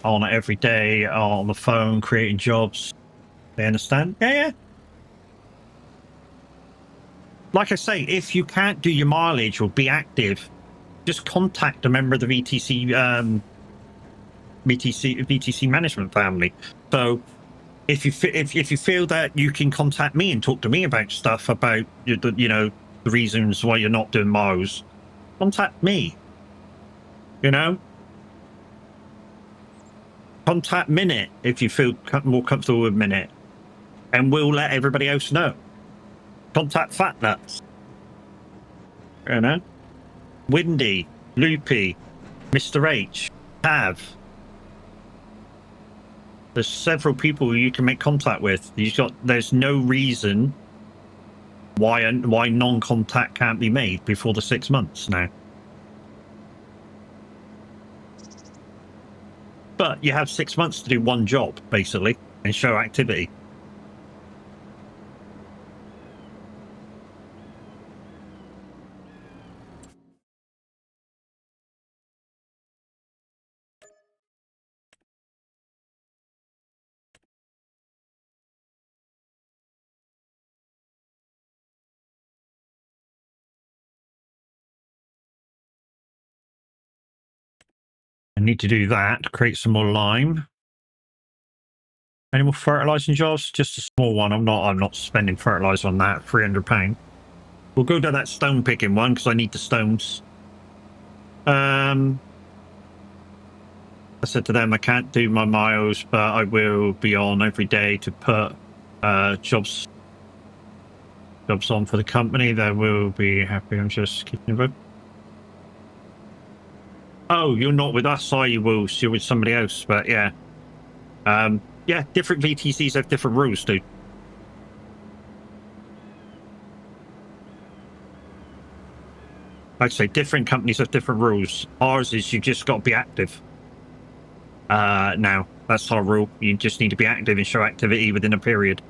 on every day on the phone creating jobs. They understand? Yeah. Like I say, if you can't do your mileage or be active, just contact a member of the VTC management family. So if you feel that you can contact me and talk to me about stuff about, you know, the reasons why you're not doing miles, contact me. You know, contact Minute if you feel more comfortable with Minute, and we'll let everybody else know. Contact Fat Nuts. You know, Windy, Loopy, Mr. H, Tav. There's several people you can make contact with. There's no reason why non-contact can't be made before the 6 months now. But you have 6 months to do one job, basically, and show activity. I need to do that, create some more lime. Any more fertilizing jobs? Just a small one. I'm not spending fertilizer on that. £300. We'll go to that stone picking one because I need the stones. I said to them I can't do my miles, but I will be on every day to put jobs on for the company. They will be happy. I'm just keeping it. Oh, you're not with us, are you, Wolves? You're with somebody else, but yeah. Yeah, different VTCs have different rules, dude. I'd say different companies have different rules. Ours is you just got to be active. Now, that's our rule. You just need to be active and show activity within a period.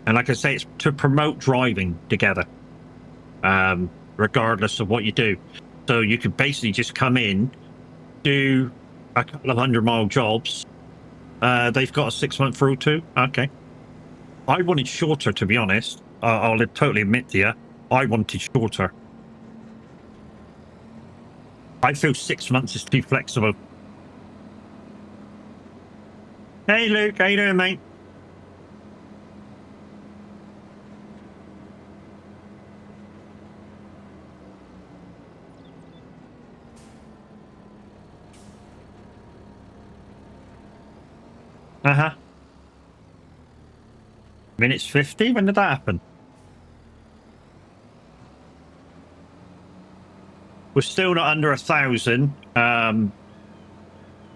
And like I say, it's to promote driving together, regardless of what you do. So you could basically just come in, do a couple of 100-mile jobs. They've got a 6-month rule too. Okay. I wanted shorter, to be honest. I'll totally admit to you. I wanted shorter. I feel 6 months is too flexible. Hey, Luke. How you doing, mate? Uh-huh. Minutes 50? When did that happen? We're still not under 1,000,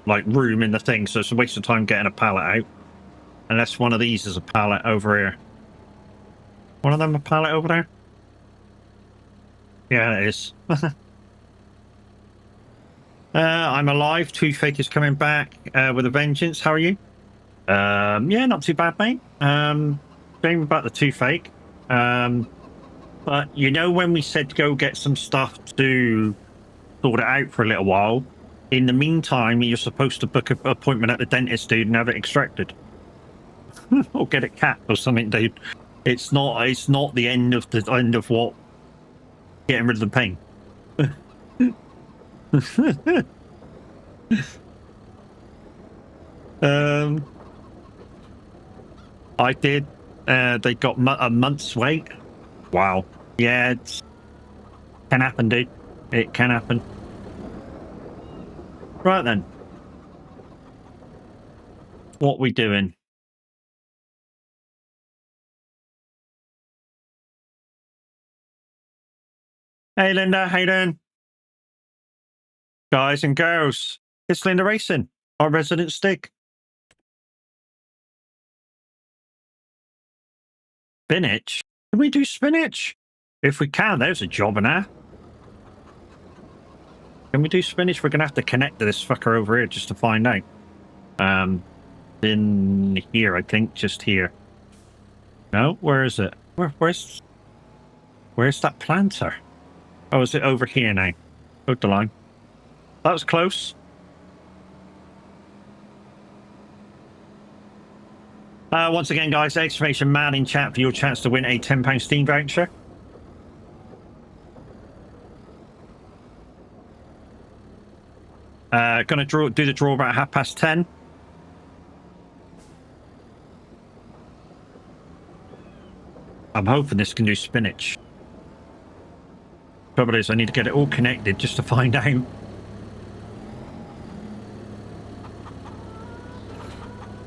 like, room in the thing, so it's a waste of time getting a pallet out. Unless one of these is a pallet over here. One of them a pallet over there? Yeah, it is. I'm alive. Toothache is coming back with a vengeance. How are you? Yeah, not too bad, mate. Shame about the toothache. But you know when we said to go get some stuff to sort it out for a little while, in the meantime you're supposed to book an appointment at the dentist, dude, and have it extracted. Or get it capped or something, dude. It's not the end of what getting rid of the pain. I did. They got a month's wait. Wow. Yeah, it can happen, dude. It can happen. Right then. What we doing? Hey, Linda. How you doing? Guys and girls. It's Linda Racing, our resident Stig. Spinach? Can we do spinach? If we can, there's a job in there. Can we do spinach? We're going to have to connect to this fucker over here just to find out. In here, I think. Just here. No? Where is it? Where's that planter? Oh, is it over here now? Hold the line. That was close. Once again, guys, exclamation man in chat for your chance to win a £10 Steam voucher. Gonna do the draw about 10:30. I'm hoping this can do spinach. Trouble is, I need to get it all connected just to find out.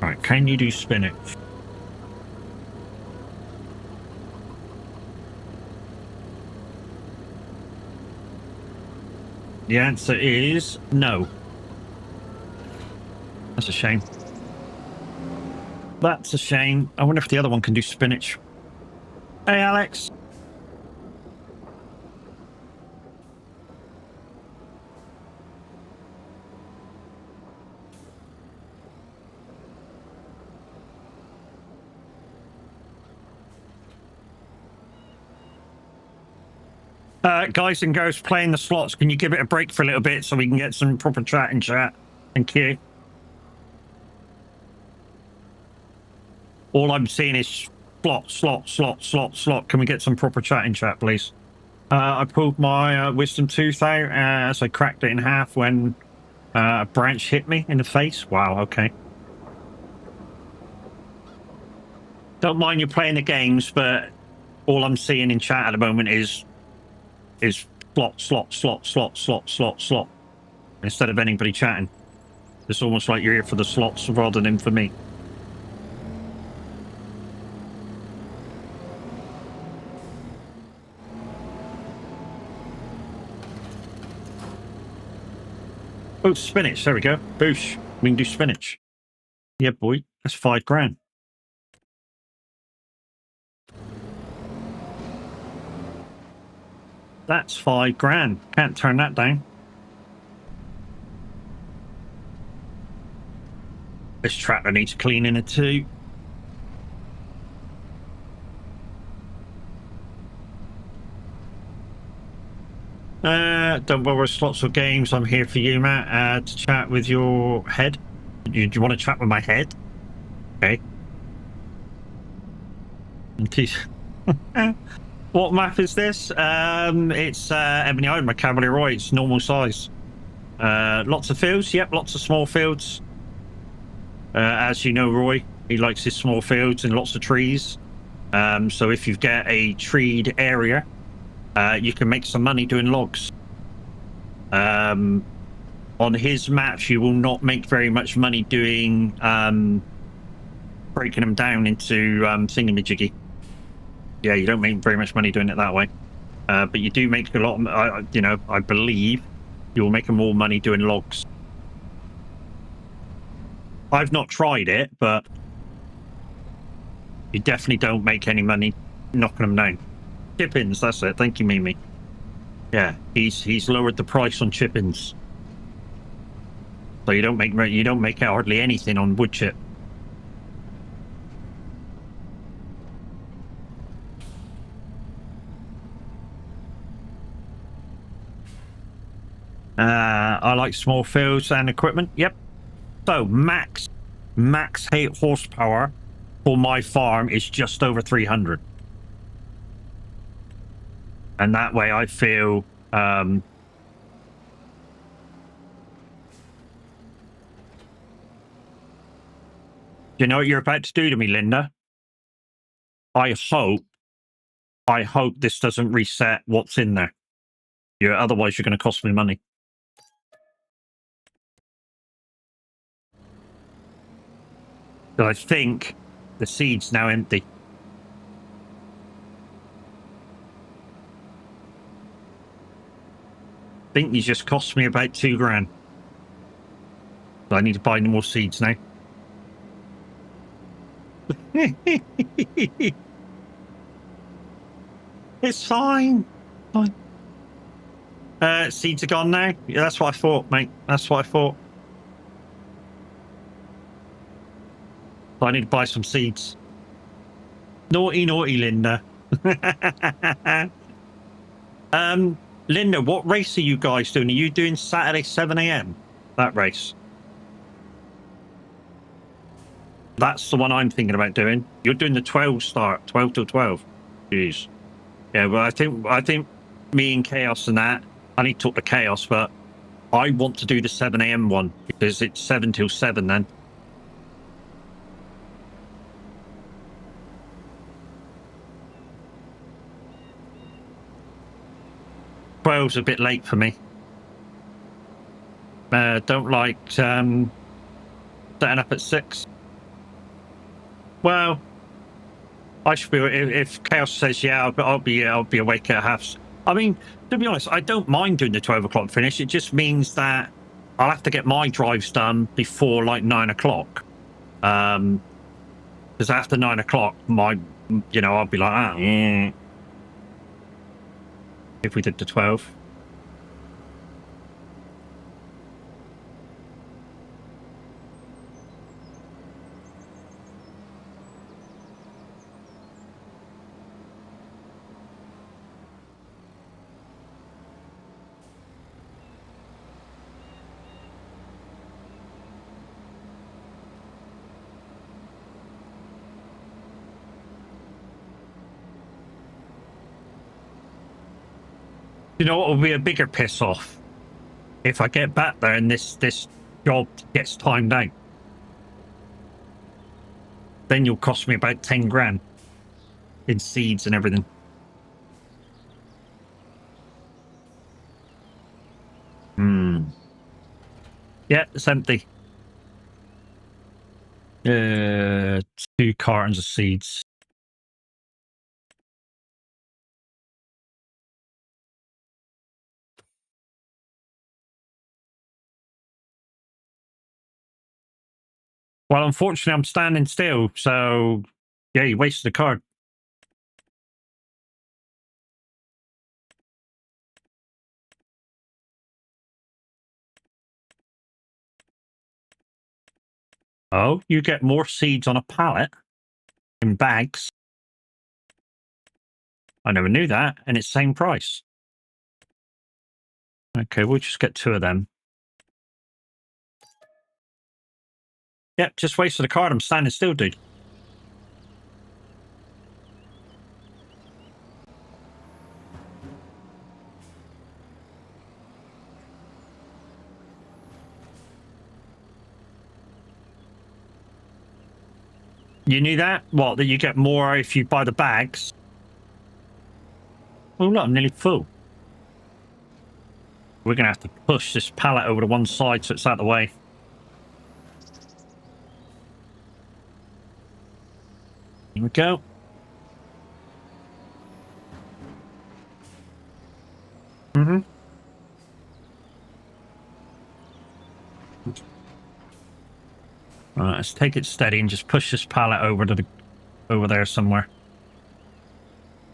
Right, can you do spinach? The answer is no. That's a shame. That's a shame. I wonder if the other one can do spinach. Hey, Alex. Guys and girls playing the slots, can you give it a break for a little bit so we can get some proper chat in chat? Thank you. All I'm seeing is slot. Can we get some proper chat in chat, please? I pulled my wisdom tooth out as I cracked it in half when a branch hit me in the face. Wow, okay. Don't mind you playing the games, but all I'm seeing in chat at the moment is slot instead of anybody chatting. It's almost like you're here for the slots rather than for me. Oh, spinach. There we go. Boosh. We can do spinach. Yeah, boy. That's £5 grand. That's £5 grand. Can't turn that down. This tractor needs cleaning it too. Don't bother with slots or games. I'm here for you, Matt, to chat with your head. Do you want to chat with my head? Okay. What map is this? It's Ebony Island by Cavalier Roy. It's normal size. Lots of fields. Yep, lots of small fields. As you know, Roy, he likes his small fields and lots of trees. So if you get a treed area, you can make some money doing logs. On his maps, you will not make very much money doing breaking them down into thingamajiggy. Yeah, you don't make very much money doing it that way. But you do make a lot of, you know, I believe you'll make more money doing logs. I've not tried it, but you definitely don't make any money knocking them down. Chip-ins, that's it. Thank you, Mimi. Yeah, he's lowered the price on chip-ins, so you don't make hardly anything on wood chip. I like small fields and equipment. Yep. So max horsepower for my farm is just over 300. And that way I feel you know what you're about to do to me, Linda? I hope this doesn't reset what's in there. Otherwise you're going to cost me money. So I think the seed's now empty. I think these just cost me about £2 grand. So I need to buy more seeds now. It's fine. Fine. Seeds are gone now. Yeah, that's what I thought, mate. That's what I thought. So I need to buy some seeds. Naughty, Linda. Linda, what race are you guys doing? Are you doing Saturday 7 AM? That race? That's the one I'm thinking about doing. You're doing the 12 start, 12 till 12. Jeez. Yeah, well, I think me and Chaos and that, I need to talk to Chaos, but I want to do the 7 AM one because it's 7 till 7 then. It's a bit late for me. Don't like setting up at 6. Well, I should be. If Chaos says yeah, I'll be awake at half. I mean, to be honest, I don't mind doing the 12 o'clock finish. It just means that I'll have to get my drives done before like 9 o'clock. Because after 9 o'clock, I'll be like, if we did the 12. You know what will be a bigger piss off? If I get back there and this job gets timed out. then you'll cost me about 10 grand in seeds and everything. Yeah, it's empty. 2 cartons of seeds. Well, unfortunately, I'm standing still, so yeah, you wasted a card. Oh, you get more seeds on a pallet in bags. I never knew that, and it's same price. Okay, we'll just get 2 of them. Yep, just wasted a card. I'm standing still, dude. You knew that? What, that you get more if you buy the bags? Oh, look, I'm nearly full. We're going to have to push this pallet over to one side so it's out of the way. Here we go. Mm-hmm. All right, let's take it steady and just push this pallet over to over there somewhere.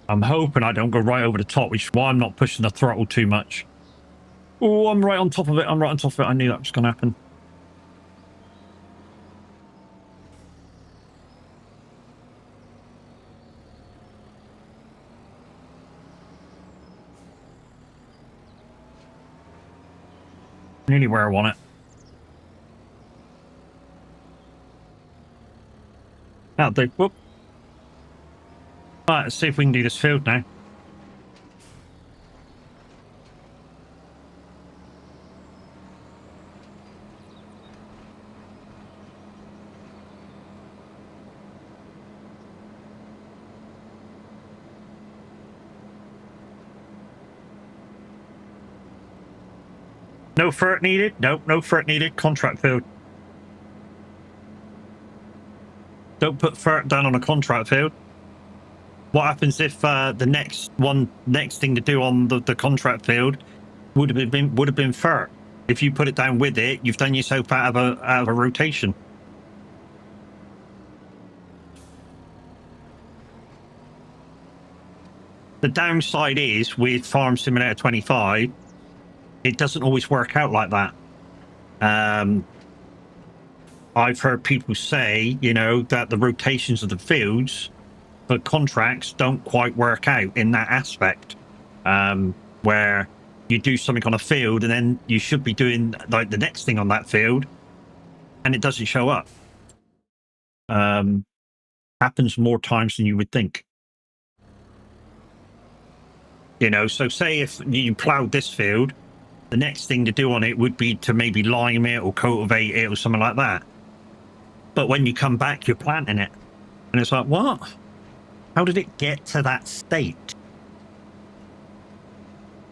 I'm hoping I don't go right over the top, which is why I'm not pushing the throttle too much. Oh, I'm right on top of it. I'm right on top of it. I knew that was going to happen. Nearly where I want it. That'll do. Whoop. All right, let's see if we can do this field now. No fert needed. Nope, no fert needed. Contract field. Don't put fert down on a contract field. What happens if the next thing to do on the contract field would have been fert? If you put it down with it, you've done yourself out of a rotation. The downside is with Farm Simulator 25, it doesn't always work out like that. I've heard people say, you know, that the rotations of the fields for contracts don't quite work out in that aspect, where you do something on a field and then you should be doing like the next thing on that field and it doesn't show up. Happens more times than you would think. You know, so say if you plowed this field, the next thing to do on it would be to maybe lime it or cultivate it or something like that. But when you come back, you're planting it. And it's like, what? How did it get to that state?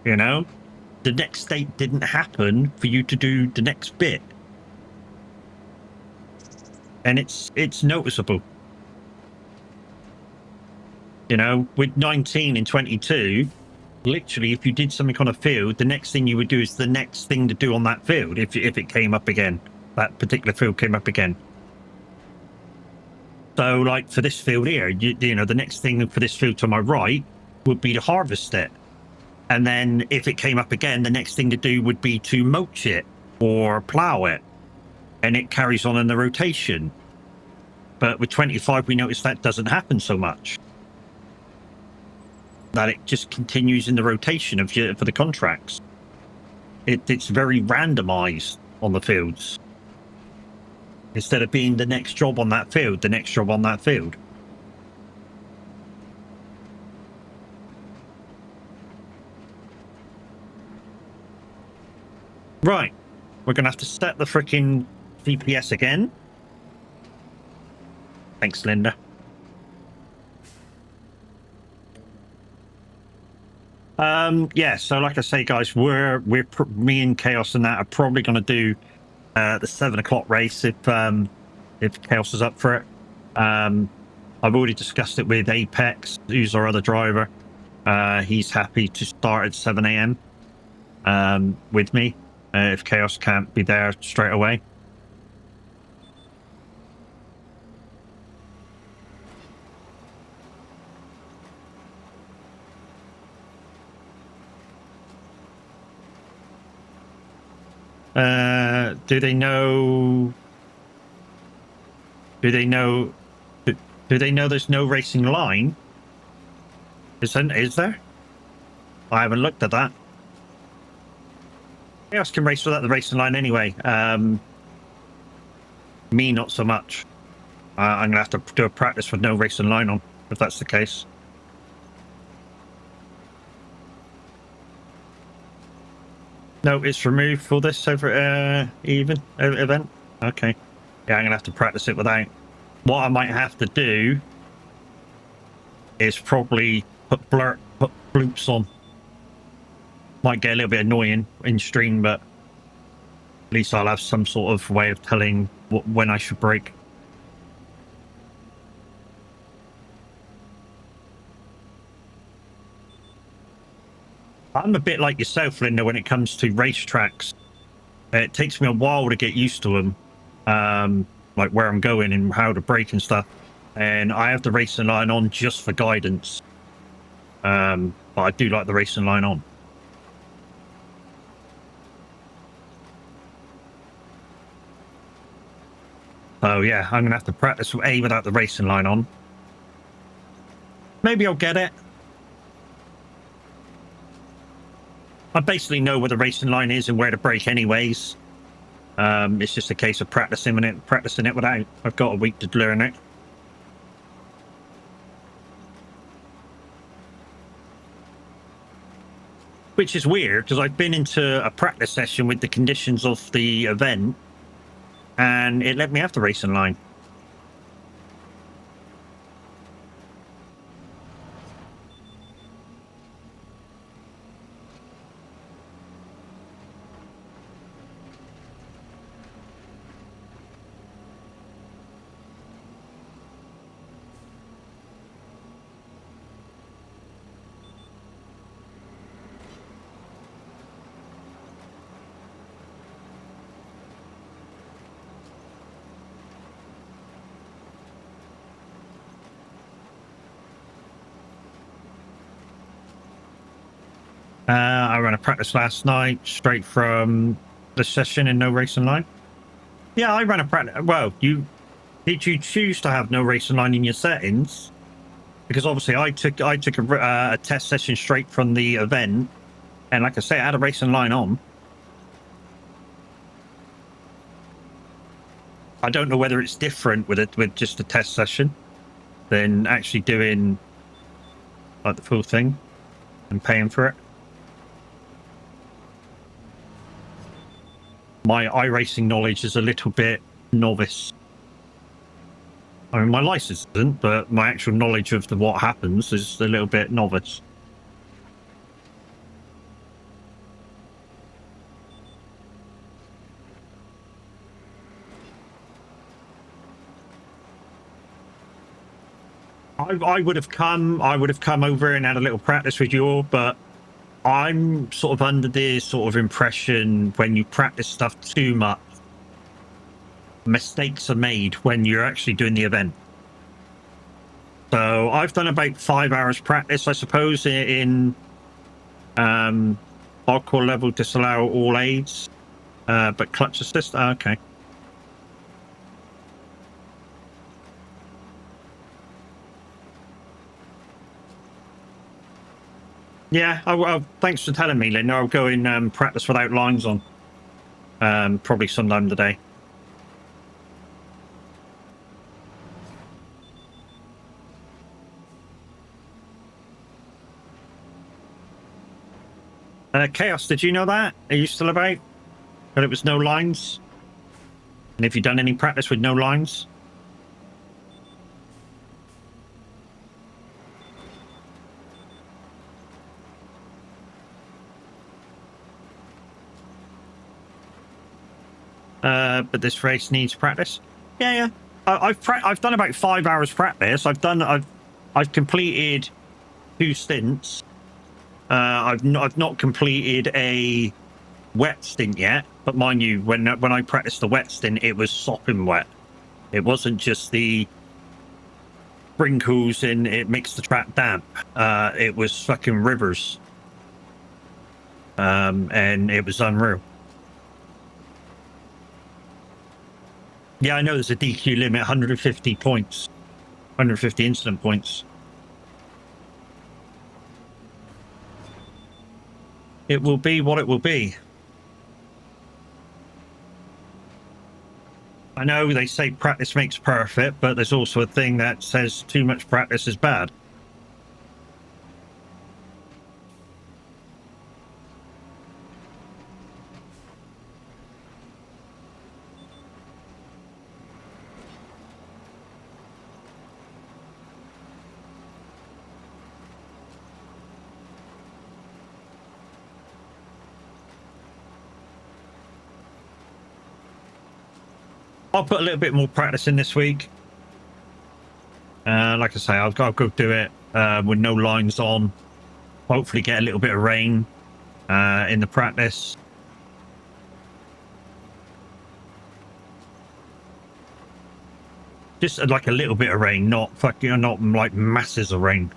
You know? The next state didn't happen for you to do the next bit. And it's noticeable. You know, with 19 and 22, literally, if you did something on a field, the next thing you would do is the next thing to do on that field if it came up again. That particular field came up again. So, like, for this field here, you know, the next thing for this field to my right would be to harvest it. And then if it came up again, the next thing to do would be to mulch it or plow it. And it carries on in the rotation. But with 25, we noticed that doesn't happen so much. That it just continues in the rotation for the contracts. It's very randomized on the fields. Instead of being the next job on that field, the next job on that field. Right. We're going to have to set the freaking GPS again. Thanks, Linda. Yeah, so like I say, guys, me and Chaos and that are probably going to do the 7 o'clock race if Chaos is up for it. I've already discussed it with Apex, who's our other driver. He's happy to start at 7 a.m. With me if Chaos can't be there straight away. Do they know? Do they know? Do they know there's no racing line? Is there? I haven't looked at that. Chaos can race without the racing line anyway. Me, not so much. I'm gonna have to do a practice with no racing line on, if that's the case. No, it's removed for this event. Okay. Yeah, I'm gonna have to practice it without. What I might have to do is probably put bloops on. Might get a little bit annoying in stream, but at least I'll have some sort of way of telling when I should brake. I'm a bit like yourself, Linda, when it comes to racetracks. It takes me a while to get used to them, like where I'm going and how to brake and stuff. And I have the racing line on just for guidance. But I do like the racing line on. Oh yeah, I'm gonna have to practice without the racing line on. Maybe I'll get it. I basically know where the racing line is and where to brake anyways. It's just a case of practicing it without. I've got a week to learn it. Which is weird, because I've been into a practice session with the conditions of the event, and it let me have the racing line. I ran a practice last night straight from the session in no racing line. Yeah, I ran a practice. Well, did you choose to have no racing line in your settings? Because obviously I took a test session straight from the event, and like I say, I had a racing line on. I don't know whether it's different with just a test session than actually doing like the full thing and paying for it. My iRacing knowledge is a little bit novice. I mean, my license isn't, but my actual knowledge of what happens is a little bit novice. I would have come over and had a little practice with you all, but I'm sort of under the sort of impression when you practice stuff too much, mistakes are made when you're actually doing the event. So I've done about 5 hours practice, I suppose, in hardcore level disallow all aids, but clutch assist. Okay. Yeah, thanks for telling me, Linda. I'll go in practice without lines on. Probably sometime today. Chaos, did you know that? Are you still about? That it was no lines? And have you done any practice with no lines? But this race needs practice. Yeah. I've done about 5 hours practice. I've completed 2 stints. I've not completed a wet stint yet, but mind you, when I practiced the wet stint, it was sopping wet. It wasn't just the sprinkles and it makes the track damp. It was fucking rivers, and it was unreal. Yeah, I know there's a DQ limit, 150 points, 150 incident points. It will be what it will be. I know they say practice makes perfect, but there's also a thing that says too much practice is bad. I'll put a little bit more practice in this week. Like I say, I'll go do it with no lines on. Hopefully get a little bit of rain in the practice. Just like a little bit of rain, not like masses of rain.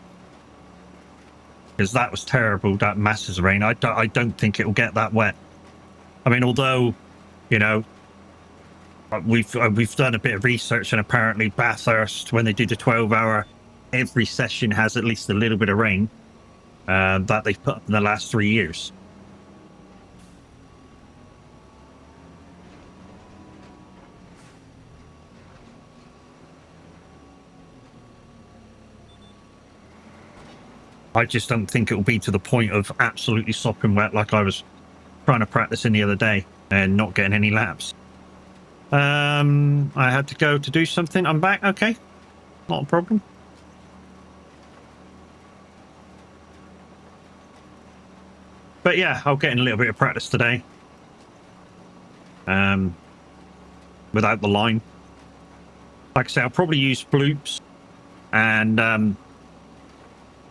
Because that was terrible, that masses of rain. I don't think it will get that wet. I mean, although, you know, we've done a bit of research, and apparently Bathurst, when they do the 12-hour, every session has at least a little bit of rain that they've put up in the last 3 years. I just don't think it will be to the point of absolutely sopping wet like I was trying to practice in the other day and not getting any laps. I had to go to do something. I'm back. Okay, not a problem. But yeah, I'll get in a little bit of practice today. Without the line. Like I say, I'll probably use bloops and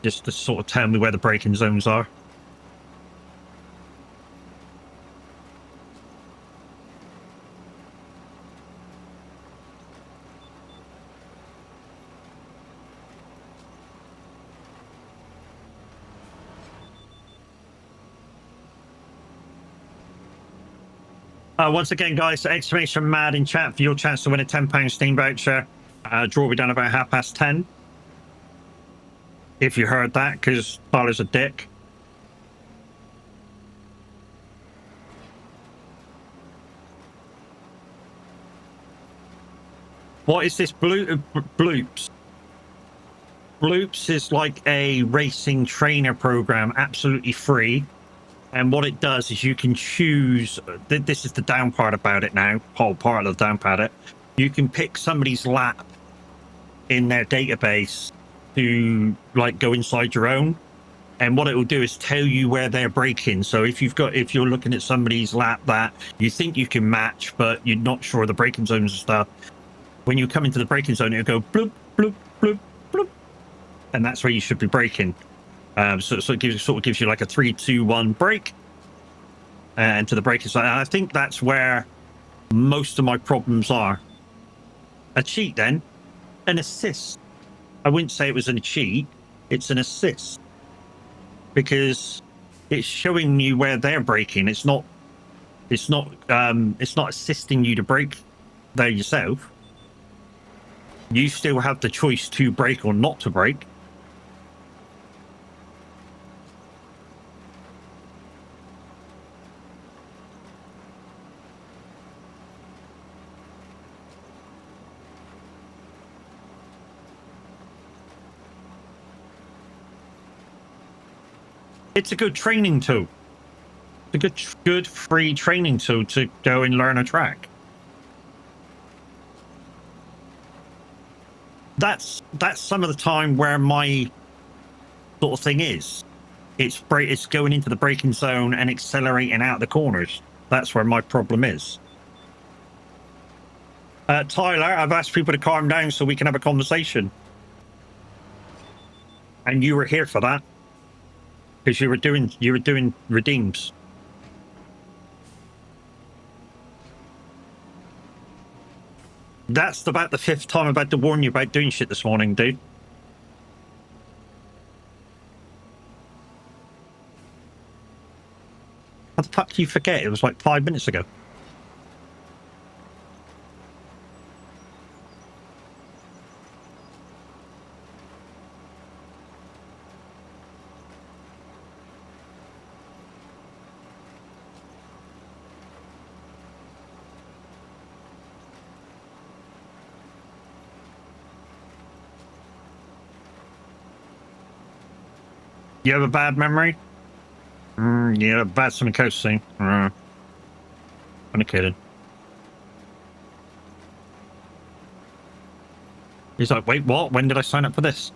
just to sort of tell me where the braking zones are. Once again, guys, exclamation mad in chat for your chance to win a £10 Steam voucher. Draw will be done about 10:30. If you heard that, because Tyler's a dick. What is this bloops? Bloops is like a racing trainer program, absolutely free. And what it does is you can choose, this is the down part about it now, whole part of the down part of it. You can pick somebody's lap in their database to like go inside your own. And what it will do is tell you where they're braking. So if you're looking at somebody's lap that you think you can match, but you're not sure of the braking zones and stuff, when you come into the braking zone, it'll go bloop, bloop, bloop, bloop. And that's where you should be braking. So it gives you like a 3, 2, 1 brake into the braking side. And I think that's where most of my problems are. A cheat, then, an assist. I wouldn't say it was a cheat. It's an assist because it's showing you where they're braking. It's not assisting you to brake there yourself. You still have the choice to brake or not to brake. It's a good training tool. It's a good free training tool to go and learn a track. That's some of the time where my sort of thing is. It's going into the braking zone and accelerating out the corners. That's where my problem is. Tyler, I've asked people to calm down so we can have a conversation. And you were here for that. Because you were doing redeems. That's about the 5th time I've had to warn you about doing shit this morning, dude. How the fuck do you forget? It was like 5 minutes ago. You have a bad memory? Yeah, a bad Sunny Coast scene. Only kidding. He's like, wait, what? When did I sign up for this?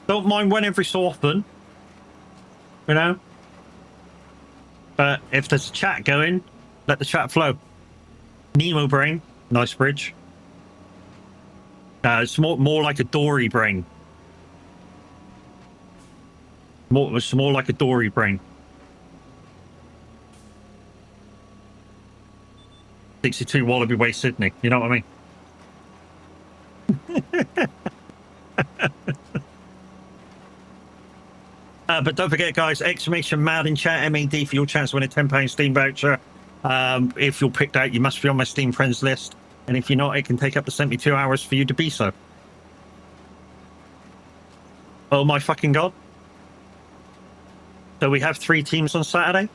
Don't mind when every so often. You know? But if there's a chat going, let the chat flow. Nemo brain. Nice bridge. It's more like a Dory brain. It's more like a Dory brain. 62 Wallaby Way, Sydney. You know what I mean? But don't forget, guys, exclamation MAD in chat, MAD, for your chance to win a £10 Steam voucher. If you're picked out, you must be on my Steam friends list. And if you're not, it can take up to 72 hours for you to be so. Oh my fucking god. So we have 3 teams on Saturday.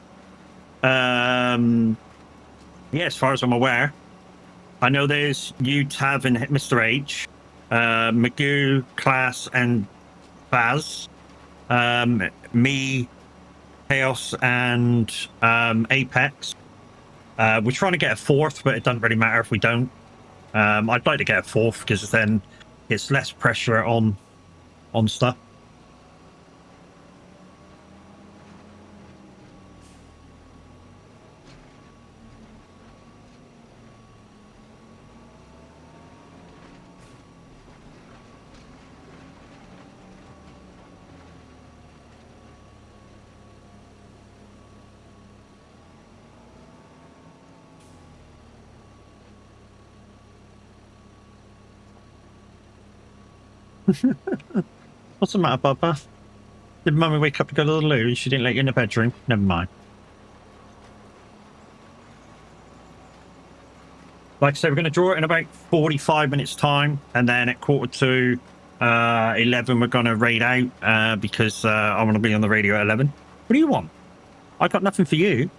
Yeah, as far as I'm aware. I know there's you, Tav, and Mr. H, Magoo, Class, and Baz. Me, Chaos, and Apex. We're trying to get a 4th, but it doesn't really matter if we don't. I'd like to get a 4th because then it's less pressure on stuff. What's the matter, Bubba? Did Mummy wake up to go to the loo and she didn't let you in the bedroom? Never mind. Like I said, we're going to draw it in about 45 minutes time, and then at 11 we're going to raid out because I want to be on the radio at 11. What do you want? I got nothing for you.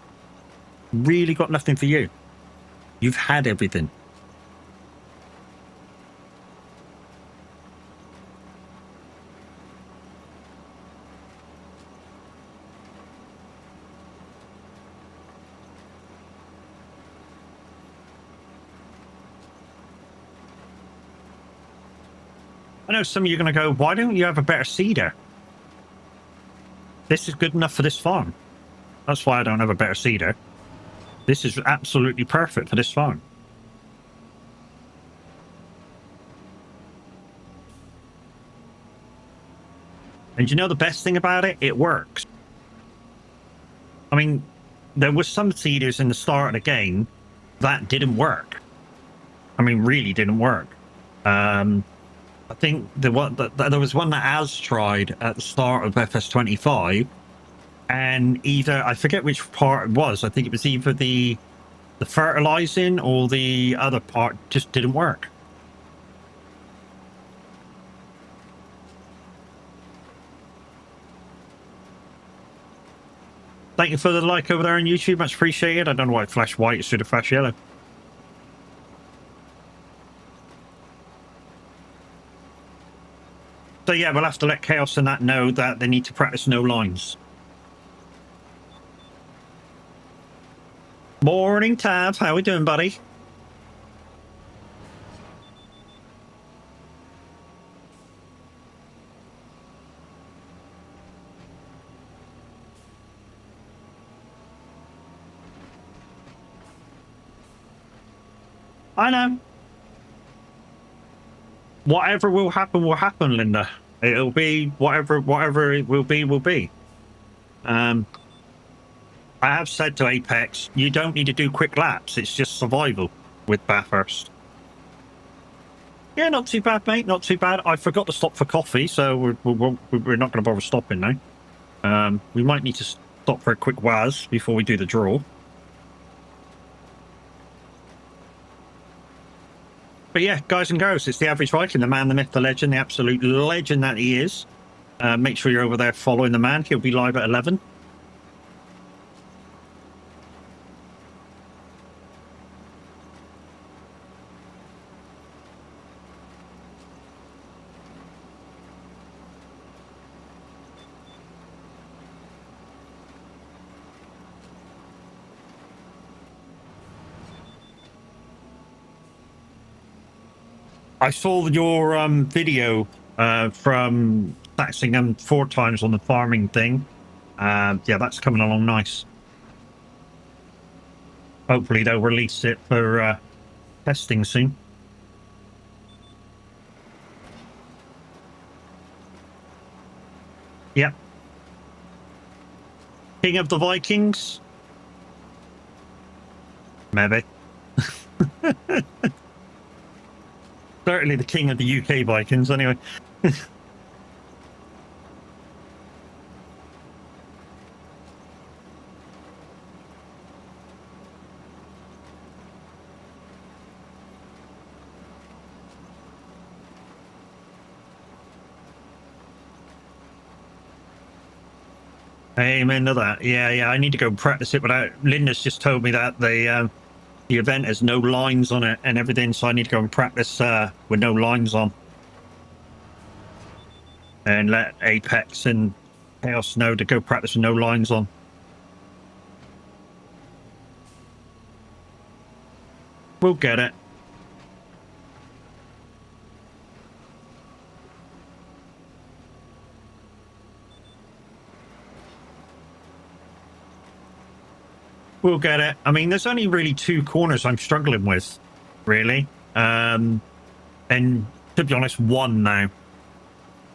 Really got nothing for you. You've had everything. I know some of you are going to go, why don't you have a better seeder? This is good enough for this farm. That's why I don't have a better seeder. This is absolutely perfect for this farm. And you know the best thing about it? It works. I mean, there was some seeders in the start of the game that didn't work. I mean, really didn't work. I think there was one that Az tried at the start of FS25, and either, I forget which part it was. I think it was either the fertilizing or the other part just didn't work. Thank you for the like over there on YouTube, much appreciated. I don't know why it flashed white, it should have flashed yellow. So yeah, we'll have to let Chaos and that know that they need to practice no lines. Morning, Tav. How we doing, buddy? I know. Whatever will happen, Linda. It'll be whatever it will be, will be. I have said to Apex, you don't need to do quick laps. It's just survival with Bathurst. Yeah, not too bad, mate. Not too bad. I forgot to stop for coffee, so we're not going to bother stopping now. We might need to stop for a quick waz before we do the draw. But yeah, guys and girls, it's the Average Viking, the man, the myth, the legend, the absolute legend that he is. Make sure you're over there following the man. He'll be live at 11. I saw your video from taxing them 4 times on the farming thing. Yeah, that's coming along nice. Hopefully they'll release it for testing soon. Yep. King of the Vikings? Maybe. Certainly the king of the UK Vikings, anyway. Amen to that. Yeah. I need to go practice it without. Linda's just told me that the event has no lines on it and everything, so I need to go and practice with no lines on. And let Apex and Chaos know to go practice with no lines on. We'll get it. We'll get it. I mean, there's only really 2 corners I'm struggling with, really. And to be honest, 1 now.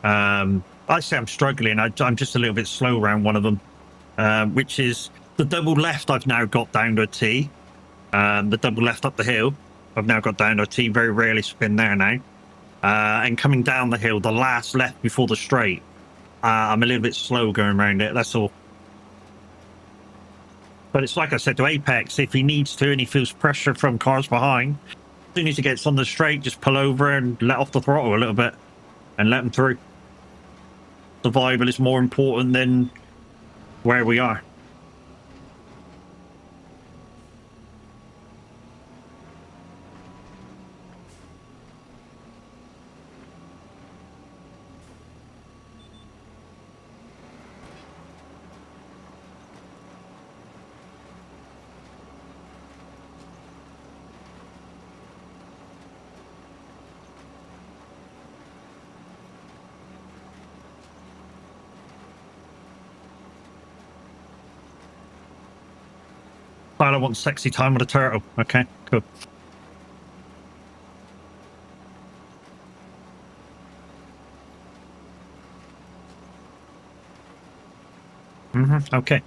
I say I'm struggling. I'm just a little bit slow around one of them, which is the double left I've now got down to a T. The double left up the hill, I've now got down to a T. Very rarely spin there now. And coming down the hill, the last left before the straight, I'm a little bit slow going around it, that's all. But it's like I said to Apex, if he needs to and he feels pressure from cars behind, as soon as he gets on the straight, just pull over and let off the throttle a little bit and let him through. Survival is more important than where we are. I want sexy time with a turtle. Okay, cool. Okay.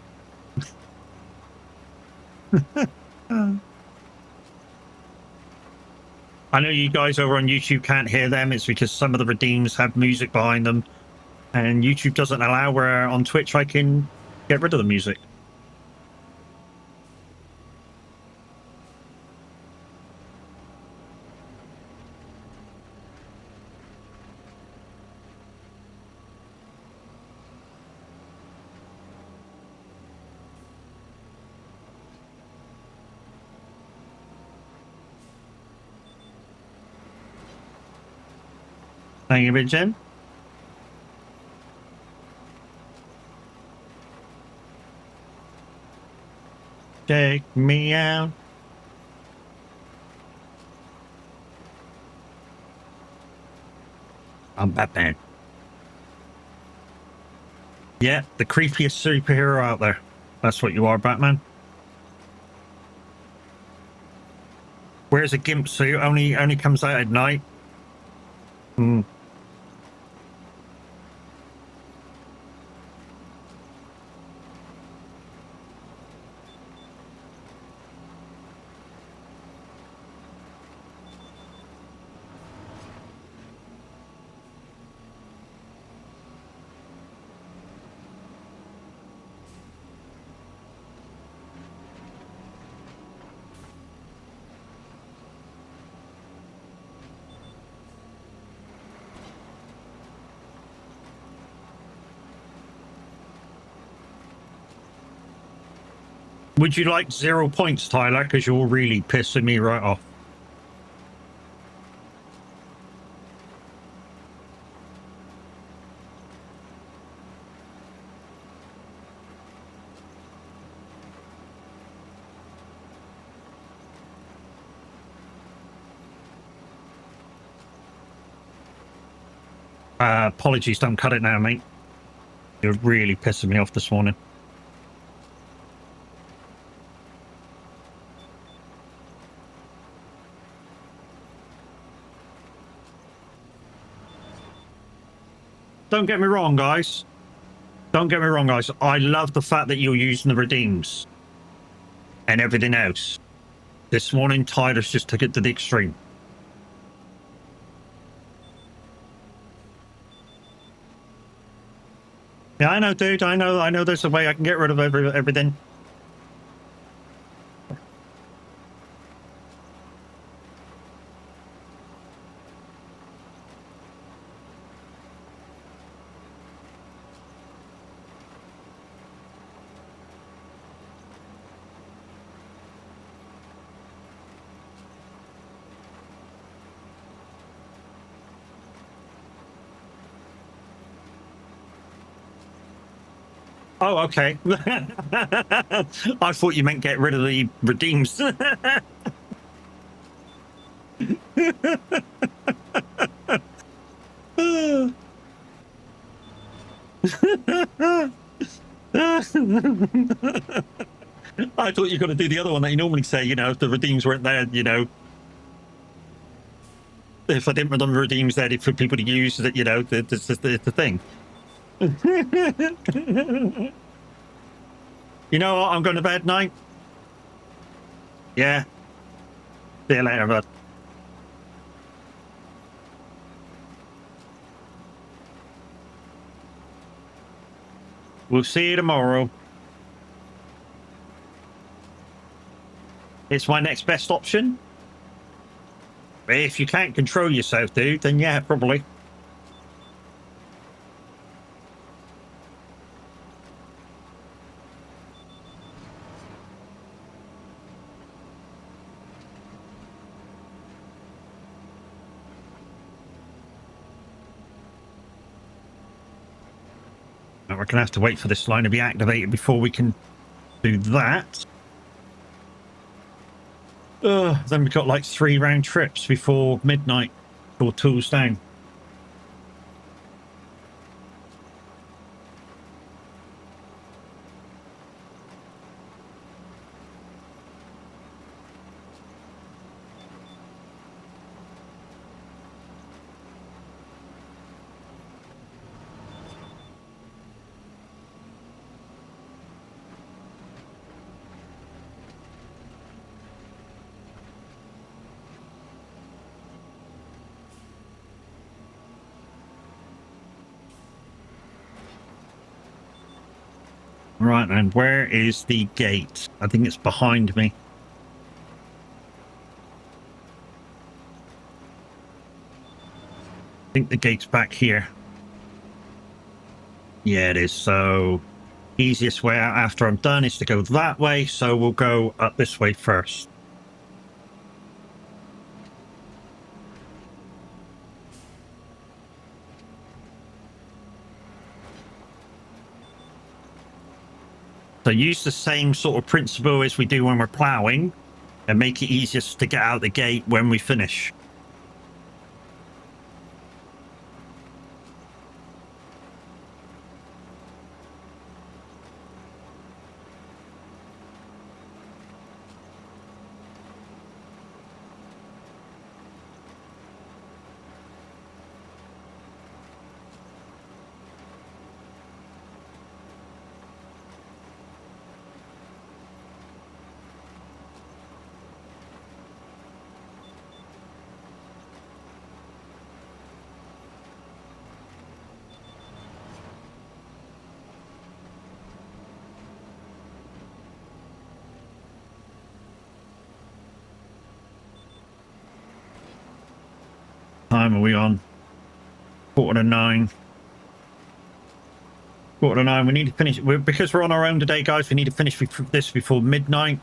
I know you guys over on YouTube can't hear them. It's because some of the redeems have music behind them, and YouTube doesn't allow where on Twitch I can get rid of the music. Thank you, Jen. Take me out. I'm Batman. Yeah, the creepiest superhero out there. That's what you are, Batman. Wears a gimp suit, only comes out at night. Hmm. Would you like 0 points, Tyler? Because you're really pissing me right off. Apologies, don't cut it now, mate. You're really pissing me off this morning. Don't get me wrong, guys. Don't get me wrong, guys. I love the fact that you're using the redeems and everything else. This morning, Tyler's just took it to the extreme. Yeah, I know, dude. I know there's a way I can get rid of everything. Oh, okay. I thought you meant get rid of the redeems. I thought you were going to do the other one that you normally say, if the redeems weren't there, if I didn't put the redeems there for people to use, that, the thing. You know what? I'm going to bed night. Yeah. See you later, bud. We'll see you tomorrow. It's my next best option. If you can't control yourself, dude, then yeah, probably. We're going to have to wait for this line to be activated before we can do that. Then we've got like 3 round trips before midnight or tools down. Right, and where is the gate? I think it's behind me. I think the gate's back here. Yeah, it is. So easiest way out after I'm done is to go that way. So we'll go up this way first. So use the same sort of principle as we do when we're ploughing and make it easiest to get out the gate when we finish. time are we on? 8:45. 8:45. We need to finish. Because we're on our own today, guys. We need to finish this before midnight.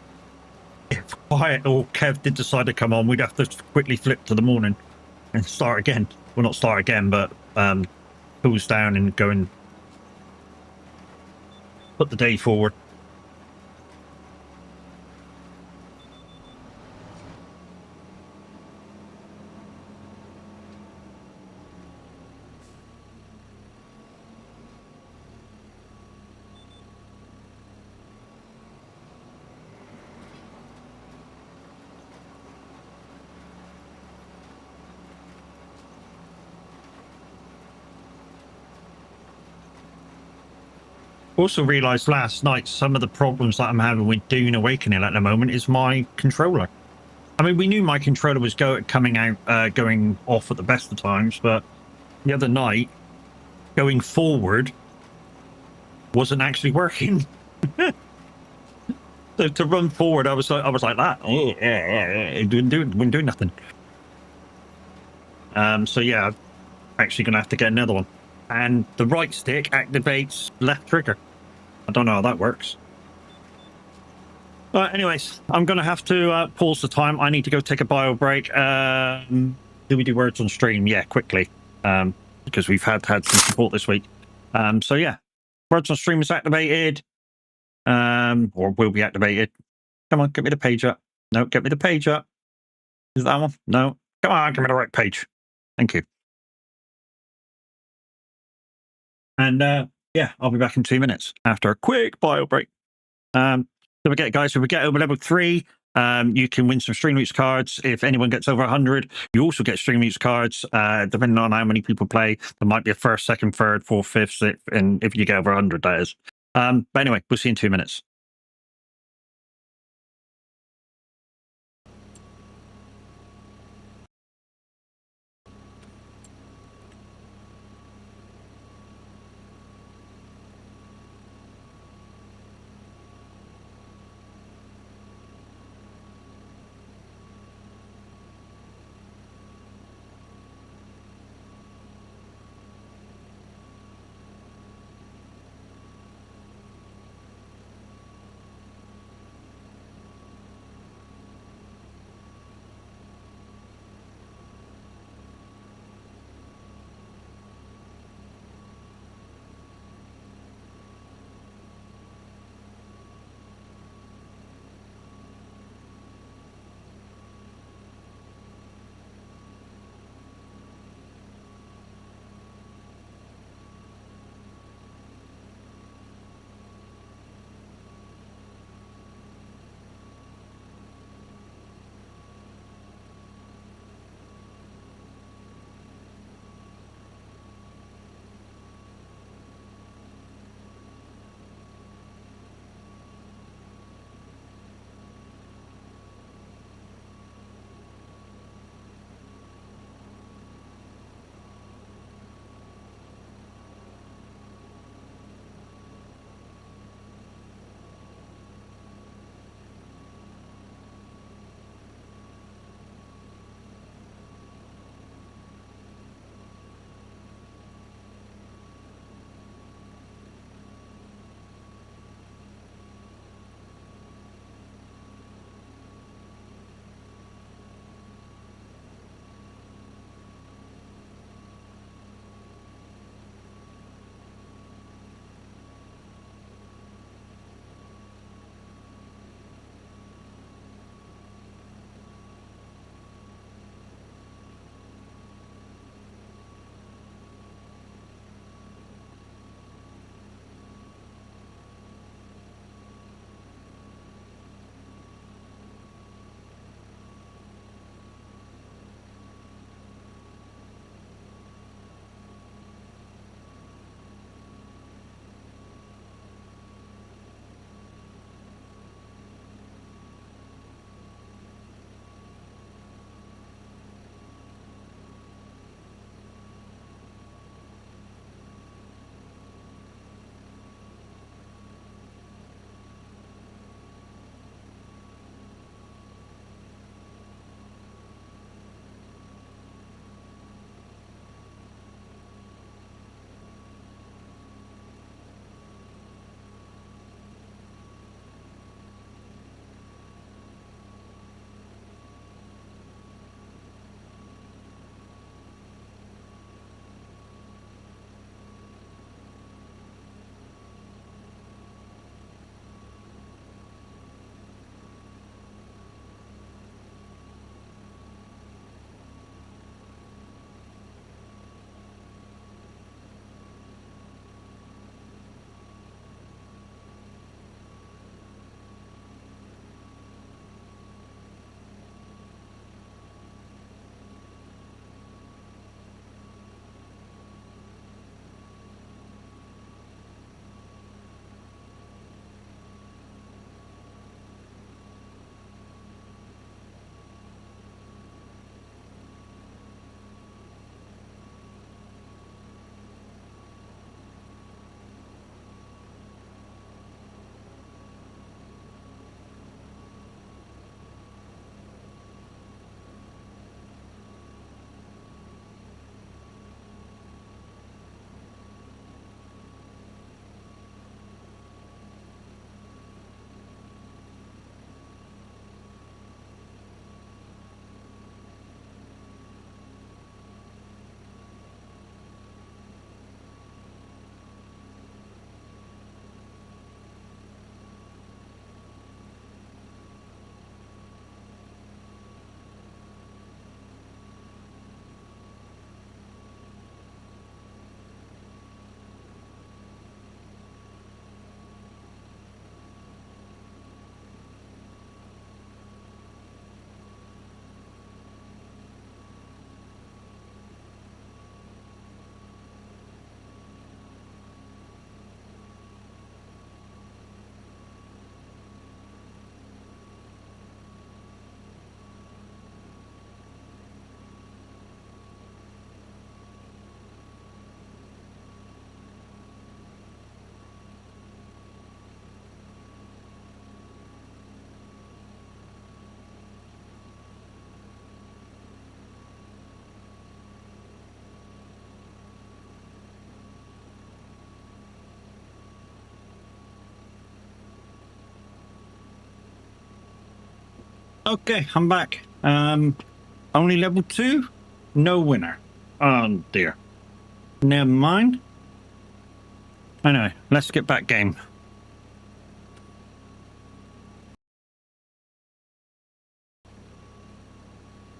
If Wyatt or Kev did decide to come on, we'd have to quickly flip to the morning and start again. Well, not start again, but tools down and go and put the day forward. Also realized last night some of the problems that I'm having with Dune Awakening at the moment is my controller. I mean, we knew my controller was going off at the best of times, but the other night, going forward, wasn't actually working. So to run forward, I was like that. It wouldn't do nothing. So yeah, I'm actually gonna have to get another one. And the right stick activates left trigger. I don't know how that works. But anyways, I'm going to have to pause the time. I need to go take a bio break. Do we do words on stream? Yeah, quickly. Because we've had some support this week. So yeah, words on stream is activated. Or will be activated. Come on, get me the page up. No, get me the page up. Is that one? No. Come on, give me the right page. Thank you. And yeah, I'll be back in 2 minutes after a quick bio break. Don't forget, guys, if we get over level 3, you can win some Stream Roots cards. If anyone gets over 100, you also get Stream Roots cards. Depending on how many people play, there might be a first, second, third, fourth, fifth, sixth, and if you get over 100, that is. But anyway, we'll see you in 2 minutes. Okay, I'm back. Only level 2? No winner. Oh dear. Never mind. Anyway, let's get back game.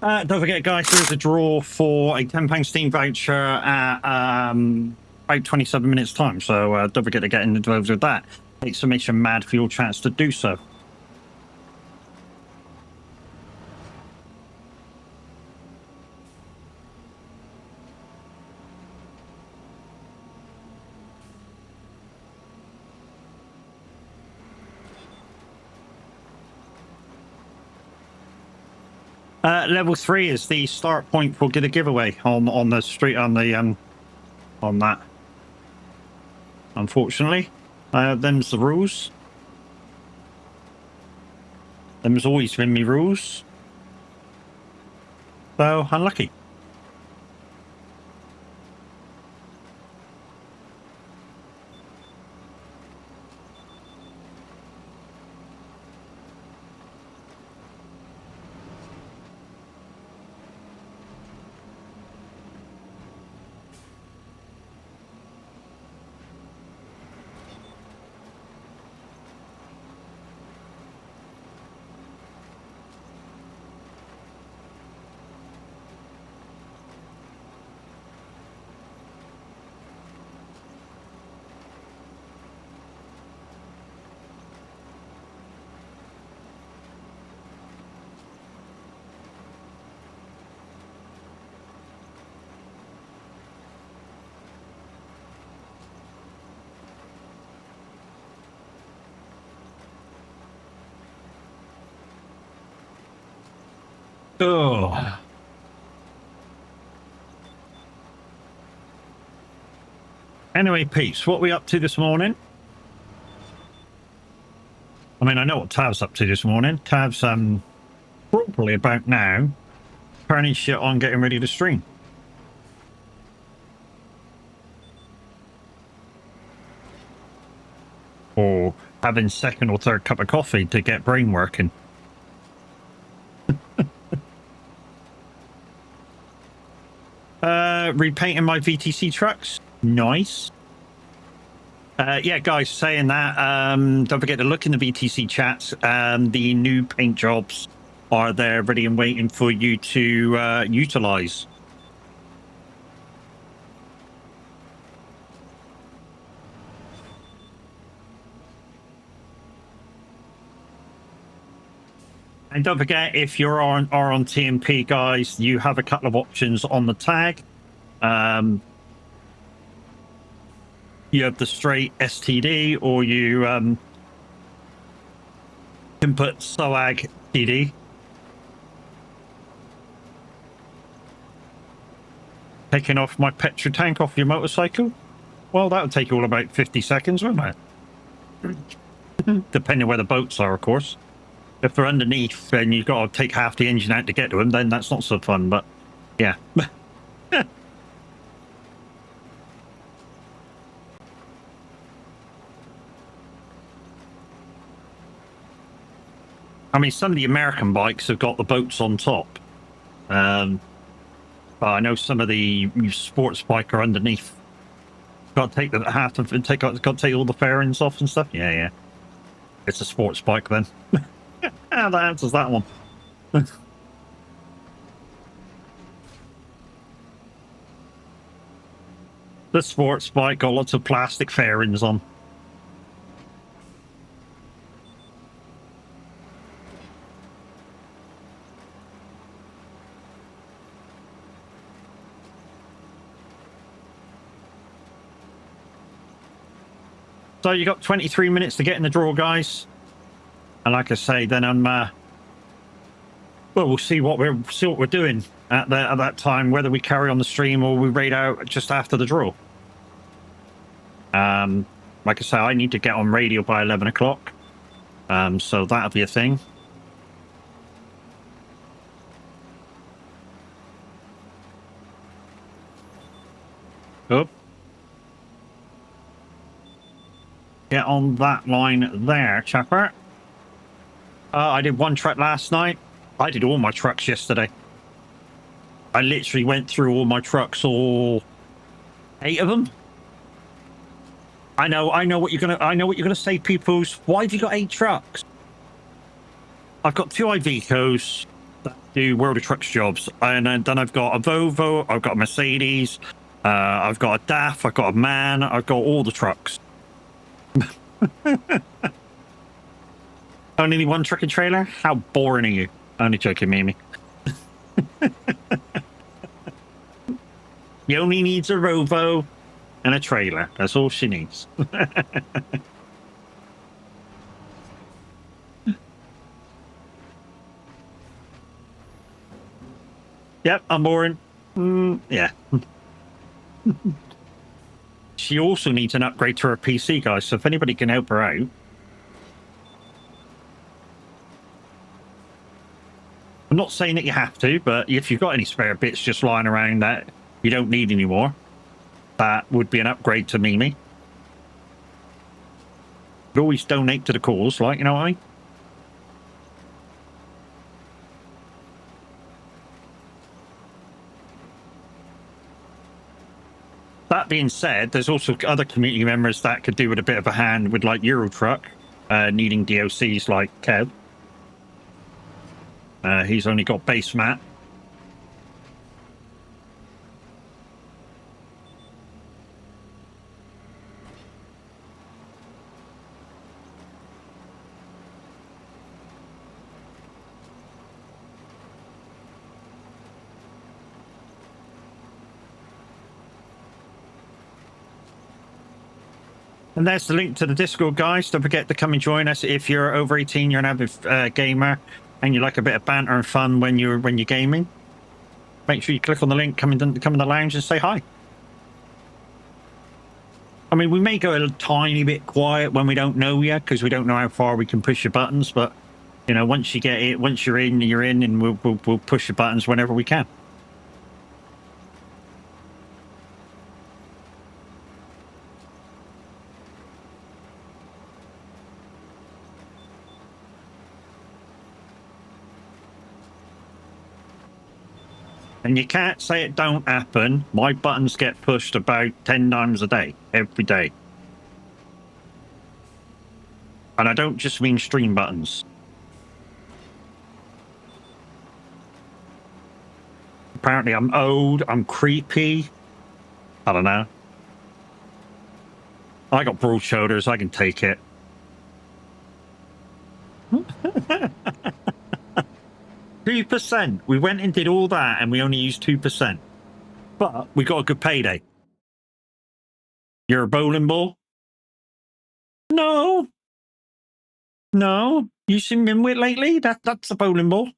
Don't forget, guys, there's a draw for a £10 Steam voucher at about 27 minutes' time. So don't forget to get involved with that. Exclamation mad for your chance to do so. Level 3 is the start point for get a giveaway on the street on that. Unfortunately, them's the rules. Them's always been me rules. So unlucky. Oh. Anyway, Pete, what are we up to this morning? I mean, I know what Tav's up to this morning. Tav's probably about now turning shit on, getting ready to stream. Or having second or third cup of coffee to get brain working. Repainting my VTC trucks. Nice. Yeah, guys, saying that, don't forget to look in the VTC chats. The new paint jobs are there ready and waiting for you to utilize. And don't forget, if you're on TMP, guys, you have a couple of options on the tag. You have the straight STD, or you can put SOAG TD. Taking off my petrol tank off your motorcycle? Well, that would take all about 50 seconds, wouldn't it? Depending where the boats are, of course. If they're underneath and you've got to take half the engine out to get to them, then that's not so fun, but yeah. I mean, some of the American bikes have got the boats on top. But I know some of the sports bike are underneath. Got to take the half of and got to take all the fairings off and stuff. Yeah. It's a sports bike then. That answers that one. The sports bike got lots of plastic fairings on. So you got 23 minutes to get in the draw, guys. And like I say, then I'm well, we'll see what we're doing at that time, whether we carry on the stream or we raid out just after the draw. Like I say, I need to get on radio by 11 o'clock. So that'll be a thing. Oh. Get on that line there, chapper. I did one track last night. I did all my trucks yesterday. I literally went through all my trucks, all 8 of them. I know what you're gonna say, peoples. Why have you got 8 trucks? I've got 2 Ivecos that do World of Trucks jobs, and then I've got a Volvo, I've got a Mercedes, I've got a DAF, I've got a MAN, I've got all the trucks. Only one truck and trailer? How boring are you? Only joking, Mimi. He only needs a Rovo and a trailer. That's all she needs. Yep, I'm boring. Yeah. She also needs an upgrade to her PC, guys. So if anybody can help her out. I'm not saying that you have to, but if you've got any spare bits just lying around that you don't need anymore, that would be an upgrade to Mimi. But always donate to the cause, like, you know what I mean? That being said, there's also other community members that could do with a bit of a hand with, like, Euro Truck, needing DLCs like Kev. He's only got base mat. And there's the link to the Discord, guys. Don't forget to come and join us if you're over 18, you're an avid gamer, and you like a bit of banter and fun when you're gaming. Make sure you click on the link, come in the lounge and say hi. I mean, we may go a tiny bit quiet when we don't know yet, because we don't know how far we can push your buttons. But you know, once you get it, once you're in, and we'll push the buttons whenever we can. And you can't say it don't happen. My buttons get pushed about 10 times a day, every day. And I don't just mean stream buttons. Apparently I'm old, I'm creepy. I don't know. I got broad shoulders, I can take it. 2%. We went and did all that and we only used 2%. But we got a good payday. You're a bowling ball? No. No. You seen Mimwit lately? That's a bowling ball.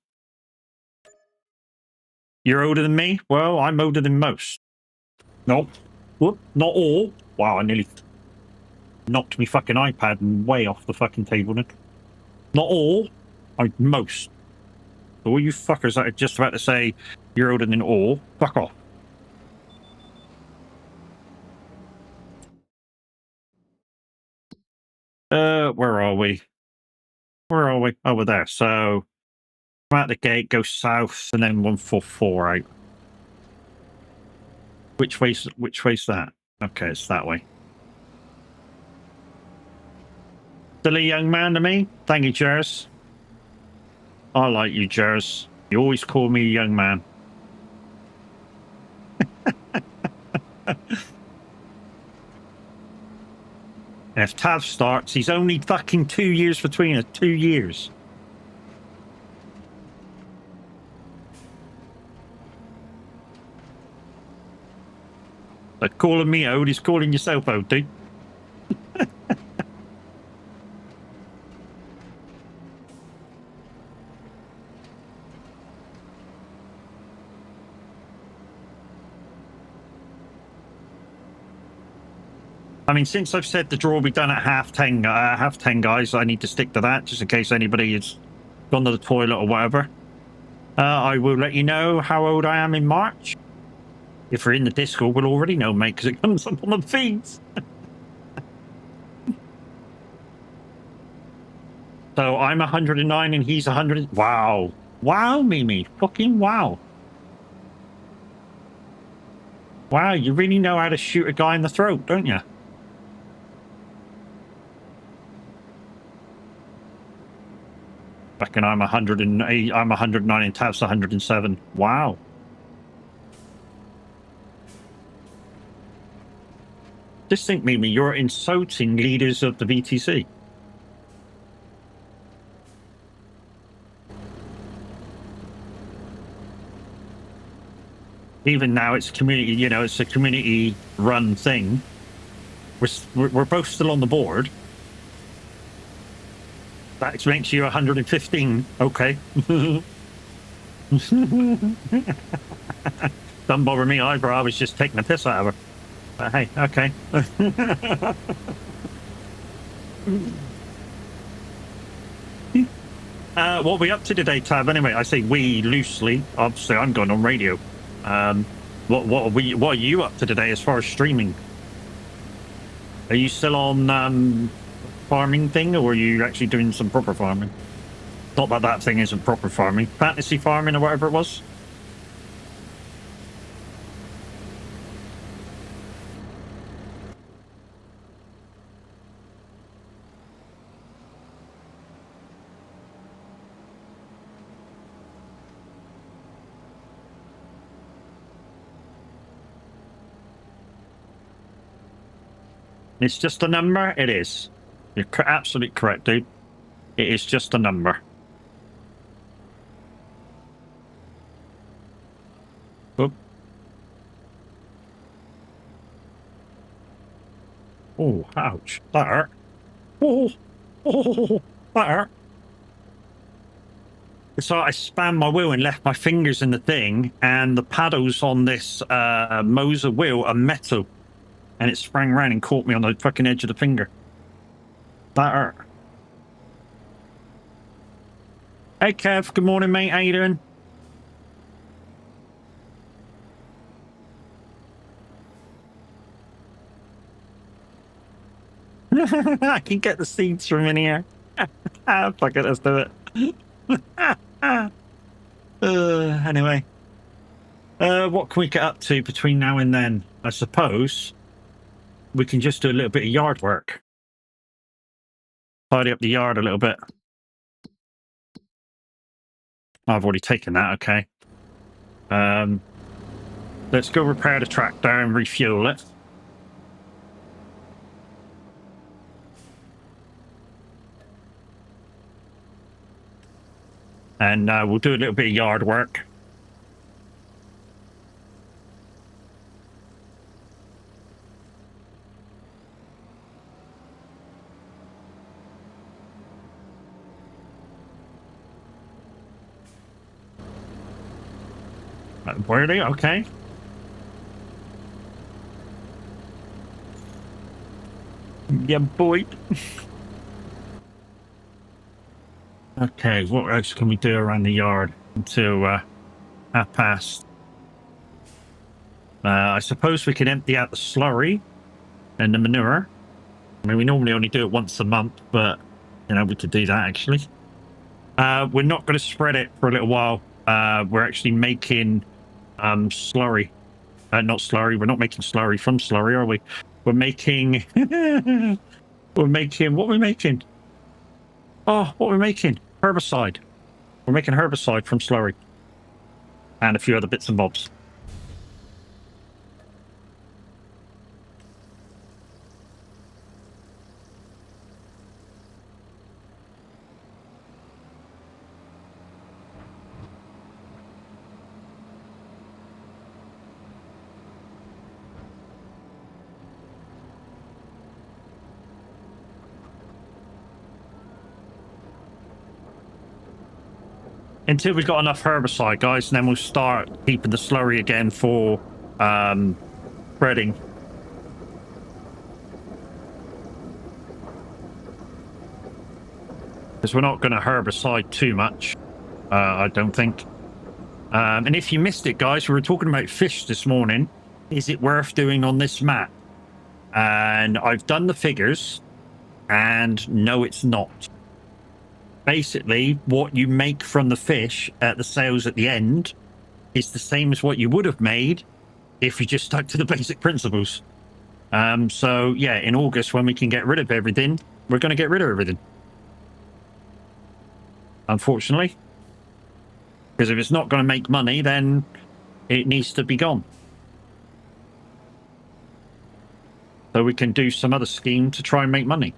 You're older than me? Well, I'm older than most. Nope. Whoop. Not all. Wow, I nearly knocked me fucking iPad way off the fucking table then. Not all. Most. All you fuckers that are just about to say you're older than all, fuck off. Where are we? Where are we? Over there. So, come out the gate, go south, and then 144 out. Which way's that? Okay, it's that way. Silly young man to me. Thank you, Jers. I like you, Jers. You always call me a young man. If Tav starts, he's only fucking 2 years between us. 2 years. But calling me old, he's calling yourself old, dude. I mean, since I've said the draw will be done at half 10, guys, I need to stick to that, just in case anybody has gone to the toilet or whatever. I will let you know how old I am in March. If you're in the Discord, we'll already know, mate, because it comes up on the feeds. So I'm 109 and he's 100. Wow. Wow, Mimi. Fucking wow. Wow, you really know how to shoot a guy in the throat, don't you? Reckon I'm 108. I'm 109 and Tav's 107. Wow. Just think, Mimi, you're insulting leaders of the VTC. Even now, it's community. You know, it's a community-run thing. We're both still on the board. That makes you 115. Okay. Don't bother me either. I was just taking the piss out of her. But hey, okay. What are we up to today, Tab? Anyway, I say we loosely. Obviously, I'm going on radio. What are you up to today as far as streaming? Are you still on farming thing, or are you actually doing some proper farming? Not that that thing isn't proper farming. Fantasy farming or whatever it was. It's just a number. It is. You're absolutely correct, dude. It is just a number. Oh. Oh, ouch. That hurt. Oh, that hurt. So I spanned my wheel and left my fingers in the thing, and the paddles on this Moser wheel are metal. And it sprang around and caught me on the fucking edge of the finger. That hurt. Hey, Kev. Good morning, mate. How you doing? I can get the seeds from in here. Fuck it, let's do it. Anyway. What can we get up to between now and then? I suppose we can just do a little bit of yard work. Tidy up the yard a little bit. I've already taken that, okay. Let's go repair the tractor and refuel it. And we'll do a little bit of yard work. Where are they? Okay. Yeah, boy. Okay, what else can we do around the yard until 1:30? I suppose we can empty out the slurry and the manure. I mean, we normally only do it once a month, but, you know, we could do that, actually. We're not going to spread it for a little while. We're actually making slurry. Not slurry. We're not making slurry from slurry, are we? We're making... We're making... What are we making? Oh, what are we making? Herbicide. We're making herbicide from slurry. And a few other bits and bobs. Until we've got enough herbicide, guys, and then we'll start keeping the slurry again for spreading. Because we're not going to herbicide too much, I don't think. And if you missed it, guys, we were talking about fish this morning. Is it worth doing on this map? And I've done the figures, and no, it's not. basically what you make from the fish at the sales at the end is the same as what you would have made if you just stuck to the basic principles. So yeah, in August, when we can get rid of everything, we're going to get rid of everything. Unfortunately, because if it's not going to make money, then it needs to be gone. So we can do some other scheme to try and make money.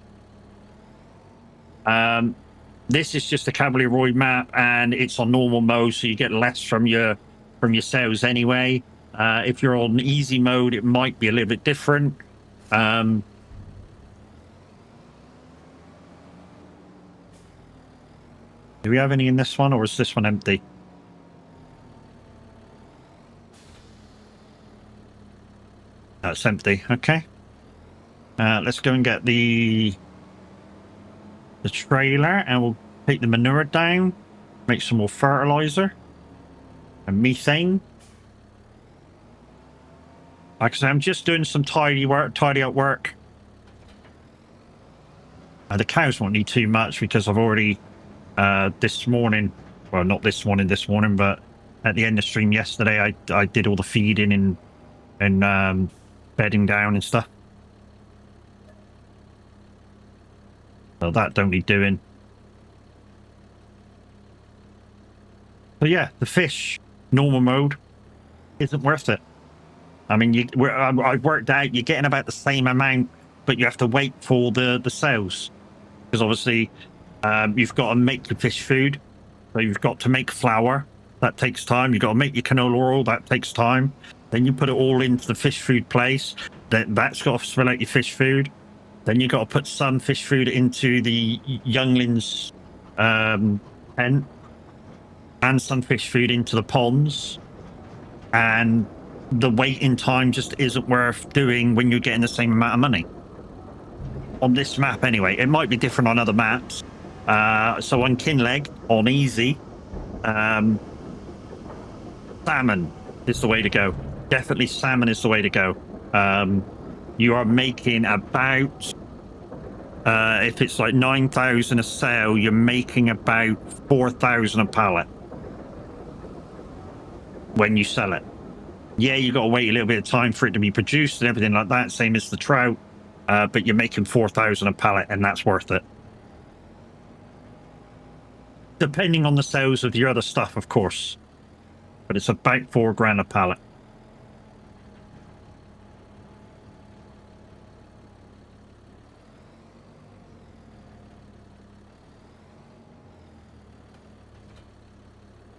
This is just a Cavalier Roy map, and it's on normal mode, so you get less from your sales anyway. If you're on easy mode, it might be a little bit different. Do we have any in this one, or is this one empty? That's empty. Okay. Let's go and get the trailer, and we'll take the manure down, make some more fertilizer and methane. Like I say, I'm just doing some tidy up work. The cows won't need too much because I've already this morning, well, not this morning, but at the end of stream yesterday, I did all the feeding and bedding down and stuff. So that don't need doing. So yeah, the fish normal mode isn't worth it. I mean, I've worked out you're getting about the same amount, but you have to wait for the sales, because obviously you've got to make the fish food, so you've got to make flour. That takes time. You've got to make your canola oil. That takes time. Then you put it all into the fish food place. That's got to spill out your fish food. Then you've got to put some fish food into the younglings' pen, and some fish food into the ponds. And the waiting time just isn't worth doing when you're getting the same amount of money. On this map anyway. It might be different on other maps. So on Kinleg, on easy, salmon is the way to go. Definitely salmon is the way to go. You are making about, if it's like 9,000 a sale, you're making about 4,000 a pallet when you sell it. Yeah, you got to wait a little bit of time for it to be produced and everything like that, same as the trout, but you're making 4,000 a pallet, and that's worth it. Depending on the sales of your other stuff, of course, but it's about $4,000 a pallet.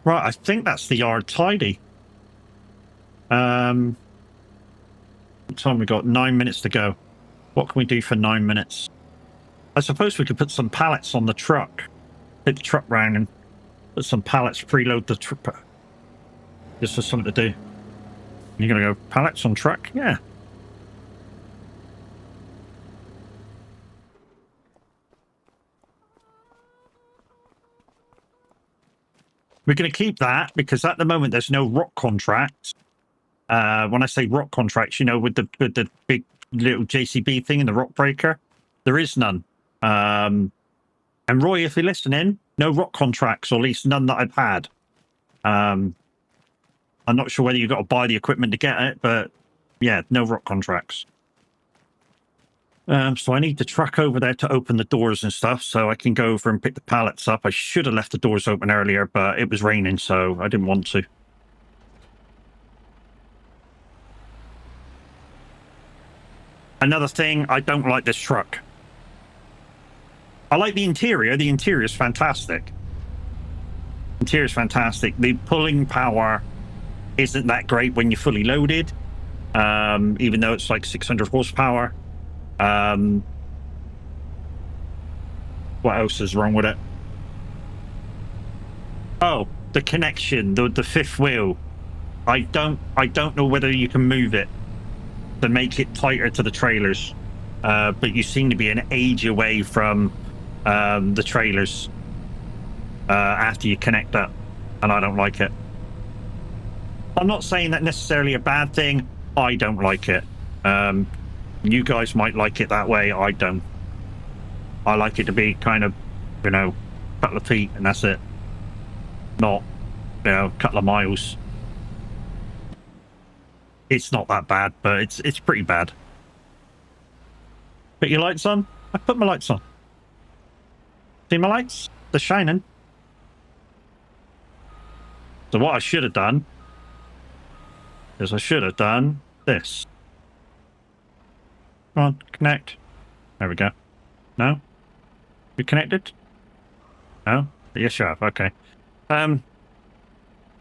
Right, I think that's the yard tidy. What time we got? 9 minutes to go. What can we do for 9 minutes? I suppose we could put some pallets on the truck. Take the truck round and put some pallets, preload the truck. Just for something to do. You're going to go pallets on truck? Yeah. We're going to keep that because at the moment there's no rock contracts. When I say rock contracts, you know, with the big little JCB thing and the rock breaker, there is none. And Roy, if you're listening, no rock contracts, or at least none that I've had. I'm not sure whether you've got to buy the equipment to get it, but yeah, no rock contracts. So I need the truck over there to open the doors and stuff, so I can go over and pick the pallets up. I should have left the doors open earlier, but it was raining, so I didn't want to. Another thing, I don't like this truck. I like the interior. The interior is fantastic. Interior is fantastic. The pulling power isn't that great when you're fully loaded, even though it's like 600 horsepower. What else is wrong with it? Oh, the connection, the fifth wheel. I don't know whether you can move it to make it tighter to the trailers, but you seem to be an age away from the trailers after you connect that, and I don't like it. I'm not saying that necessarily a bad thing. I don't like it. You guys might like it that way. I don't. I like it to be kind of, you know, couple of feet, and that's it. Not, you know, a couple of miles. It's not that bad, but it's pretty bad. Put your lights on? I put my lights on. See my lights? They're shining. So what I should have done is I should have done this. Come on, connect. There we go. No? You connected? No? Yes, you have. Okay. So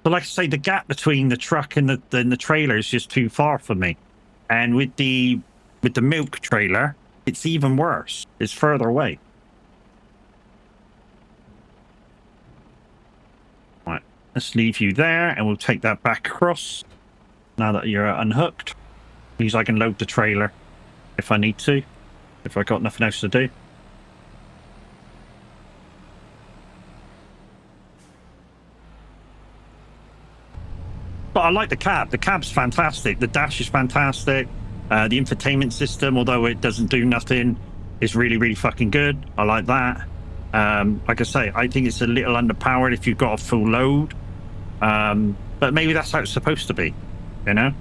like I say, the gap between the truck and the trailer is just too far for me. And with the milk trailer, it's even worse. It's further away. Right, let's leave you there, and we'll take that back across. Now that you're unhooked, means I can load the trailer if I need to, if I got nothing else to do. But I like the cab. The cab's fantastic. The dash is fantastic. The infotainment system, although it doesn't do nothing, is really, really fucking good. I like that. Like I say, I think it's a little underpowered if you've got a full load. But maybe that's how it's supposed to be, you know?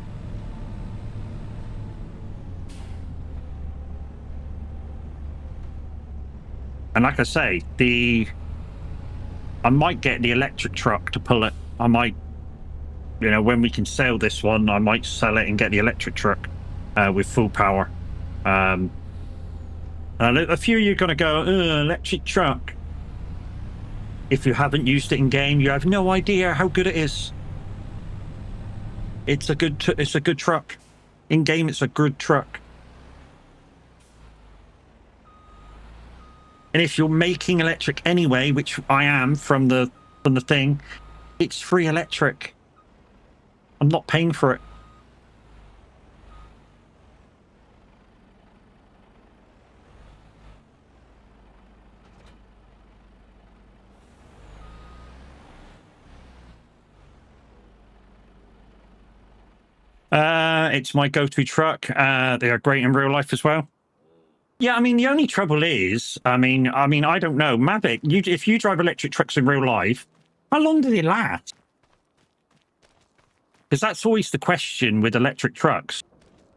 And like I say, I might get the electric truck to pull it. I might, you know, when we can sell this one, I might sell it and get the electric truck with full power. A few of you are going to go, electric truck. If you haven't used it in game, you have no idea how good it is. It's a good truck. In game, it's a good truck. And if you're making electric anyway, which I am from the thing, it's free electric. I'm not paying for it. It's my go-to truck. They are great in real life as well. Yeah, I mean, the only trouble is, I mean, I don't know, Mavic. If you drive electric trucks in real life, how long do they last? Because that's always the question with electric trucks.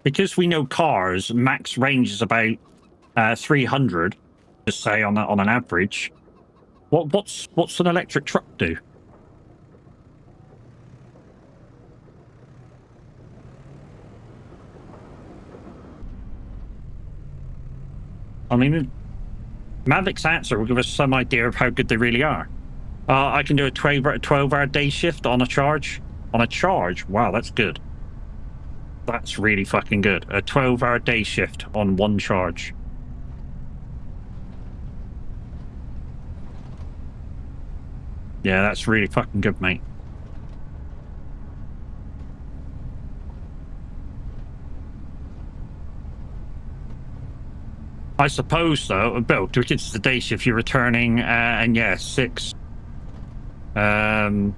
Because we know cars max range is about 300, just say on an average. What's an electric truck do? I mean, Mavic's answer will give us some idea of how good they really are. I can do a 12-hour day shift on a charge. On a charge? Wow, that's good. That's really fucking good. A 12-hour day shift on one charge. Yeah, that's really fucking good, mate. I suppose, though, Bill, to get to the day shift, you're returning, and yeah, 6. And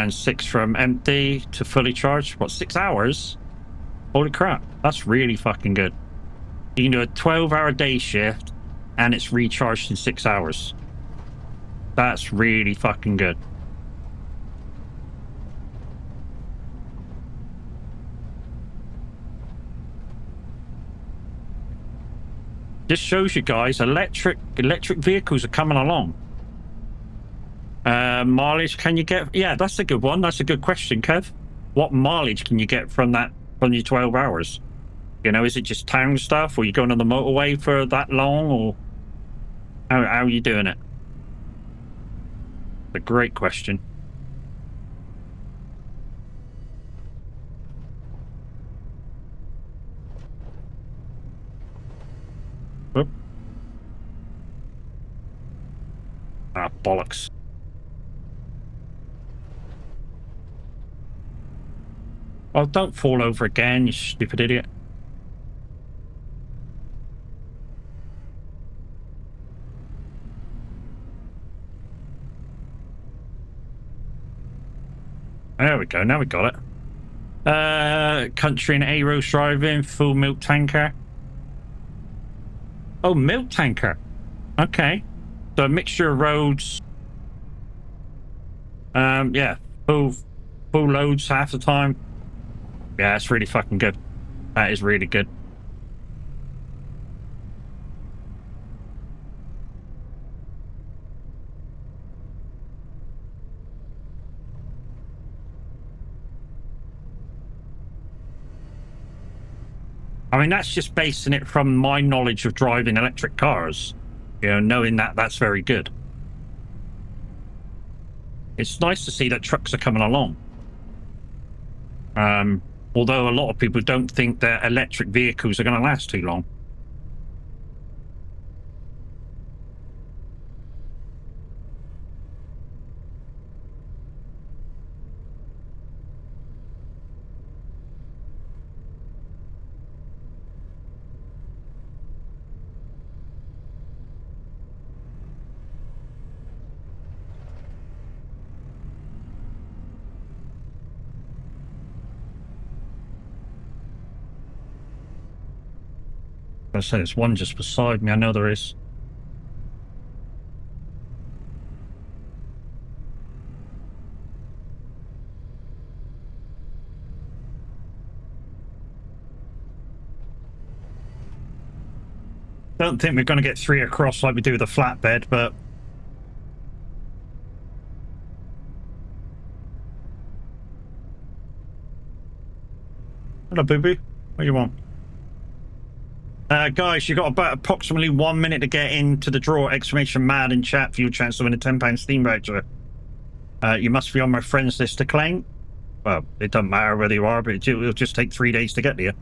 6 from empty to fully charged. What, 6 hours? Holy crap, that's really fucking good. You can do a 12-hour day shift, and it's recharged in 6 hours. That's really fucking good. Just shows you guys electric vehicles are coming along. Mileage can you get? Yeah, that's a good one. That's a good question, Kev. What mileage can you get from your 12 hours? You know, is it just town stuff, or you going on the motorway for that long, or how are you doing it? A great question. Oop. Ah, bollocks. Oh, don't fall over again, you stupid idiot. There we go, now we got it. Country and A-Roads driving, full milk tanker. Oh, milk tanker. Okay. So a mixture of roads Yeah, full loads half the time. Yeah, it's really fucking good. That is really good. I mean, that's just basing it from my knowledge of driving electric cars. You know, knowing that that's very good. It's nice to see that trucks are coming along. Although a lot of people don't think that electric vehicles are going to last too long. I say there's one just beside me. I know there is. Don't think we're going to get 3 across like we do with the flatbed, but hello, boo-boo. What do you want? Guys, you got about approximately 1 minute to get into the draw! Exclamation mad in chat for your chance to win a £10 Steam voucher. You must be on my friends list to claim. Well, it doesn't matter whether you are, but it'll just take 3 days to get to you.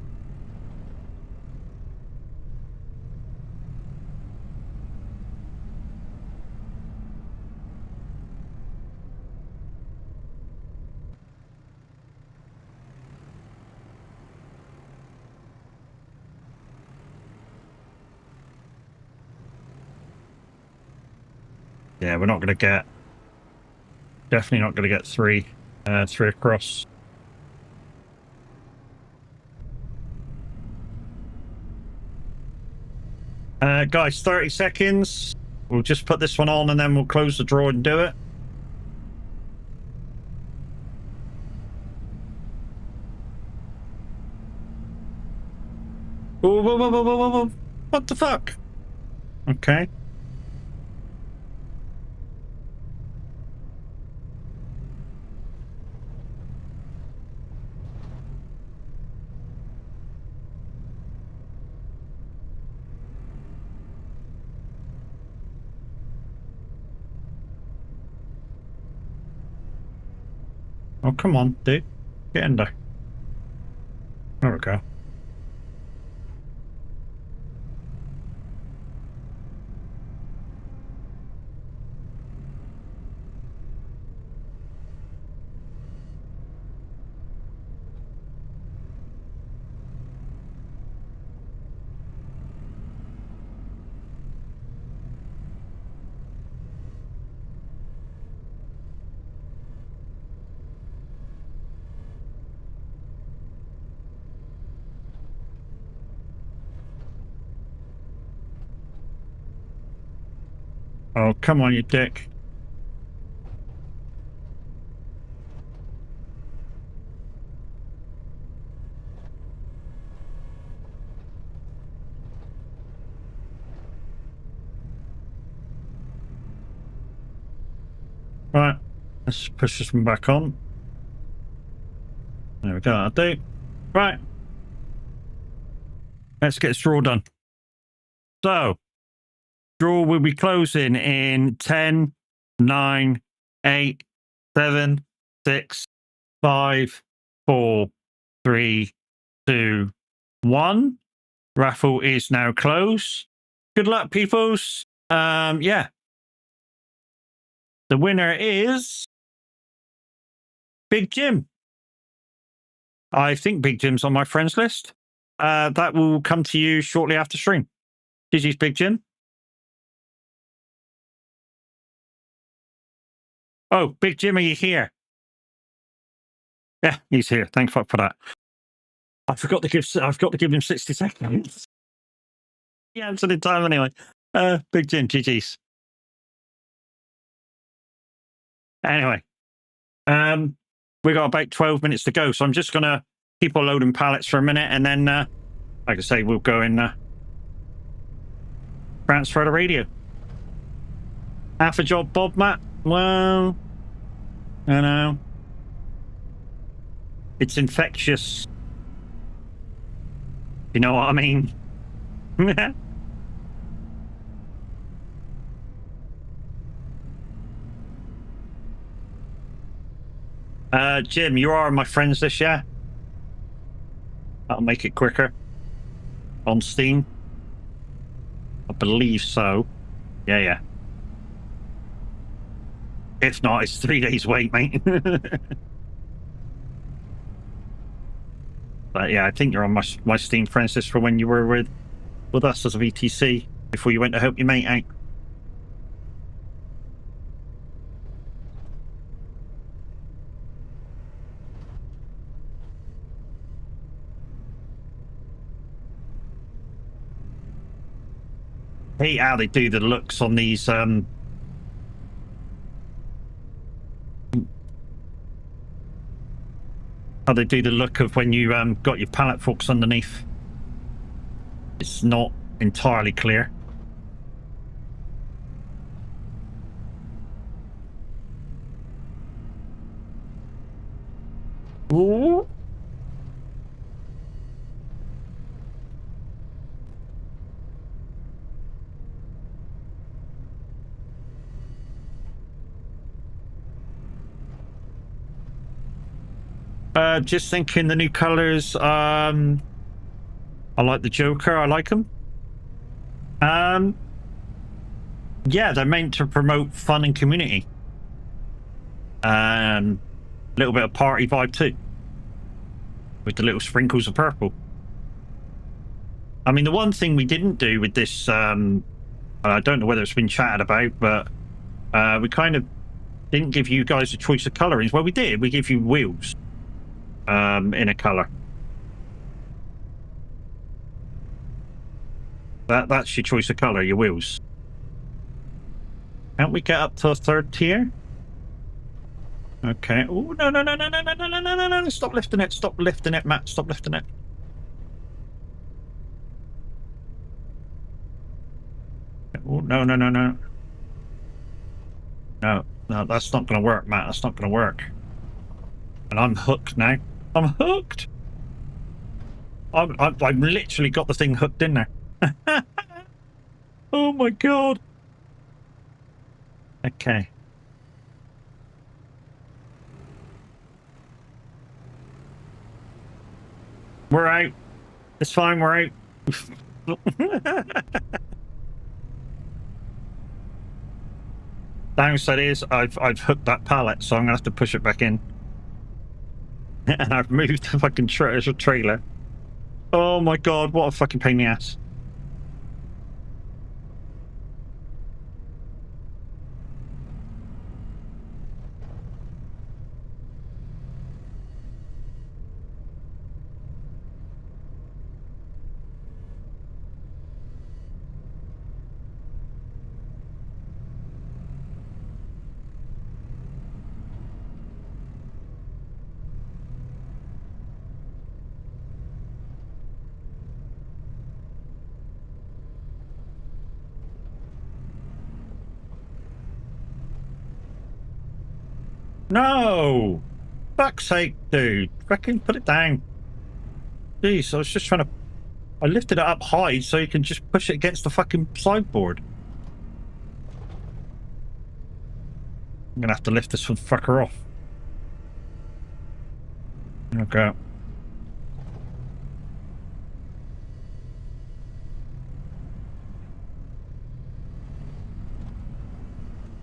Yeah, we're not going to get... Definitely not going to get 3 across. Guys, 30 seconds. We'll just put this one on and then we'll close the draw and do it. Whoa, whoa, whoa, whoa, whoa, whoa. What the fuck? Okay. Oh, come on, dude. Get in there. There we go. Oh, come on, you dick. Right, let's push this one back on. There we go, that'll do. Right. Let's get this draw done. So, draw will be closing in 10, 9, 8, 7, 6, 5, 4, 3, 2, 1. Raffle is now closed. Good luck, peoples. Yeah. The winner is Big Jim. I think Big Jim's on my friends list. That will come to you shortly after stream. GG's, Big Jim. Oh, Big Jim, are you here? Yeah, he's here. Thanks for that. I forgot to give him 60 seconds. He answered in time anyway. Big Jim, GG's. Anyway, We got about 12 minutes to go, so I'm just gonna keep on loading pallets for a minute, and then, like I say, we'll go and transfer the radio. Half a job, Bob, Matt. Well, I know. It's infectious. You know what I mean? Jim, you are on my friends list, yeah? That'll make it quicker. On Steam? I believe so. Yeah. If not, it's 3 days wait, mate. But yeah, I think you're on my Steam friends list for when you were with us as a VTC before you went to help your mate out. I hate how they do the looks on these how they do the look of when you got your pallet forks underneath. It's not entirely clear. Ooh. Just thinking the new colors. I like the Joker. I like them. Yeah, they're meant to promote fun and community. A little bit of party vibe too, with the little sprinkles of purple. I mean, the one thing we didn't do with this, I don't know whether it's been chatted about, but we kind of didn't give you guys a choice of colorings. Well, we did. We gave you wheels. In a color. That's your choice of color, your wheels. Can't we get up to a third tier? Okay. Oh, no. Stop lifting it. Stop lifting it, Matt. Stop lifting it. Oh, no. No, that's not going to work, Matt. That's not going to work. And I'm hooked now. I'm hooked. I've literally got the thing hooked in there. Oh my god. Okay. We're out. It's fine. We're out. Downside is I've hooked that pallet, so I'm gonna have to push it back in. And I've moved the fucking trailer. Oh my god, what a fucking pain in the ass. No! Fuck's sake, dude. Fucking put it down. Jeez, I was just trying to... I lifted it up high so you can just push it against the fucking sideboard. I'm gonna have to lift this fucker off. Okay.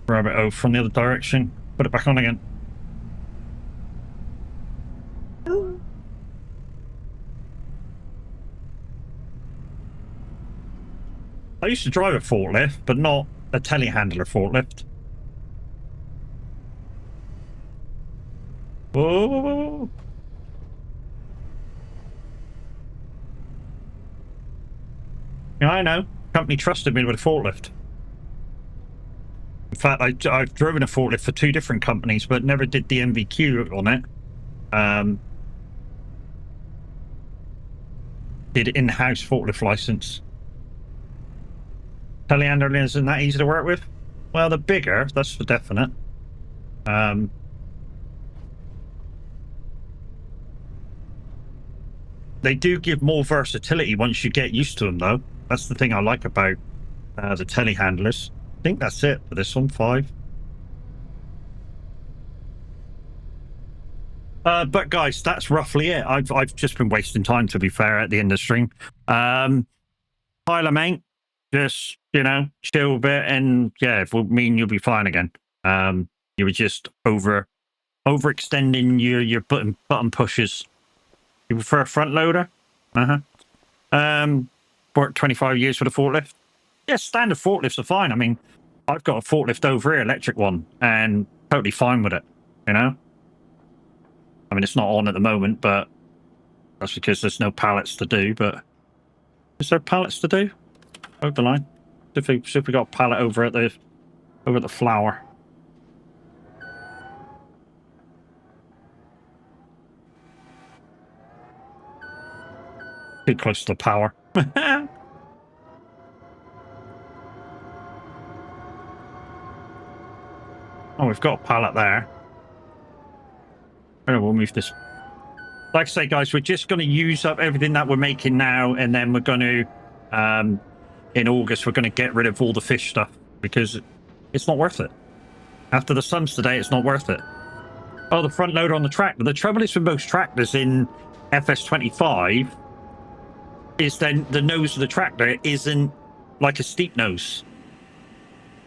Grab it out from the other direction. Put it back on again. I used to drive a forklift, but not a telehandler forklift. Whoa. Yeah, I know. Company trusted me with a forklift. In fact, I've driven a forklift for 2 different companies, but never did the MVQ on it. Did in-house forklift license. Telehandler isn't that easy to work with? Well, they're bigger, that's for definite. They do give more versatility once you get used to them, though. That's the thing I like about the telehandlers. I think that's it for this one, 5. But guys, that's roughly it. I've just been wasting time, to be fair, at the end of the stream. Tyler, mate, just, you know, chill a bit, and yeah, if we mean you'll be fine again. You were just overextending your button pushes. You prefer a front loader? Worked 25 years for the forklift. Yeah, standard forklifts are fine. I mean, I've got a forklift over here, electric one, and totally fine with it, you know? I mean, it's not on at the moment, but that's because there's no pallets to do, but is there pallets to do? Over the line. See if we got a pallet over at the flower. Too close to the power. Oh, we've got a pallet there. Oh, we'll move this. Like I say, guys, we're just going to use up everything that we're making now, and then we're going to, in August, we're going to get rid of all the fish stuff because it's not worth it. After the sums today, it's not worth it. Oh, the front loader on the tractor. The trouble is with most tractors in FS25 is then the nose of the tractor isn't like a steep nose.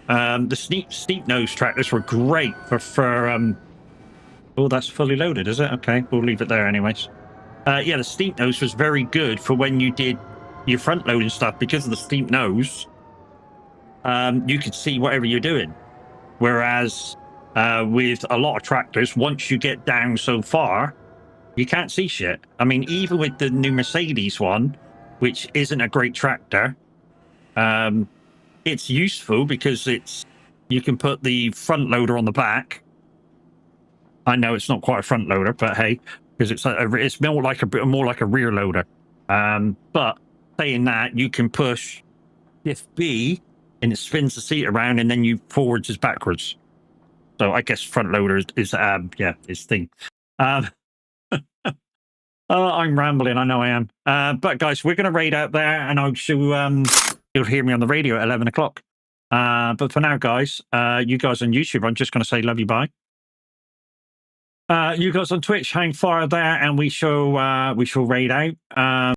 The steep nose tractors were great for oh, that's fully loaded, is it? Okay, we'll leave it there anyways. Yeah, the steep nose was very good for when you did your front loading stuff because of the steep nose. You could see whatever you're doing. Whereas with a lot of tractors, once you get down so far, you can't see shit. I mean, even with the new Mercedes one, which isn't a great tractor, it's useful because you can put the front loader on the back. I know it's not quite a front loader, but hey, because it's more like a rear loader. But saying that, you can push Shift B and it spins the seat around, and then you forwards is backwards. So I guess front loader is yeah, his thing. I'm rambling, I know I am. But guys, we're gonna raid out there, and I shall you'll hear me on the radio at 11 o'clock. But for now, guys, you guys on YouTube, I'm just gonna say love you, bye. You guys on Twitch, hang fire there, and we shall raid out.